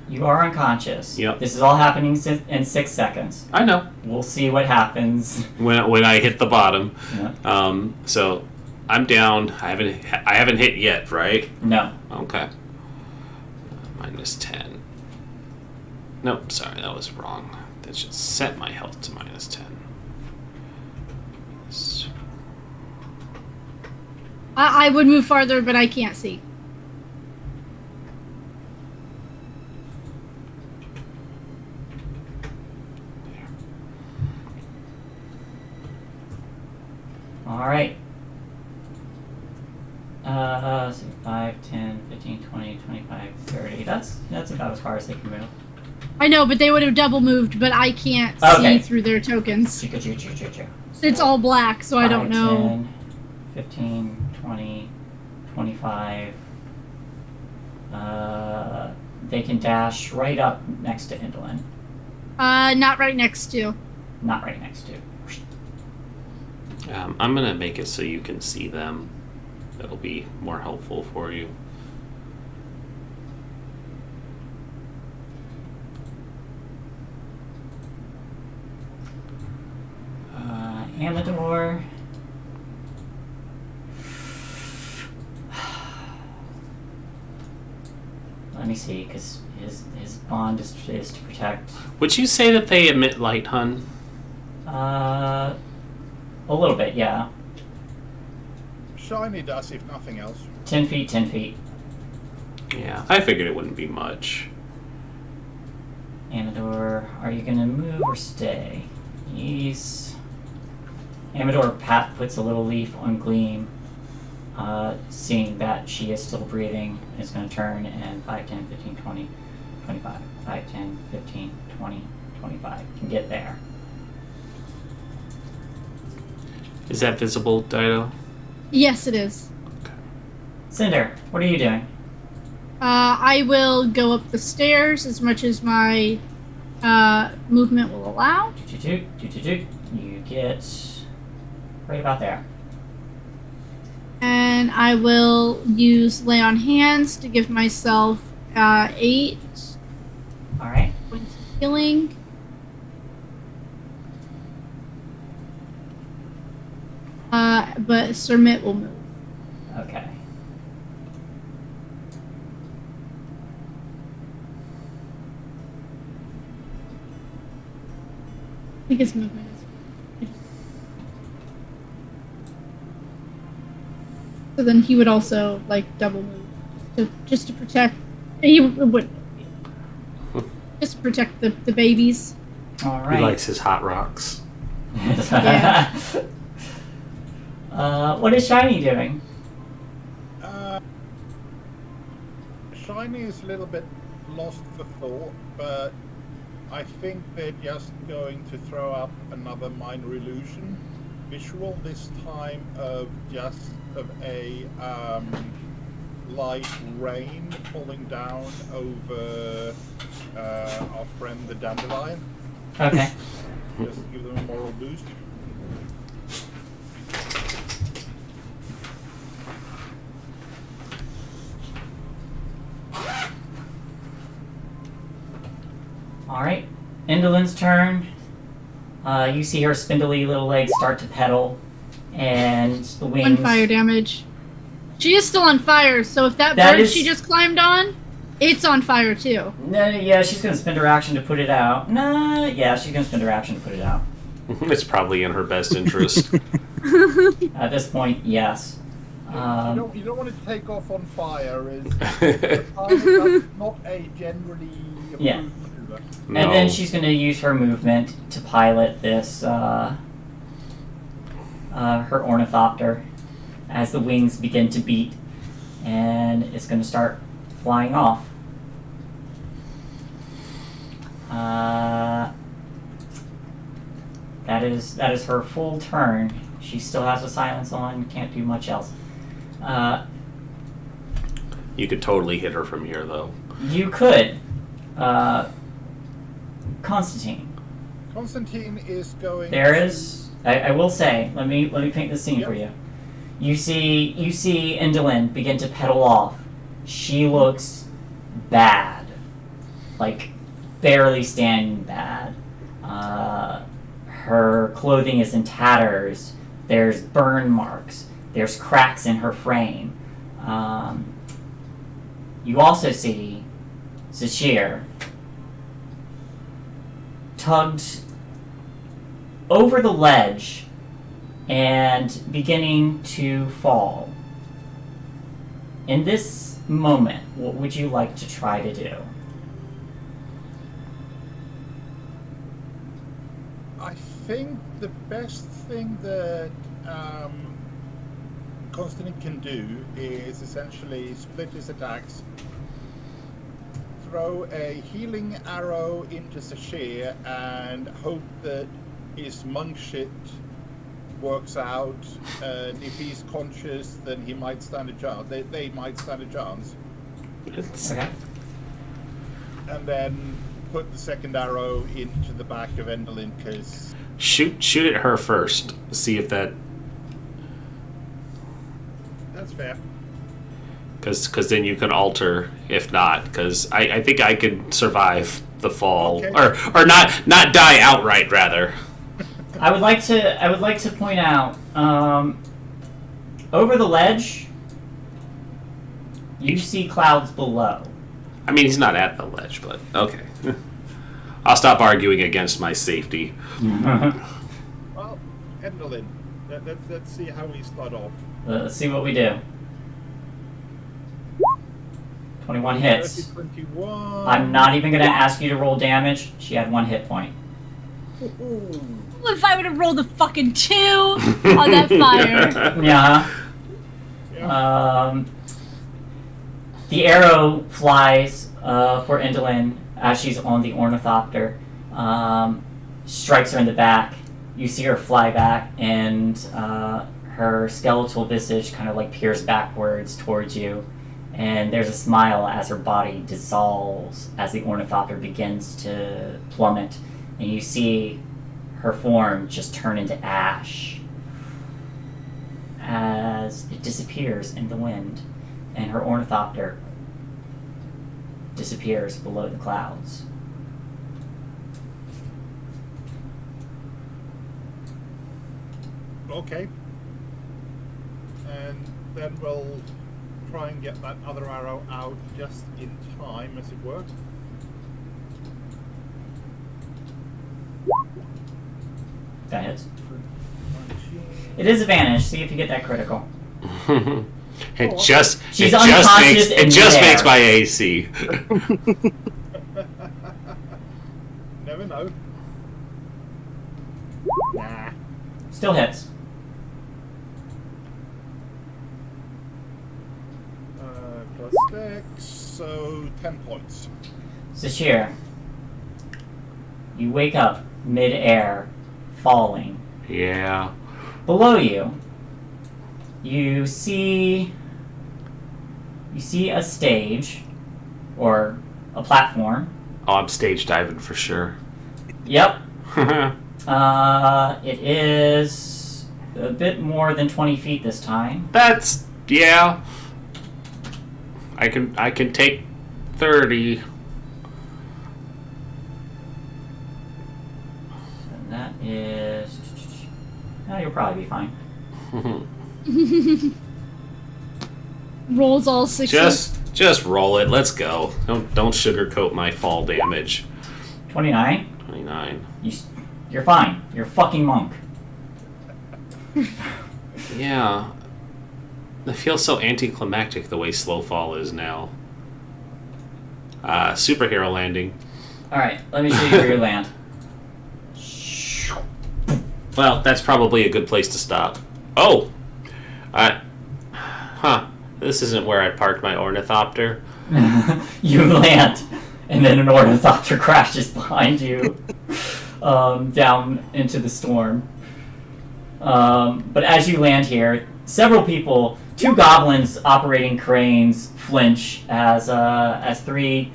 You are unconscious. Yep. This is all happening in 6 seconds. I know We'll see what happens. when I hit the bottom. Yeah. So I'm down. I haven't hit yet, right? No. Okay. Minus 10. Nope, sorry, that was wrong. That should set my health to minus 10. I would move farther, but I can't see. Alright. So 5, 10, 15, 20, 25, 30. That's about as far as they can move. I know, but they would have double moved, but I can't Okay. see through their tokens. Choo-choo-choo-choo-choo. It's all black, so I don't 5, know. 10, 15, 20, 25. They can dash right up next to Indolin. Not right next to. Not right next to. I'm gonna make it so you can see them. That'll be more helpful for you. Amador. Let me see, because his bond is to protect. Would you say that they emit light, hun? A little bit, yeah. Shiny does, if nothing else. 10 feet, 10 feet. Yeah, I figured it wouldn't be much. Amador, are you gonna move or stay? Amador puts a little leaf on Gleam, seeing that she is still breathing, is gonna turn and 5, 10, 15, 20, 25. 5, 10, 15, 20, 25. Can get there. Is that visible, Dido? Yes, it is. Cinder, what are you doing? I will go up the stairs as much as my movement will allow. Toot. You get right about there. And I will use Lay on Hands to give myself 8 Alright. points of healing. But Sir Mitt will move. Okay. I think his movement is. So then he would also double move, just to protect. He would just to protect the babies. Alright. He likes his hot rocks. Yeah. What is Shiny doing? Shiny is a little bit lost for thought, but I think they're just going to throw up another minor illusion visual, this time of a light rain falling down over our friend the dandelion, Okay. just to give them a moral boost. Alright. Indolin's turn. You see her spindly little legs start to pedal, and the wings. 1 fire damage. She is still on fire, so if that That bird is- she just climbed on, it's on fire too. No, yeah, she's gonna spend her action to put it out. Nah, yeah, she's gonna spend her action to put it out. It's probably in her best interest. At this point, yes. You don't want to take off on fire. Is not a generally approved Yeah. maneuver. No. And then she's going to use her movement to pilot this, her ornithopter as the wings begin to beat, and it's going to start flying off. That is her full turn. She still has a silence on. Can't do much else. You could totally hit her from here, though. You could. Constantine. Constantine is going. There is. I will say. Let me paint the scene for you. You see Indolin begin to pedal off. She looks bad, like barely standing bad. Her clothing is in tatters. There's burn marks. There's cracks in her frame. You also see Zashir tugged over the ledge and beginning to fall. In this moment, what would you like to try to do? I think the best thing that Constantine can do is essentially split his attacks, throw a healing arrow into Sashir, and hope that his monk shit works out. And if he's conscious, then he might stand a chance. They might stand a chance. Okay. And then put the second arrow into the back of Endolin, because Shoot at her first. See if that... that's fair. Because then you can alter, if not. Because I think I could survive the fall. Okay. Or not die outright, rather. I would like to point out, over the ledge, you see clouds below. I mean, he's not at the ledge, but okay. I'll stop arguing against my safety. Well, Endolin, let's see how we start off. Let's see what we do. 21 hits. 21. I'm not even going to ask you to roll damage. She had 1 hit point. Ooh. If I would have rolled a fucking 2 on that fire. Yeah. Yeah. The arrow flies for Indolin as she's on the ornithopter. Strikes her in the back. You see her fly back, and her skeletal visage kind of like peers backwards towards you. And there's a smile as her body dissolves as the ornithopter begins to plummet. And you see her form just turn into ash as it disappears in the wind, and her ornithopter disappears below the clouds. Okay. And then we'll try and get that other arrow out just in time, as it were. That hits. It is advantage. See if you get that critical. It just She's it unconscious in just midair. makes my AC. Never know. Nah. Still hits. Plus dex, so 10 points. Zashir, you wake up mid-air, falling. Yeah. Below you, you see a stage, or a platform. Oh, I'm stage diving for sure. Yep. It is a bit more than 20 feet this time. That's yeah. I can take 30. And that is... you'll probably be fine. Rolls all 6. Just roll it. Let's go. Don't sugarcoat my fall damage. 29? 29. You're fine. You're a fucking monk. Yeah. It feels so anticlimactic the way slow fall is now. Superhero landing. Alright, let me show you where you land. Well, that's probably a good place to stop. Oh! This isn't where I parked my ornithopter. You land, and then an ornithopter crashes behind you. down into the storm. But as you land here, several people, 2 goblins operating cranes, flinch as 3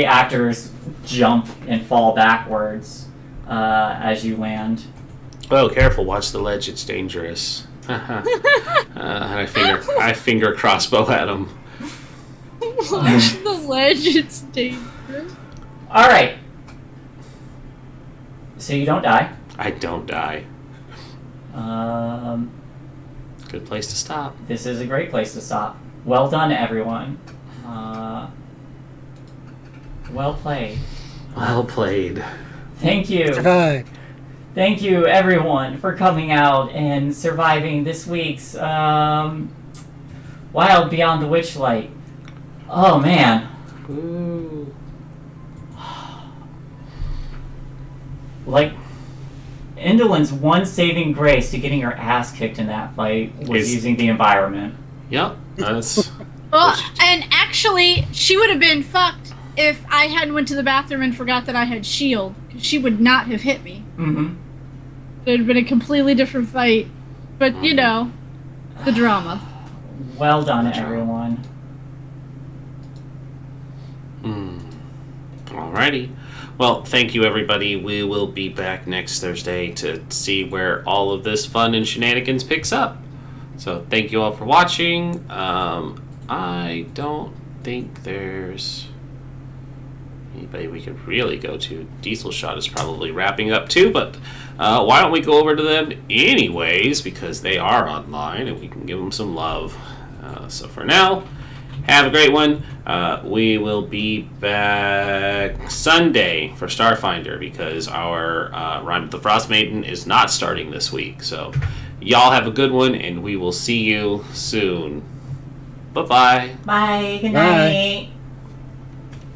actors jump and fall backwards as you land. Oh, careful! Watch the ledge; it's dangerous. And I finger crossbow at him. Watch the ledge, it's dangerous. All right. So you don't die. I don't die. Good place to stop. This is a great place to stop. Well done, everyone. Well played. Well played. Thank you. Survive. Thank you, everyone, for coming out and surviving this week's Wild Beyond the Witchlight. Oh, man. Ooh. Like, Indolent's one saving grace to getting her ass kicked in that fight was using the environment. Yep. That's. Well, and actually, she would have been fucked if I hadn't went to the bathroom and forgot that I had shield. 'Cause she would not have hit me. Mm-hmm. It would have been a completely different fight. But, you know, the drama. Well done, The drama. everyone. Alrighty. Well, thank you, everybody. We will be back next Thursday to see where all of this fun and shenanigans picks up. So, thank you all for watching. I don't think there's anybody we could really go to. Diesel Shot is probably wrapping up too, but why don't we go over to them anyways, because they are online and we can give them some love. So for now, have a great one. We will be back Sunday for Starfinder because our Rhyme with the Frost Maiden is not starting this week. So y'all have a good one and we will see you soon. Bye-bye. Bye. Good Bye. night.